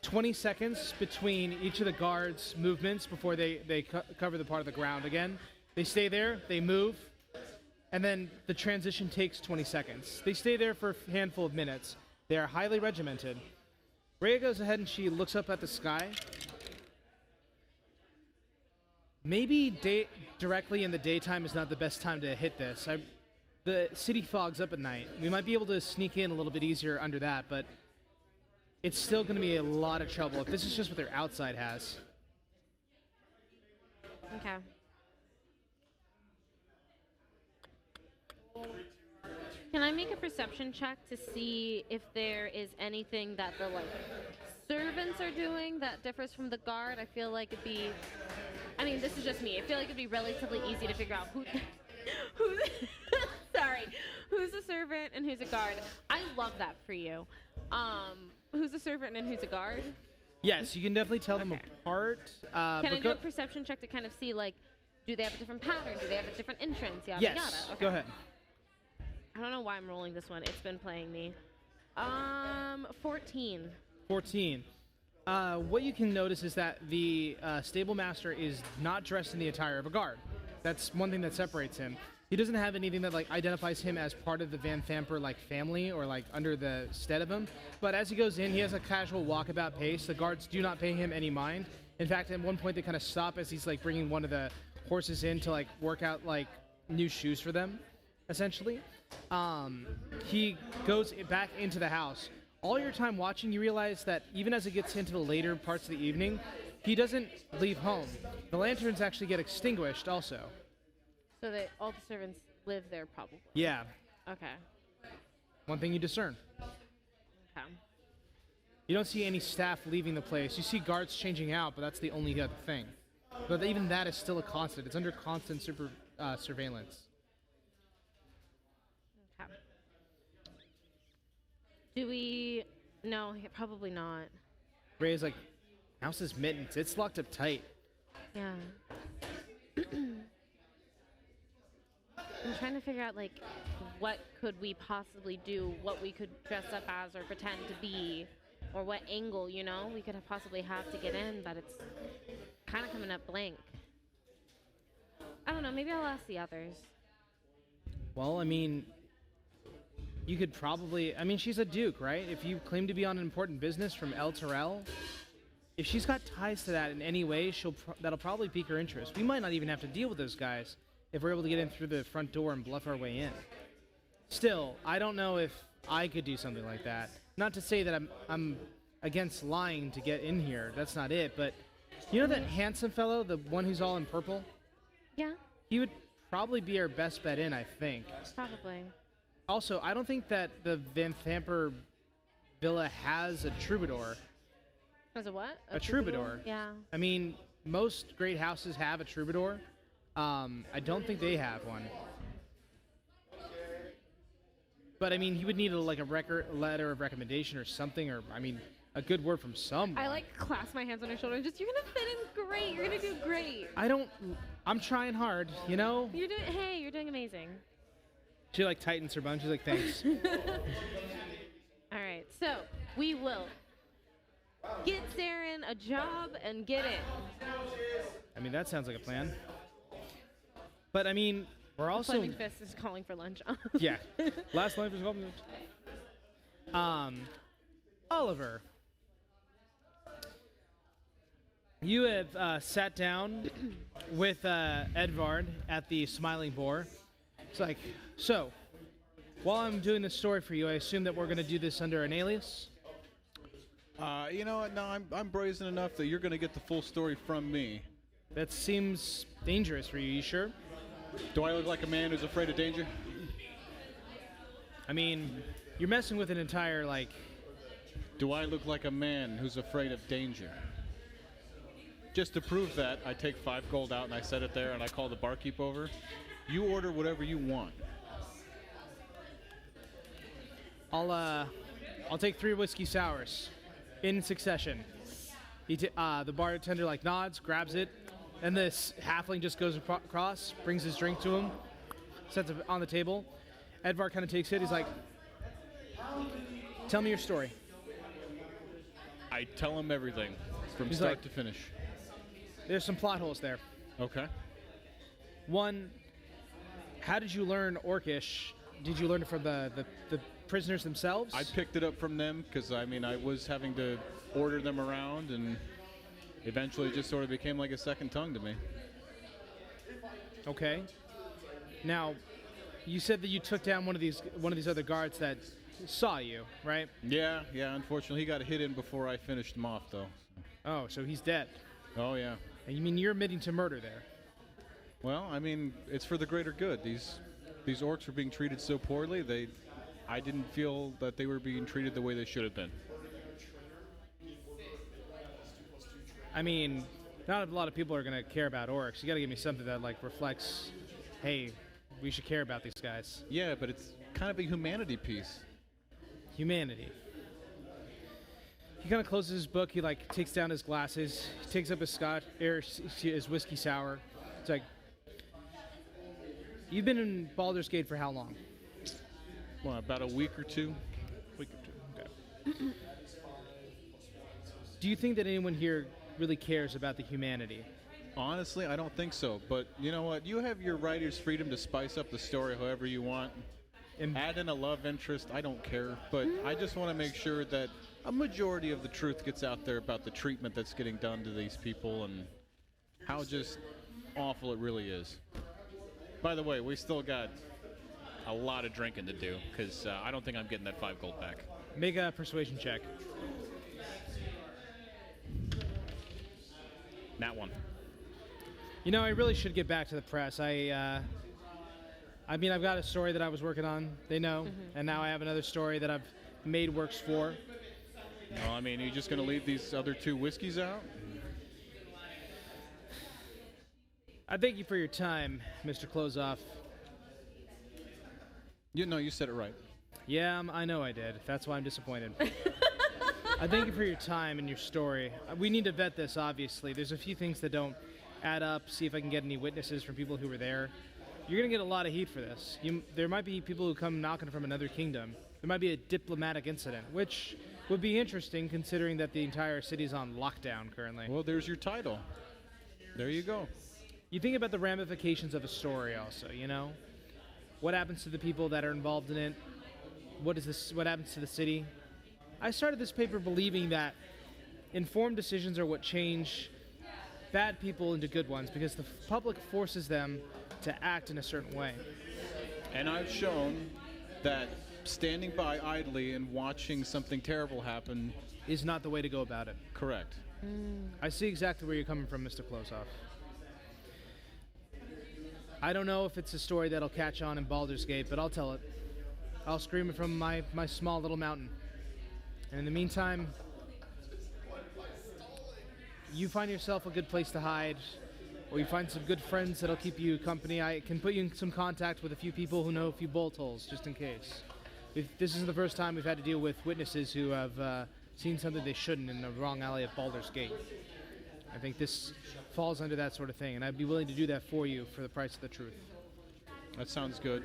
20 seconds between each of the guards' movements before they cover the part of the ground again. They stay there, they move, and then the transition takes 20 seconds. They stay there for a handful of minutes. They are highly regimented. Rhea goes ahead and she looks up at the sky. Maybe directly in the daytime is not the best time to hit this. The city fogs up at night. We might be able to sneak in a little bit easier under that, but it's still going to be a lot of trouble if this is just what their outside has. Okay. Can I make a perception check to see if there is anything that the servants are doing that differs from the guard? I feel like it'd be. I mean, this is just me. I feel like it'd be relatively easy to figure out who's a servant and who's a guard. I love that for you. Who's a servant and who's a guard? Yes, you can definitely tell them Okay. apart. Can I do a because- perception check to kind of see, like, do they have a different pattern? Do they have a different entrance? Yada yes. yada. Okay. Go ahead. I don't know why I'm rolling this one. It's been playing me. 14. 14. What you can notice is that the stable master is not dressed in the attire of a guard. That's one thing that separates him. He doesn't have anything that like identifies him as part of the Van Thamper like family or like under the stead of him. But as he goes in, he has a casual walkabout pace. The guards do not pay him any mind. In fact, at one point they kind of stop as he's like bringing one of the horses in to like work out like new shoes for them, essentially. He goes back into the house. All your time watching, you realize that even as it gets into the later parts of the evening, he doesn't leave home. The lanterns actually get extinguished also. So that all the servants live there, probably. Yeah, Okay. one thing you discern. Okay. You don't see any staff leaving the place. You see guards changing out, but that's the only other thing. But even that is still a constant. It's under constant surveillance. Okay. Do we? No, probably not. Ray's like, house is mittens. It's locked up tight. Yeah. I'm trying to figure out, like, what could we possibly do, what we could dress up as or pretend to be, or what angle, you know, we could possibly have to get in, but it's kind of coming up blank. I don't know, maybe I'll ask the others. Well, I mean, you could probably. I mean, she's a duke, right? If you claim to be on important business from El Terrell, if she's got ties to that in any way, that'll probably pique her interest. We might not even have to deal with those guys if we're able to get in through the front door and bluff our way in. Still, I don't know if I could do something like that. Not to say that I'm against lying to get in here. That's not it. But you know that handsome fellow, the one who's all in purple? Yeah, He would probably be our best bet in, I think. probably. Also, I don't think that the Van Thamper villa has a troubadour. As a what? A troubadour. Yeah. I mean, most great houses have a troubadour. I don't think they have one. But I mean, he would need a letter of recommendation or something, or I mean, a good word from someone. I like clasp my hands on her shoulder and just, you're gonna fit in great. You're gonna do great. I'm trying hard, you know? You're doing amazing. She like tightens her bun. She's like, thanks. All right, so we will get Saren a job and get in. I mean, that sounds like a plan. But I mean, we're also Flaming Fist is calling for lunch. yeah. Last line for Oliver, you have sat down with Edvard at the Smiling Boar. It's like, so, while I'm doing this story for you, I assume that we're going to do this under an alias? You know what? No, I'm brazen enough that you're going to get the full story from me. That seems dangerous for you. You sure? Do I look like a man who's afraid of danger? I mean, you're messing with an entire, like... Do I look like a man who's afraid of danger? Just to prove that, I take 5 gold out and I set it there and I call the barkeep over. You order whatever you want. I'll take 3 whiskey sours in succession. The bartender like nods, grabs it, and this halfling just goes across, brings his drink to him, sets it on the table. Edvard kind of takes it. He's like, "Tell me your story." I tell him everything from He's start like- to finish. There's some plot holes there. Okay. One, how did you learn Orcish? Did you learn it from the prisoners themselves? I picked it up from them because, I mean, I was having to order them around, and eventually it just sort of became like a second tongue to me. Okay. Now, you said that you took down one of these other guards that saw you, right? Yeah, unfortunately he got hit in before I finished him off, though. Oh, so he's dead. Oh, yeah. And you mean you're admitting to murder there? Well, I mean, it's for the greater good. These orcs were being treated so poorly, I didn't feel that they were being treated the way they should have been. I mean, not a lot of people are going to care about orcs. You got to give me something that, like, reflects, hey, we should care about these guys. Yeah, but it's kind of a humanity piece. Humanity. he kind of closes his book. He like takes down his glasses. He takes up his his whiskey sour. It's like, you've been in Baldur's Gate for how long? Well, about a week or two. Okay. Do you think that anyone here really cares about the humanity? Honestly, I don't think so. But you know what? You have your writer's freedom to spice up the story however you want. And add in a love interest. I don't care. But I just want to make sure that a majority of the truth gets out there about the treatment that's getting done to these people and how just awful it really is. By the way, we still got a lot of drinking to do because I don't think I'm getting that 5 gold back. Make a persuasion check. That one. You know, I really should get back to the press. I mean, I've got a story that I was working on. They know. And now I have another story that I've made works for. No, I mean, are you just going to leave these other 2 whiskeys out? I thank you for your time, Mr. Closeoff. You know, you said it right. Yeah, I know I did. That's why I'm disappointed. I thank you for your time and your story. We need to vet this, obviously. There's a few things that don't add up. See if I can get any witnesses from people who were there. You're going to get a lot of heat for this. There might be people who come knocking from another kingdom. There might be a diplomatic incident, which would be interesting considering that the entire city's on lockdown currently. Well, there's your title. There you go. You think about the ramifications of a story also, you know? What happens to the people that are involved in it? What happens to the city? I started this paper believing that informed decisions are what change bad people into good ones because the public forces them to act in a certain way. And I've shown that standing by idly and watching something terrible happen is not the way to go about it. Correct. I see exactly where you're coming from, Mr. Closeoff. I don't know if it's a story that'll catch on in Baldur's Gate, but I'll tell it. I'll scream it from my small little mountain. And in the meantime, you find yourself a good place to hide, or you find some good friends that'll keep you company. I can put you in some contact with a few people who know a few bolt holes, just in case. This isn't the first time we've had to deal with witnesses who have seen something they shouldn't in the wrong alley of Baldur's Gate. I think this falls under that sort of thing, and I'd be willing to do that for you for the price of the truth. That sounds good.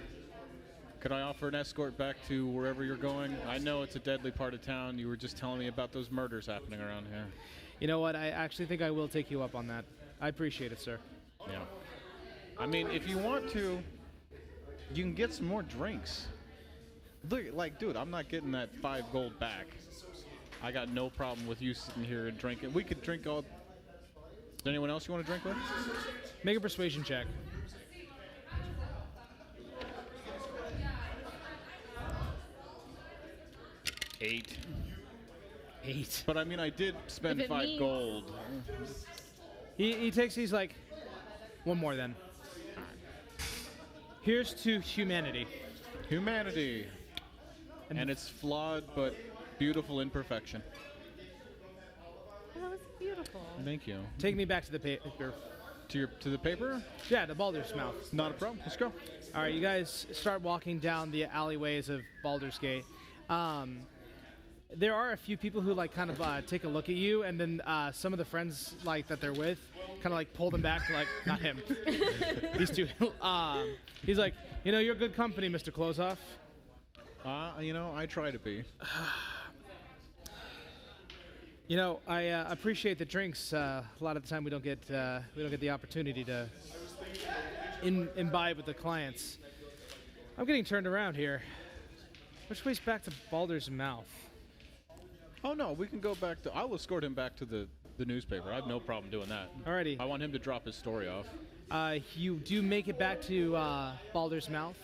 Could I offer an escort back to wherever you're going? I know it's a deadly part of town. You were just telling me about those murders happening around here. You know what? I actually think I will take you up on that. I appreciate it, sir. Yeah. I mean, if you want to, you can get some more drinks. Look, like, dude, I'm not getting that 5 gold back. I got no problem with you sitting here and drinking. We could drink all... Is there anyone else you want to drink with? Make a persuasion check. Eight. But I mean, I did spend 5 gold. He's like, one more then. Here's to humanity. Humanity. And it's flawed but beautiful imperfection. That was beautiful. Thank you. Take me back to the paper. To the paper? Yeah, the Baldur's Mouth. Not a problem. Let's go. All right, you guys start walking down the alleyways of Baldur's Gate. There are a few people who like kind of take a look at you, and then some of the friends like that they're with kind of like pull them back to like not him. These two. He's like, you know, you're good company, Mr. Closeoff. You know, I try to be. You know, I appreciate the drinks. A lot of the time we don't get the opportunity to imbibe with the clients. I'm getting turned around here. Which way's back to Baldur's Mouth? Oh no, we can go back to... I'll escort him back to the newspaper. I have no problem doing that. Alrighty. I want him to drop his story off. You do make it back to Baldur's Mouth.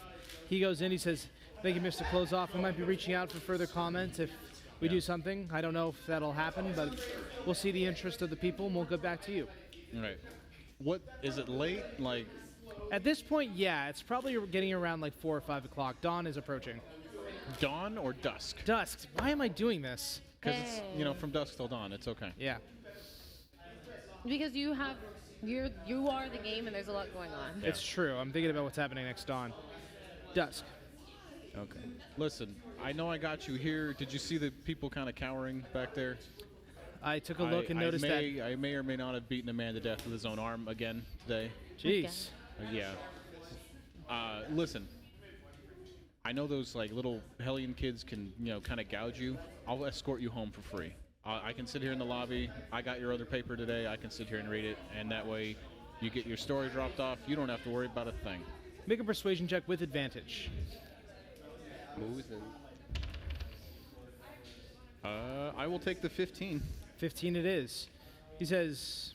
He goes in, he says, thank you, Mr. Closeoff. We might be reaching out for further comments if we do something. I don't know if that'll happen, but we'll see the interest of the people and we'll get back to you. All right. What, is it late? Like... At this point, yeah. It's probably getting around like 4 or 5 o'clock. Dawn is approaching. Dawn or dusk? Dusk. Why am I doing this? Because it's, you know, from dusk till dawn. It's okay. Yeah. Because you are the game and there's a lot going on. Yeah. It's true. I'm thinking about what's happening next dawn. Dusk. Okay. Listen, I know I got you here. Did you see the people kind of cowering back there? I took a look and noticed that. I may or may not have beaten a man to death with his own arm again today. Jeez. Yeah. Listen. I know those like little hellion kids can, kind of gouge you. I'll escort you home for free. I can sit here in the lobby. I got your other paper today. I can sit here and read it, and that way you get your story dropped off. You don't have to worry about a thing. Make a persuasion check with advantage. Moving. I will take the 15. 15 it is. He says,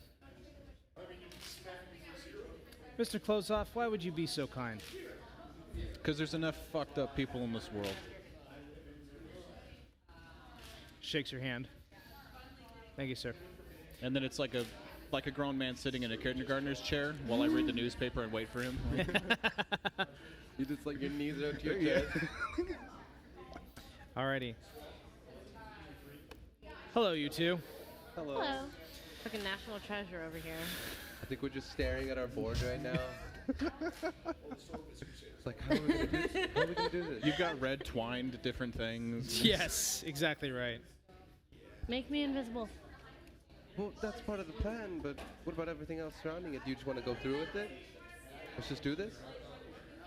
Mr. Closeoff, why would you be so kind? Because there's enough fucked up people in this world. Shakes your hand. Thank you, sir. And then it's like a grown man sitting in a kindergartner's chair while I read the newspaper and wait for him. You just like your knees out to your chest. Alrighty. Hello, you two. Hello. Hello. Fucking national treasure over here. I think we're just staring at our board right now. It's like, how are we gonna do this? How are we gonna do this? You've got red twined different things. Yes, exactly right. Make me invisible. Well, that's part of the plan, but what about everything else surrounding it? Do you just want to go through with it? Let's just do this?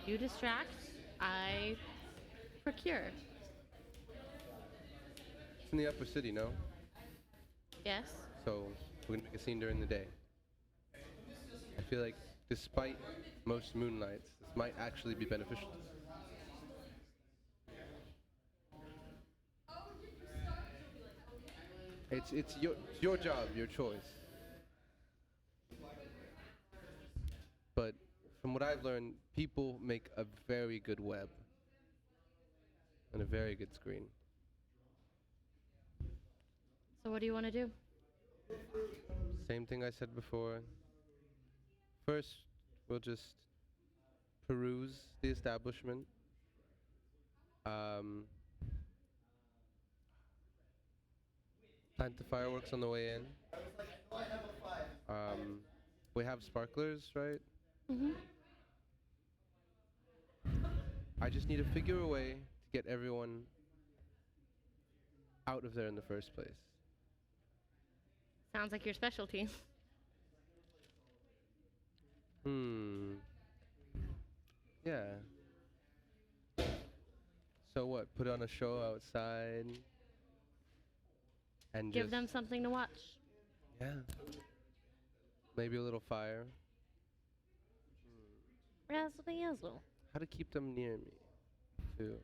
You distract, I procure. It's in the upper city, no? Yes. So we're gonna make a scene during the day. I feel like despite most moonlights, this might actually be beneficial. It's your job, your choice. But from what I've learned, people make a very good web and a very good screen. So what do you want to do? Same thing I said before. First, we'll just peruse the establishment. Plant the fireworks on the way in. We have sparklers, right? Mm-hmm. I just need to figure a way to get everyone out of there in the first place. Sounds like your specialty. Yeah. So what? Put on a show outside and Give just them something to watch. yeah. Maybe a little fire. Razzle dazzle. How to keep them near me, too.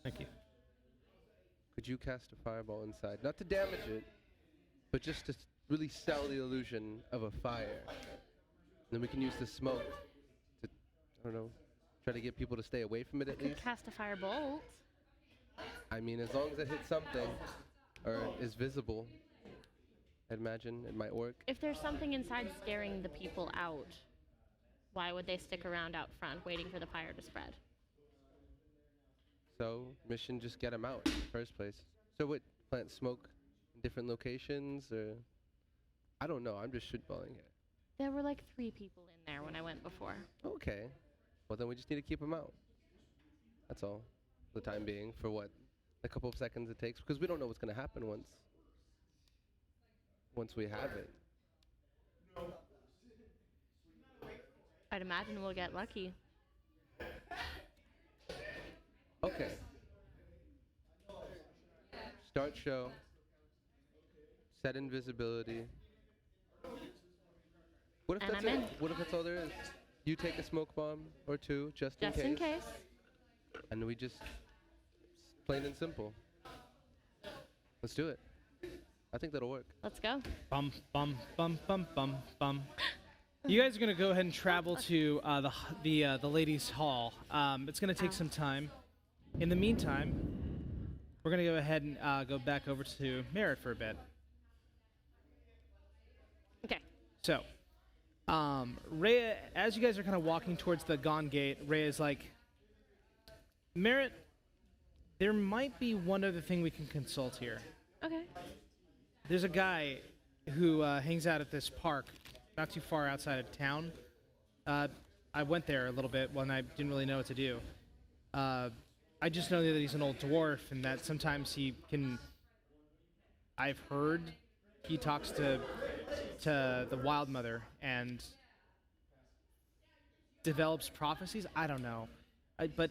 Thank you. Could you cast a fireball inside? Not to damage it, but just to really sell the illusion of a fire. Then we can use the smoke to, I don't know, try to get people to stay away from it at Could least. cast a firebolt. I mean, as long as it hits something, or is visible, I'd imagine it might work. If there's something inside scaring the people out, why would they stick around out front waiting for the fire to spread? So, mission, just get them out in the first place. So what, plant smoke in different locations, or? I don't know, I'm just shitballing here. There were like 3 people in there when I went before. Okay. Well, then we just need to keep them out. That's all. For the time being, for what? A couple of seconds it takes, because we don't know what's going to happen once we have it. I'd imagine we'll get lucky. Okay. Start show. Set invisibility. What if And that's I'm it? in. What if that's all there is? You take a smoke bomb or 2, just Just in case. And we just, plain and simple. Let's do it. I think that'll work. Let's go. Bum, bum, bum, bum, bum, bum. You guys are going to go ahead and travel to the ladies' hall. It's going to take some time. In the meantime, we're going to go ahead and go back over to Merit for a bit. Okay. So, Rhea, as you guys are kind of walking towards the Gone Gate, Rhea is like, Merit, there might be one other thing we can consult here. Okay. There's a guy who hangs out at this park, not too far outside of town. I went there a little bit when I didn't really know what to do. I just know that he's an old dwarf and that sometimes he can. I've heard he talks to the Wild Mother and develops prophecies. I don't know, but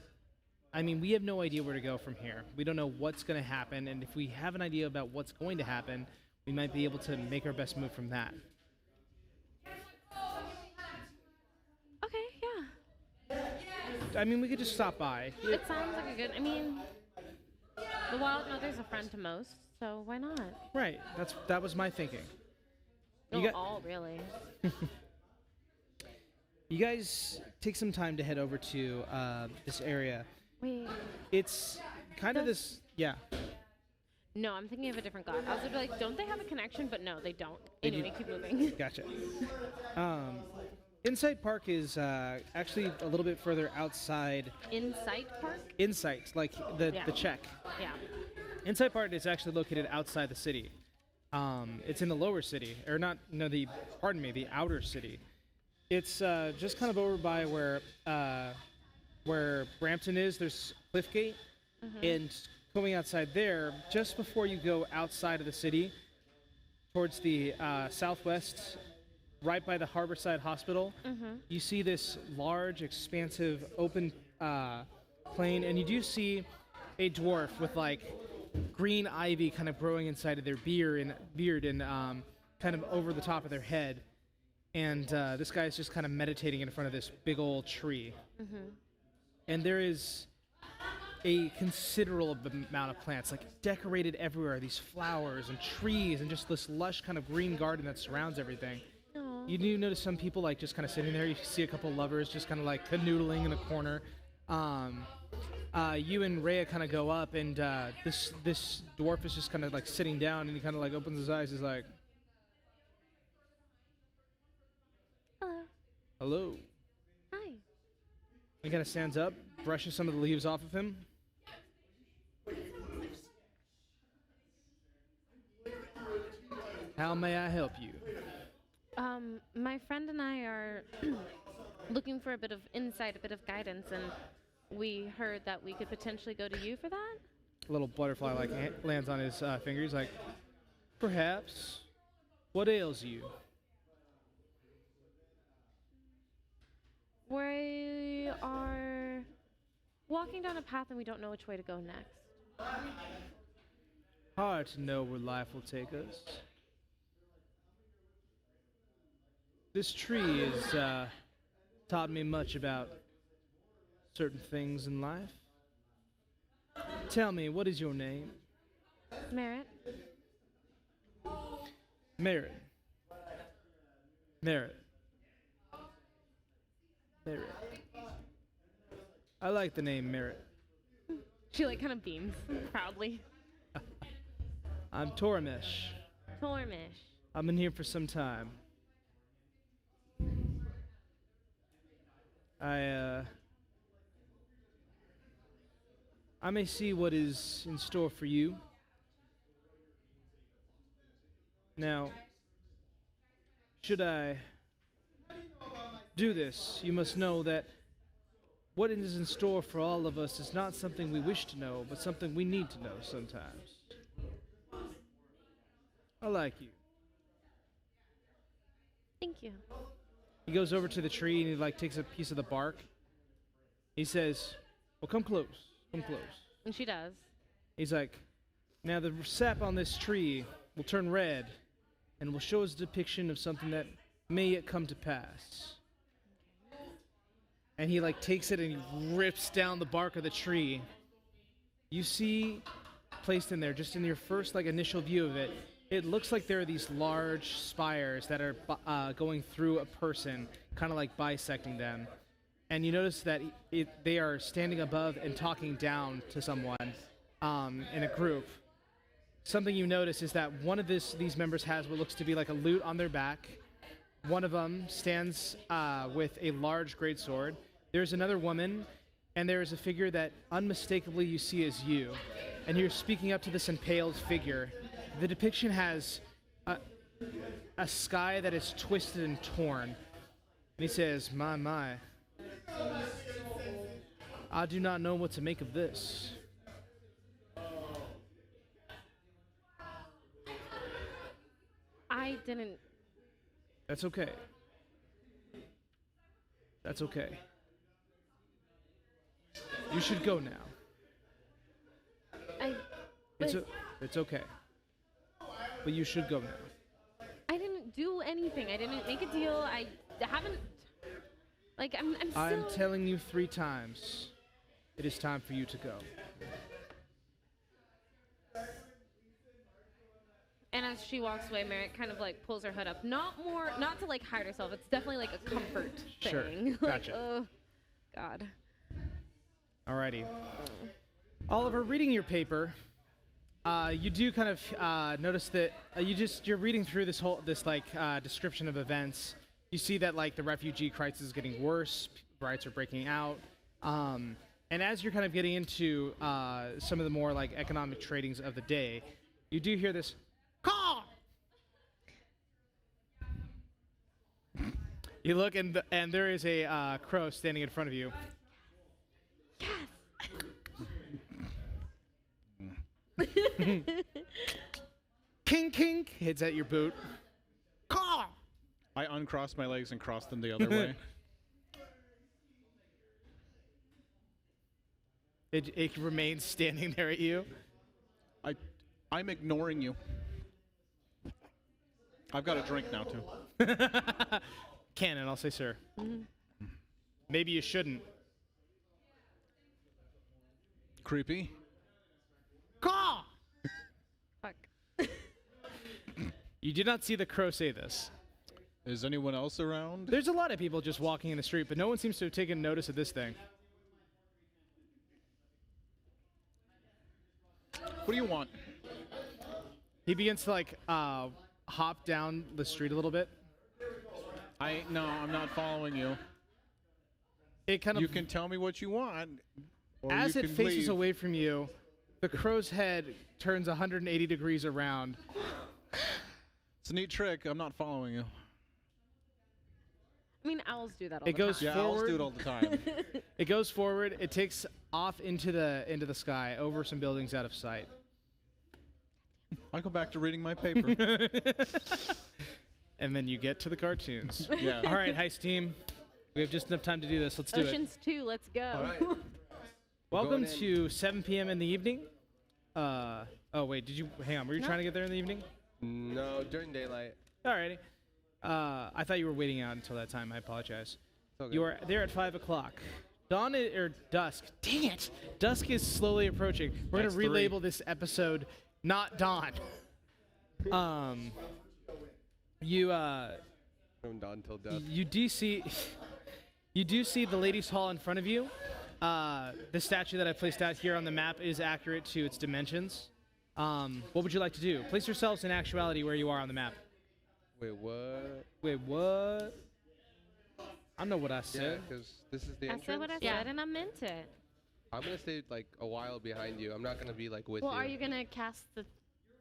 I mean, we have no idea where to go from here. We don't know what's going to happen, and if we have an idea about what's going to happen, we might be able to make our best move from that. Okay, yeah. I mean, we could just stop by. It sounds like a good. I mean, the Wild Mother's a friend to most, so why not? Right. That was my thinking. No, all really. You guys take some time to head over to this area. Wait. It's kind of this. Yeah. No, I'm thinking of a different god. I was gonna be like, don't they have a connection? But no, they don't. They do. Anyway, keep moving. Gotcha. Insight Park is actually a little bit further outside. Insight Park? Insight, like the check. Yeah. Insight Park is actually located outside the city. It's in the lower city, or not? No, the outer city. It's just kind of over by where Brampton is. There's Cliffgate, and going outside there, just before you go outside of the city, towards the southwest, right by the Harborside Hospital, you see this large, expansive, open plain, and you do see a dwarf with like green ivy kind of growing inside of their beard and kind of over the top of their head. And this guy is just kind of meditating in front of this big old tree. And there is a considerable amount of plants, like decorated everywhere, these flowers and trees and just this lush kind of green garden that surrounds everything. Aww. You do notice some people like just kind of sitting there. You see a couple lovers just kind of like canoodling in a corner. You and Rhea kind of go up, and this dwarf is just kind of like sitting down, and he kind of like opens his eyes. He's like, Hello. "Hello." Hi. He kind of stands up, brushes some of the leaves off of him. How may I help you? My friend and I are looking for a bit of insight, a bit of guidance, and we heard that we could potentially go to you for that. A little butterfly like lands on his finger. He's like, "Perhaps. What ails you?" We are walking down a path and we don't know which way to go next. Hard to know where life will take us. This tree has taught me much about certain things in life. Tell me, what is your name? Merit? Merit. Merit. Merit. I like the name Merit. She like kind of beams proudly. I'm Tormesh. Tormish. I've been here for some time. I may see what is in store for you. Now, should I do this, you must know that what is in store for all of us is not something we wish to know, but something we need to know sometimes. I like you. Thank you. He goes over to the tree and he like takes a piece of the bark. He says, "Well, come close. Come close." And she does. He's like, "Now the sap on this tree will turn red and will show us a depiction of something that may yet come to pass." And he like takes it and he rips down the bark of the tree. You see, placed in there, just in your first like initial view of it, it looks like there are these large spires that are going through a person, kind of like bisecting them. And you notice that they are standing above and talking down to someone in a group. Something you notice is that one of these members has what looks to be like a lute on their back. One of them stands with a large greatsword. There's another woman, and there is a figure that unmistakably you see as you. And you're speaking up to this impaled figure. The depiction has a sky that is twisted and torn. And he says, my, I do not know what to make of this. I didn't. That's okay. That's okay. You should go now. It's okay. But you should go now. I didn't do anything. I didn't make a deal. I haven't. Like I'm still. I'm telling you 3 times. It is time for you to go. And as she walks away, Merit kind of like pulls her hood up. Not to like hide herself. It's definitely like a comfort Sure. thing. Gotcha. Oh, God. Alrighty. Oliver, reading your paper, you do kind of notice that you're reading through this description of events. You see that like the refugee crisis is getting worse. Riots are breaking out. And as you're kind of getting into some of the more like economic tradings of the day, you do hear this call. You look and there is a crow standing in front of you. King kink hits at your boot. Caw! I uncrossed my legs and crossed them the other way. It remains standing there at you. I'm ignoring you. I've got a drink now too. Cannon, I'll say sir. Maybe you shouldn't. Creepy. Caw! Fuck. You did not see the crow say this. Is anyone else around? There's a lot of people just walking in the street, but no one seems to have taken notice of this thing. What do you want? He begins to like hop down the street a little bit. No, I'm not following you. It kind of You can tell me what you want. Or as you it can faces leave. away from you, the crow's head turns 180 degrees around. It's a neat trick. I'm not following you. I mean, owls do that all It the goes time. Yeah, forward. I'll do it all the time. It goes forward. It takes off into the sky, over some buildings out of sight. I'll go back to reading my paper. And then you get to the cartoons. Yeah. All right, heist team. We have just enough time to do this. Let's do it. Oceans 2, let's go. All right. Welcome Going in. to 7 p.m. in the evening. Oh wait, hang on? Were you trying to get there in the evening? No, during daylight. Alrighty. I thought you were waiting out until that time. I apologize. It's all You good. are there at 5 o'clock. Dusk. Dang it! Dusk is slowly approaching. We're That's gonna three. relabel this episode not dawn. You From dawn till dusk. you do see the ladies' hall in front of you. The statue that I placed out here on the map is accurate to its dimensions. What would you like to do? Place yourselves in actuality where you are on the map. Wait, what? Wait, what? I know what I Yeah, said. because this is the I entrance. said what I Yeah. said and I meant it. I'm gonna stay like a while behind you. I'm not gonna be like with Well, you. are you gonna cast the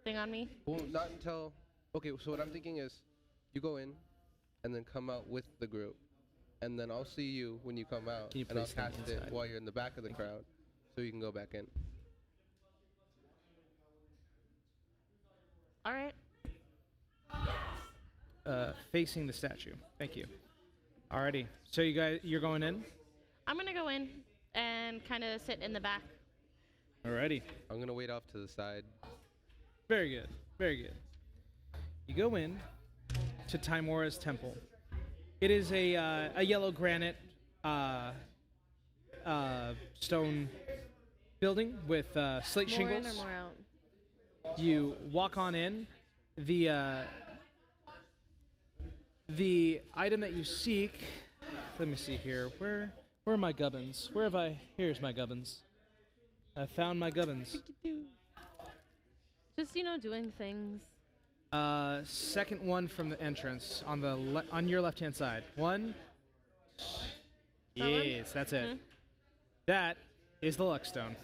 thing on me? Well, not until. Okay, so what I'm thinking is, you go in, and then come out with the group, and then I'll see you when you come out, Can you and I'll please stand cast it inside? while you're in the back of the crowd, so you can go back in. All right. Facing the statue. Thank you. Alrighty. So you're going in? I'm gonna go in and kind of sit in the back. Alrighty. I'm gonna wait off to the side. Very good. Very good. You go in to Timora's temple. It is a yellow granite stone building with slate More in shingles. or more out? You walk on in. The item that you seek. Let me see here. Where are my gubbins? Here's my gubbins. I found my gubbins. Just, doing things. Second one from the entrance on your left-hand side. One. That one? Yes, that's it. That is the Luckstone.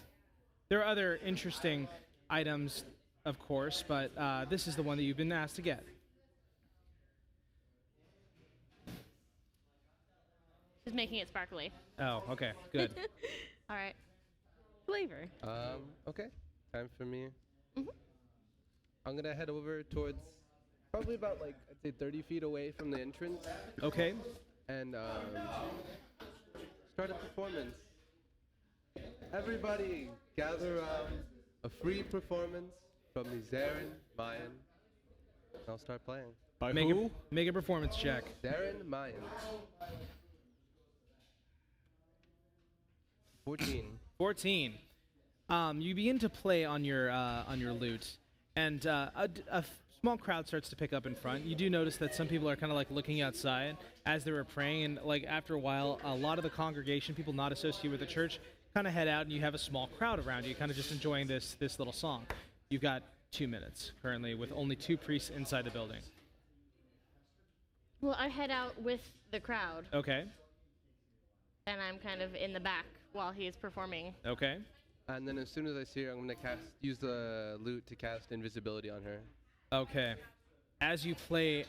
There are other interesting items, of course, but this is the one that you've been asked to get. Just making it sparkly. Oh, okay, good. All right. Flavor. Okay. Time for me. Mhm. I'm gonna head over towards probably about like I'd say 30 feet away from the entrance Okay. and start a performance. Everybody gather around. A free performance from the Zarin Mayan. I'll start playing. By Make who? make a performance check. Zarin Mayan. 14. 14. You begin to play on your lute, and small crowd starts to pick up in front. You do notice that some people are kind of like looking outside as they were praying, and like after a while, a lot of the congregation, people not associated with the church, kind of head out, and you have a small crowd around you, kind of just enjoying this little song. You've got 2 minutes currently, with only 2 priests inside the building. Well, I head out with the crowd, Okay. and I'm kind of in the back while he is performing. Okay. And then as soon as I see her, I'm gonna use the lute to cast invisibility on her. Okay. As you play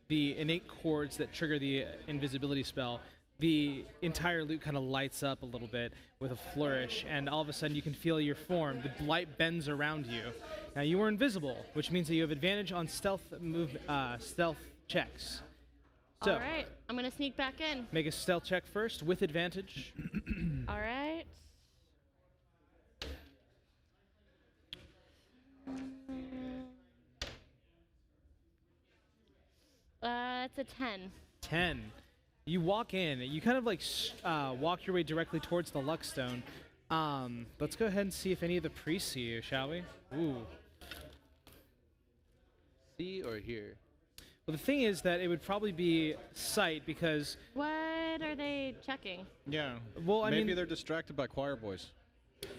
the innate chords that trigger the invisibility spell, the entire lute kind of lights up a little bit with a flourish, and all of a sudden you can feel your form. The light bends around you. Now you are invisible, which means that you have advantage on stealth checks. So, All right. I'm going to sneak back in. make a stealth check first with advantage. All right. It's a 10. 10. You walk in. You kind of like walk your way directly towards the Luckstone. Let's go ahead and see if any of the priests see you, shall we? Ooh. See or hear? Well, the thing is that it would probably be sight because, What are they checking? Yeah. well, I Maybe mean, they're distracted by choir boys.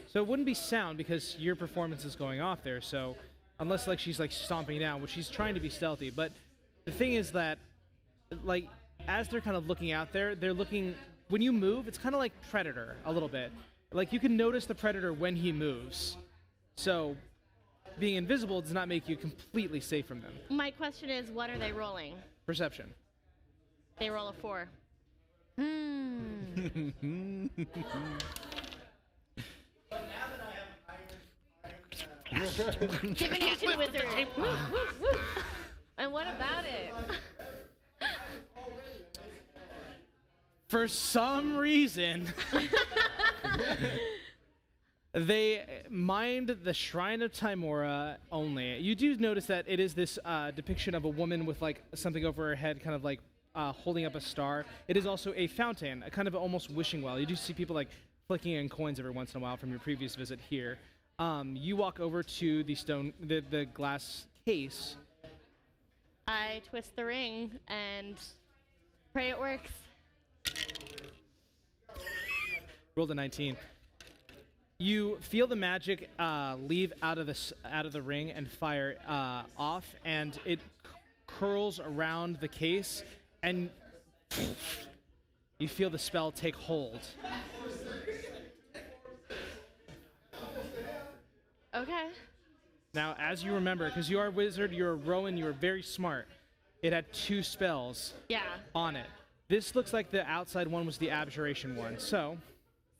so it wouldn't be sound because your performance is going off there. So unless like she's like stomping down, which she's trying to be stealthy. But the thing is that, like, as they're kind of looking out there, they're looking. When you move, it's kind of like Predator a little bit. Like you can notice the Predator when he moves. So being invisible does not make you completely safe from them. My question is, what are they rolling? Perception. They roll a 4. Divination wizard. Woo, woo, woo. And what about it? For some reason, they mined the Shrine of Timora only. You do notice that it is this depiction of a woman with like something over her head, kind of like holding up a star. It is also a fountain, a kind of almost wishing well. You do see people like flicking in coins every once in a while from your previous visit here. You walk over to the glass case. I twist the ring and pray it works. Rolled a 19. You feel the magic leave out of the ring and fire off, and it curls around the case, and you feel the spell take hold. Okay. Now, as you remember, because you are a wizard, you're a Rowan, you are very smart, it had 2 spells Yeah. on it. This looks like the outside one was the abjuration one, so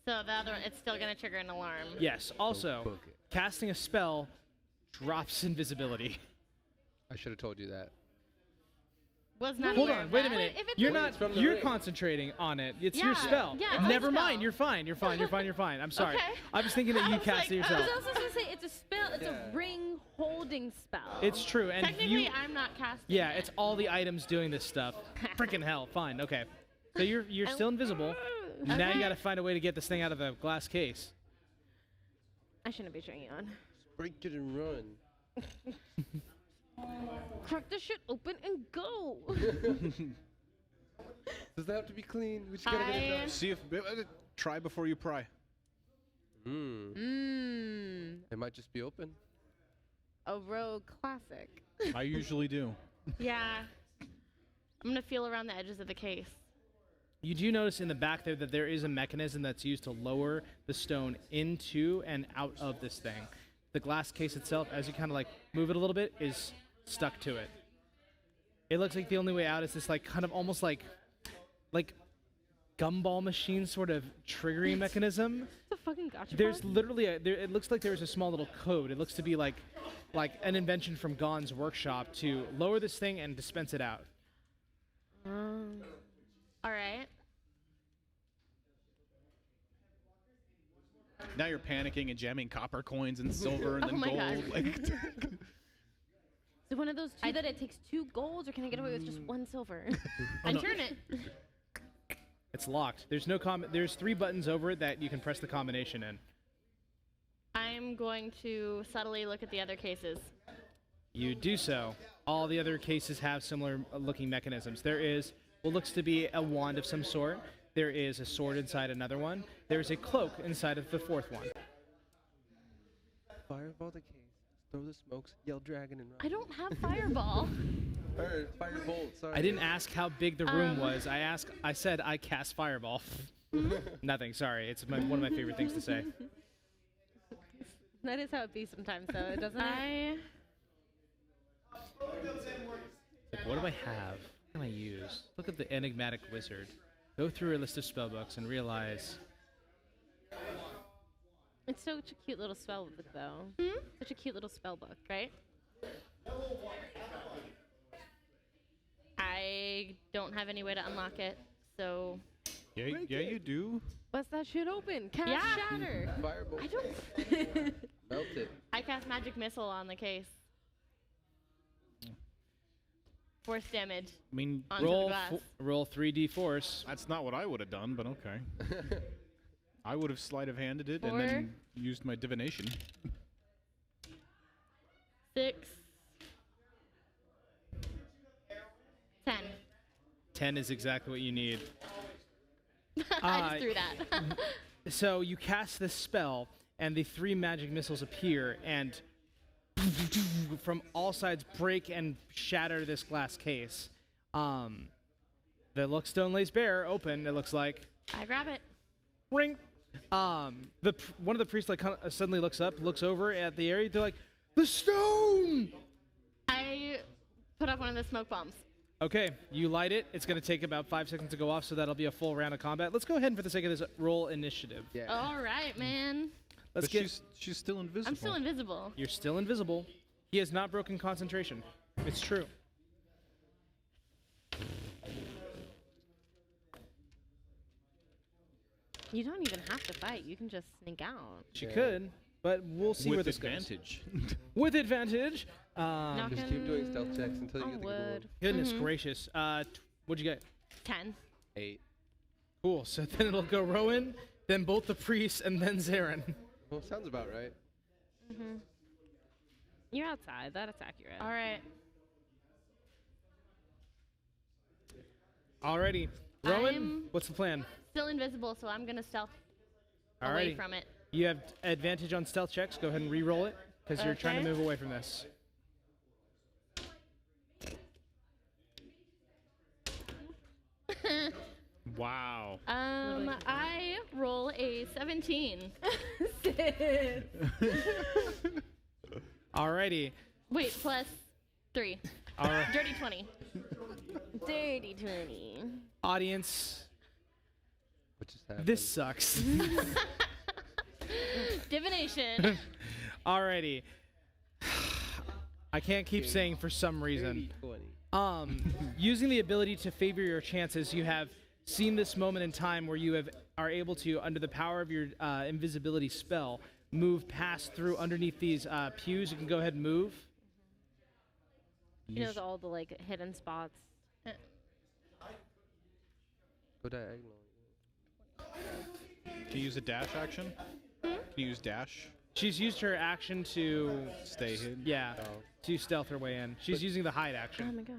So the other one, it's still going to trigger an alarm. yes. Also, book it. casting a spell drops invisibility. I should have told you that. Was not Hold aware on, of wait a that. minute. If it's You're a- not. from the You're ring. concentrating on it. It's your Yeah, spell. yeah, it's my Never mind. spell. You're fine. You're fine. You're fine. You're fine. I'm sorry. Okay. I was thinking that you I was cast it like, yourself. I was also going to say it's a spell. It's Yeah. a ring holding spell. It's true, and Technically, you. I'm not casting Yeah, it. it's all the items doing this stuff. Freaking hell. Fine. Okay. So you're still invisible. Now you Okay. got to find a way to get this thing out of the glass case. I shouldn't be trying it on. Break it and run. Crack the shit open and go. Does that have to be clean? We just gotta get it done. See if try before you pry. It might just be open. A rogue classic. I usually do. Yeah. I'm going to feel around the edges of the case. You do notice in the back there that there is a mechanism that's used to lower the stone into and out of this thing. The glass case itself, as you kind of like move it a little bit, is stuck to it. It looks like the only way out is this like kind of almost like gumball machine sort of triggering mechanism. It's a fucking gotcha. There's literally it looks like there's a small little code. It looks to be like an invention from Gon's workshop to lower this thing and dispense it out. All right. Now you're panicking and jamming copper coins and silver and Oh then my gold. God. Like, Is it one of those two that it takes 2 golds, or can I get away with just 1 silver? And turn it. It's locked. There's no There's 3 buttons over it that you can press the combination in. I'm going to subtly look at the other cases. You do so. All the other cases have similar looking mechanisms. There is what looks to be a wand of some sort. There is a sword inside another one. There is a cloak inside of the 4th one. Fireball the case. Throw the smokes. Yell dragon and run. I don't have fireball. Or firebolt. Sorry. I didn't ask how big the room was. I said I cast fireball. Nothing. Sorry. It's one of my favorite things to say. That is how it be sometimes, though. It doesn't. Like, what do I have? What can I use? Look at the enigmatic wizard. Go through a list of spellbooks and realize. It's such a cute little spell book, though. Such a cute little spell book, right? I don't have any way to unlock it, so. yeah, you do. Bust that shit open. Cast shatter. Firebolt. I don't. Melt it. I cast magic missile on the case. Force damage I mean, onto the glass. Roll 3d force. that's not what I would have done, but okay. I would have sleight of handed it and then used my divination. 6. 10. 10 is exactly what you need. I just threw that. So you cast this spell, and the 3 magic missiles appear, and from all sides break and shatter this glass case. The Lookstone lays bare, open. It looks like. I grab it. Ring. One of the priests like suddenly looks up, looks over at the area. They're like, "The stone!" I put up one of the smoke bombs. Okay, you light it. It's going to take about 5 seconds to go off, so that'll be a full round of combat. Let's go ahead and, for the sake of this, roll initiative. Yeah. All right, man. Let's But get. she's still invisible. I'm still invisible. You're still invisible. He has not broken concentration. It's true. You don't even have to fight. You can just sneak out. She could, but we'll see where with this goes. advantage. With advantage. Just keep doing stealth checks until you get the gold. Goodness gracious. What'd you get? 10. 8. Cool. So then it'll go Rowan, then both the priests, and then Zarin. Well, sounds about right. You're outside. That's accurate. All right. Alrighty. Rowan, I'm- what's the plan? Still invisible, so I'm going to stealth away Alrighty. from it. You have advantage on stealth checks. Go ahead and re-roll it, because you're trying to Okay. move away from this. Wow. I roll a 17. Alrighty. Wait, plus 3. Alright. Dirty 20. Dirty 20. Audience, What just happened? this sucks. Divination. Alrighty. I can't keep saying for some reason. 20. Using the ability to favor your chances, you have seen this moment in time where you are able to, under the power of your invisibility spell, move past through underneath these pews. You can go ahead and move. He knows all the like hidden spots. Go diagonal. Can you use a dash action? Can you use dash? She's used her action to, Stay hidden? yeah, to stealth her way in. She's using the hide Oh action. my god.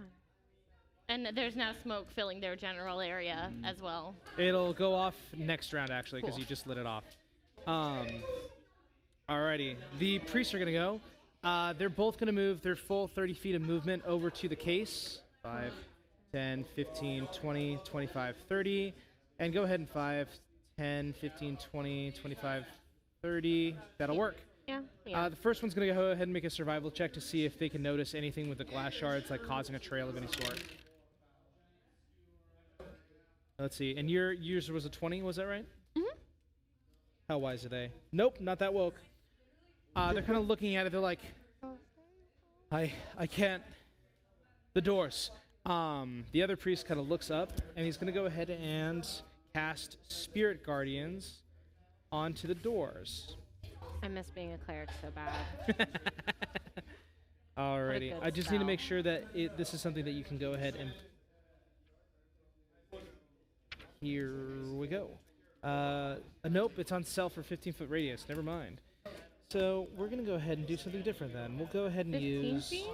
And there's now smoke filling their general area as well. It'll go off next round, actually, because Cool. you just lit it off. Alrighty. The priests are going to go. They're both going to move their full 30 feet of movement over to the case. 5, 10, 15, 20, 25, 30. And go ahead and 5, 10, 15, 20, 25, 30. That'll work. Yeah. Yeah. The first one's going to go ahead and make a survival check to see if they can notice anything with the glass shards, like causing a trail of any sort. Let's see. And yours was a 20, was that right? Mhm. How wise are they? Nope, not that woke. They're kind of looking at it. They're like, I can't. The doors. The other priest kind of looks up, and he's going to go ahead and cast Spirit Guardians onto the doors. I miss being a cleric so bad. Alrighty. good I just need to spell. make sure that this is something that you can go ahead and. Here we go. Nope, it's on self for 15-foot radius. Never mind. So we're going to go ahead and do something different then. We'll go ahead and 15 use. feet?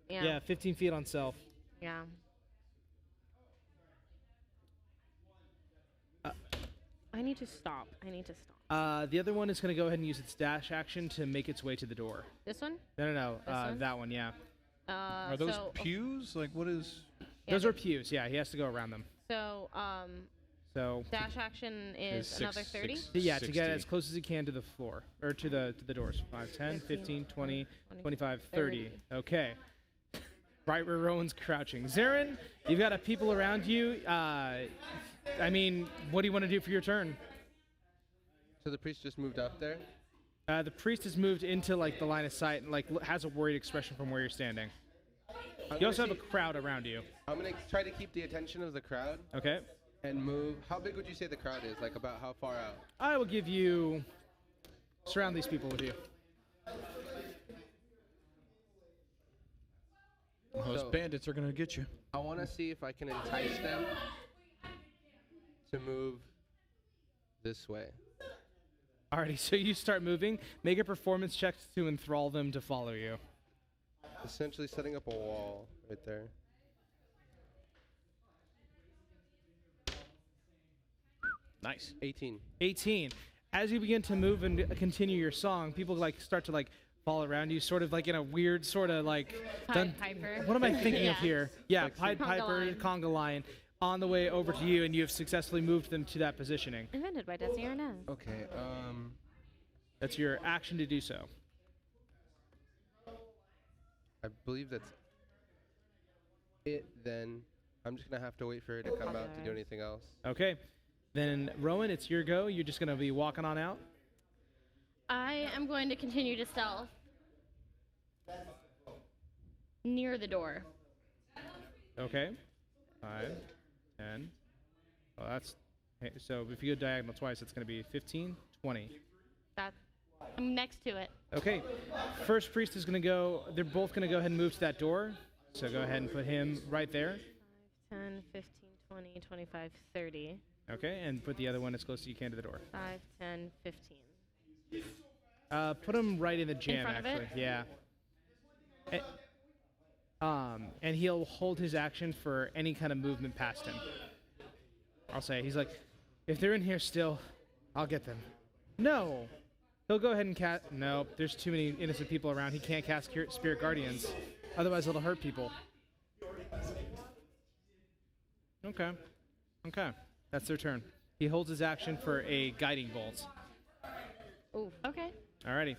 Yeah, 15 feet on self. Yeah. I need to stop. The other one is going to go ahead and use its dash action to make its way to the door. This one? No. This one? That one, yeah. Are those so, pews? Like, what is? Yeah, Those are pews. Yeah, he has to go around them. So, So dash action is Is another six- 30? six- yeah, to get 60. as close as he can to the floor or to the doors. 5, 10, 15, 20, 25, 30. Okay. Right where Rowan's crouching. Zarin, you've got people around you. I mean, what do you want to do for your turn? So the priest just moved up there. The priest has moved into like the line of sight and like has a worried expression from where you're standing. You also have a crowd around you. I'm gonna try to keep the attention of the crowd Okay. and move. How big would you say the crowd is? Like about how far out? I will give you. Surround these people with you. Those So- bandits are gonna get you. I want to see if I can entice them to move this way. Alrighty, so you start moving. Make a performance check to enthrall them to follow you. Essentially setting up a wall right there. Nice. 18. 18. As you begin to move and continue your song, people like start to like fall around you, sort of like in a weird sort of like. Pied Piper. What am I thinking of Yeah. here? Yeah, Like Pied Conga Piper, line. conga line, on the way over to you, and you have successfully moved them to that positioning. Invented by Desi Arnaz. Okay. That's your action to do so. I believe that's it. Then I'm just gonna have to wait for her to come out to do anything else. Okay. Then Rowan, it's your go. You're just gonna be walking on out. I am going to continue to stealth near the door. Okay. 5, 10. Well, that's. Hey, so if you go diagonal twice, it's gonna be 15, 20. I'm next to it. Okay. First priest is gonna go. They're both gonna go ahead and move to that door. So go ahead and put him right there. 10, 15, 20, 25, 30. Okay, and put the other one as close as you can to the door. 5, 10, 15. Put him right in the jam, front of it? actually. Yeah. And he'll hold his action for any kind of movement past him. I'll say he's like, if they're in here still, I'll get them. No. He'll go ahead and cast. No, there's too many innocent people around. He can't cast Spirit Guardians, otherwise it'll hurt people. Okay. Okay. That's their turn. He holds his action for a guiding bolt. Ooh, okay. Alrighty.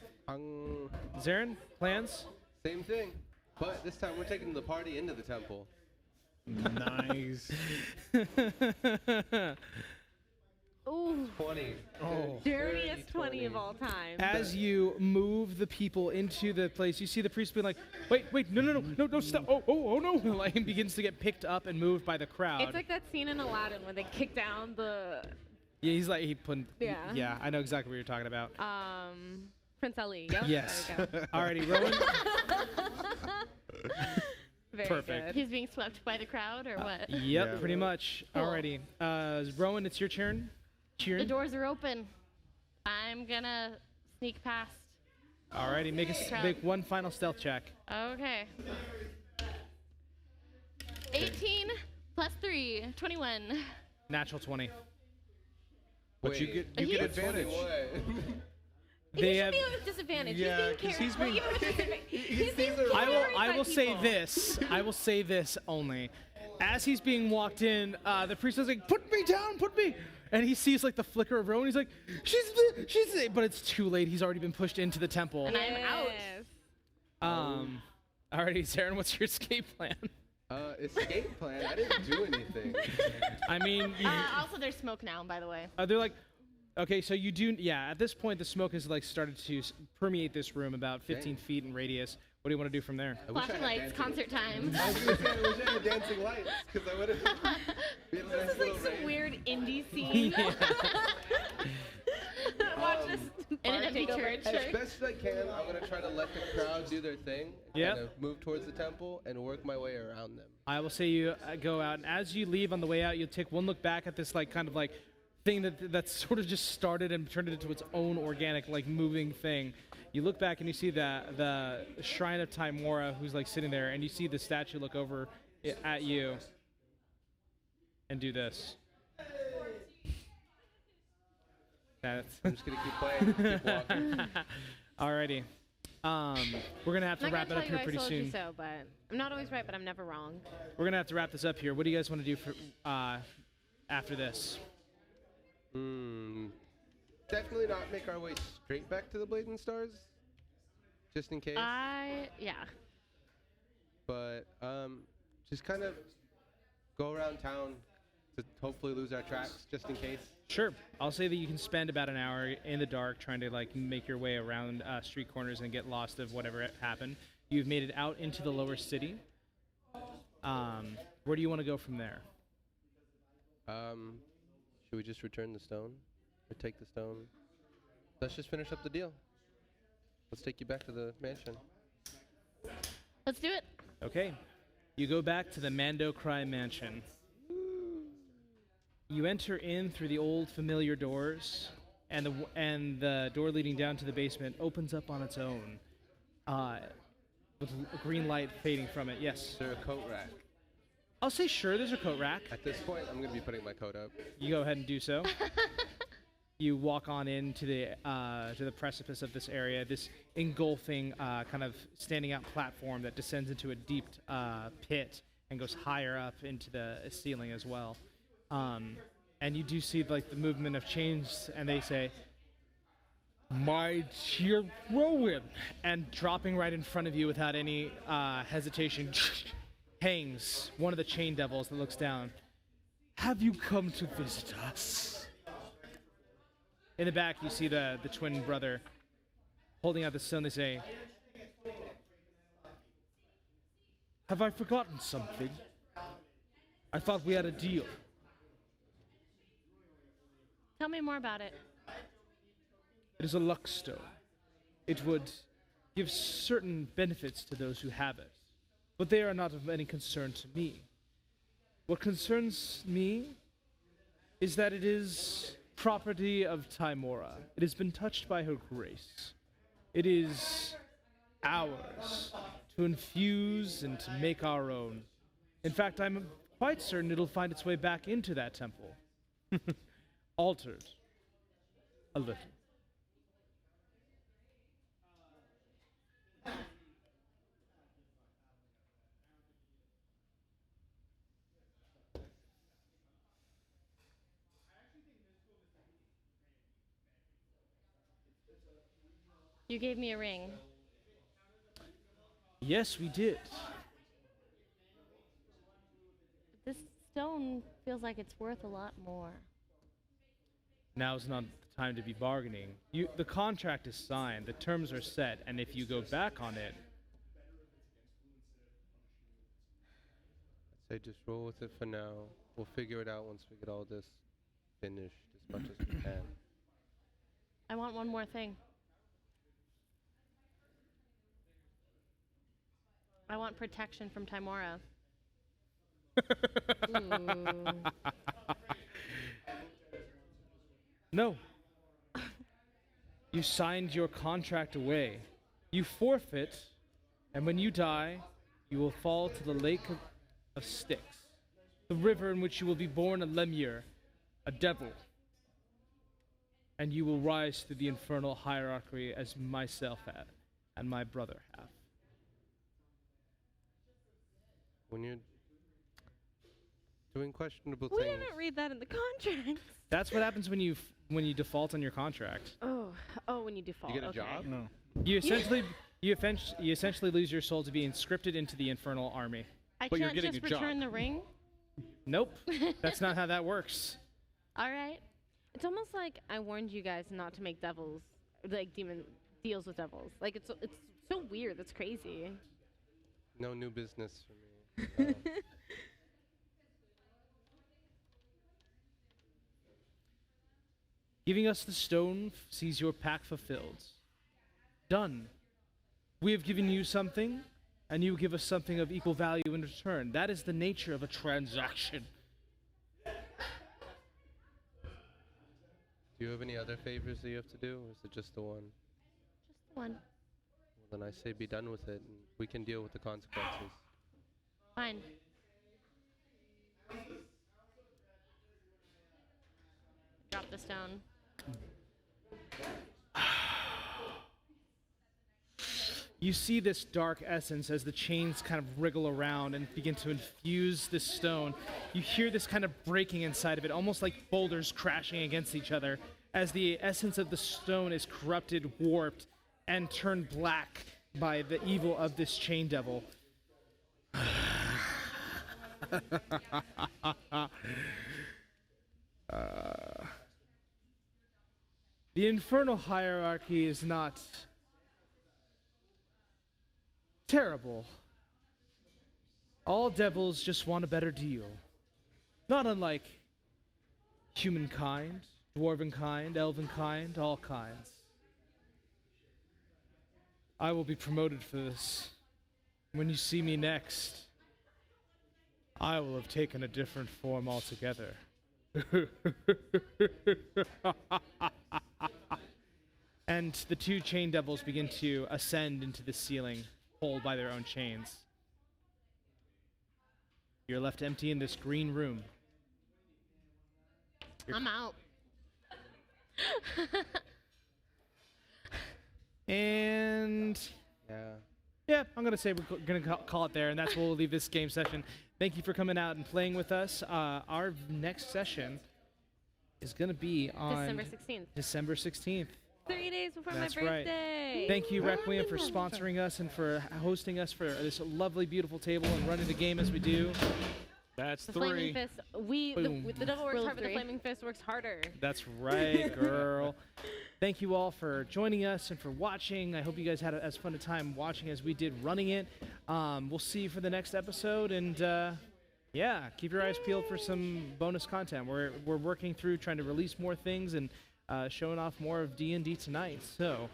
Zarin, plans? Same thing, but this time we're taking the party into the temple. Nice. Ooh, 20. Oh. dirtiest 20 of all time. As you move the people into the place, you see the priest being like, wait, no, stop. Oh, no. Like, he begins to get picked up and moved by the crowd. It's like that scene in Aladdin when they kick down the Yeah, he's like, he put. Yeah. Yeah, I know exactly what you're talking about. Prince Ali. Yep. Yes. There we go. Alrighty, Rowan. Very Perfect. good. He's being swept by the crowd, or what? Yep, Yeah. pretty much. Cool. Alrighty. Rowan, it's your turn. The doors are open. I'm gonna sneak past. Alrighty, make one final stealth check. Okay. 18 plus 3, 21. Natural 20. But you Wait, get He's- advantage. They he have. should be with disadvantage. Yeah, he's being 'cause he's carried. being- He's being I will say people. this. I will say this only. As he's being walked in, the priest is like, "Put me down, put me!" And he sees like the flicker of Rowan. He's like, "She's," but it's too late. He's already been pushed into the temple. And I'm out. Yes. Alrighty, Zarin, what's your escape plan? Escape plan? I didn't do anything. I mean, Also, there's smoke now, by the way. they're like, okay, so you do, yeah. At this point, the smoke has like started to permeate this room about 15 Dang. feet in radius. What do you want to do from there? I wish I Flashing had lights, dancing concert time. I was gonna say, I wish I had dancing lights, because I would have been a nice This is little like some rave. weird indie scene. Watch this In an bar empty take over church. a As best as I can, I'm gonna try to let the crowd do their thing. Yep. Kind of move towards the temple and work my way around them. I will say you go out, and as you leave on the way out, you'll take one look back at this like kind of like thing that sort of just started and turned it into its own organic like moving thing. You look back and you see the shrine of Timora, who's like sitting there, and you see the statue look over at you and do this. That's I'm just gonna keep playing, keep walking. alrighty. We're gonna have to I'm not wrap it gonna up tell here you I pretty told you soon. so, but I'm not always right, but I'm never wrong. We're gonna have to wrap this up here. What do you guys want to do for after this? Definitely not make our way straight back to the Blades and Stars, just in case. Yeah. But just kind of go around town to hopefully lose our tracks, just in case. Sure. I'll say that you can spend about an hour in the dark trying to like make your way around street corners and get lost of whatever happened. You've made it out into the lower city. Where do you want to go from there? Should we just return the stone? Or take the stone? Let's just finish up the deal. Let's take you back to the mansion. Let's do it. Okay. You go back to the Mando Cry mansion. You enter in through the old familiar doors, and the door leading down to the basement opens up on its own, with a green light fading from it. Yes. Is there a coat rack? I'll say sure. There's a coat rack. At this point, I'm going to be putting my coat up. You go ahead and do so. You walk on into the precipice of this area, this engulfing kind of standing out platform that descends into a deep pit and goes higher up into the ceiling as well. And you do see like the movement of chains, and they say, "My dear Rowan," and dropping right in front of you without any hesitation, hangs one of the chain devils that looks down. "Have you come to visit us?" In the back, you see the twin brother holding out the stone. They say, "Have I forgotten something? I thought we had a deal." Tell me more about it. It is a luck stone. It would give certain benefits to those who have it, but they are not of any concern to me. What concerns me is that it is property of Timora. It has been touched by her grace. It is ours to infuse and to make our own. In fact, I'm quite certain it'll find its way back into that temple. Altered. A little. You gave me a ring. Yes, we did. This stone feels like it's worth a lot more. Now's not the time to be bargaining. The contract is signed, the terms are set, and if you go back on it, I'd say just roll with it for now. We'll figure it out once we get all this finished as much as we can. I want one more thing. I want protection from Timora. Ooh. no. You signed your contract away. You forfeit, and when you die, you will fall to the lake of Styx, the river in which you will be born a Lemure, a devil, and you will rise through the infernal hierarchy as myself have, and my brother have. When you're doing questionable We things, didn't read that in the contract. That's what happens when you default on your contract. Oh, when you default. you get a okay. job? No. You essentially lose your soul to be inscripted into the infernal army. I I But you're can't getting just a job. return the ring. Nope, that's not how that works. All right. It's almost like I warned you guys not to make devils, like demon deals with devils. Like it's so weird. That's crazy. No new business for me. No. Giving us the stone sees your pack fulfilled. Done. We have given you something, and you give us something of equal value in return. That is the nature of a transaction. Do you have any other favors that you have to do, or is it just the one? Just the one. Well, then I say be done with it, and we can deal with the consequences. Fine. Drop the stone. You see this dark essence as the chains kind of wriggle around and begin to infuse this stone. You hear this kind of breaking inside of it, almost like boulders crashing against each other, as the essence of the stone is corrupted, warped, and turned black by the evil of this chain devil. The infernal hierarchy is not terrible. All devils just want a better deal. Not unlike humankind, dwarven kind, elven kind, all kinds. I will be promoted for this. When you see me next, I will have taken a different form altogether. And the two chain devils begin to ascend into the ceiling, pulled by their own chains. You're left empty in this green room. I'm out. And yeah, I'm gonna say we're gonna call it there, and that's where we'll leave this game session. Thank you for coming out and playing with us. Our next session is gonna be on December 16th. December 16th. 3 days before That's my right. birthday. Thank you, Requiem, for sponsoring us and for hosting us for this lovely, beautiful table and running the game as we do. That's The 3. Flaming Fist. Boom. The devil works Rule hard, but the 3. Flaming Fist works harder. That's right, girl. Thank you all for joining us and for watching. I hope you guys had as fun a time watching as we did running it. We'll see you for the next episode, and yeah, keep your eyes peeled for some bonus content. We're working through trying to release more things and showing off more of D&D tonight. So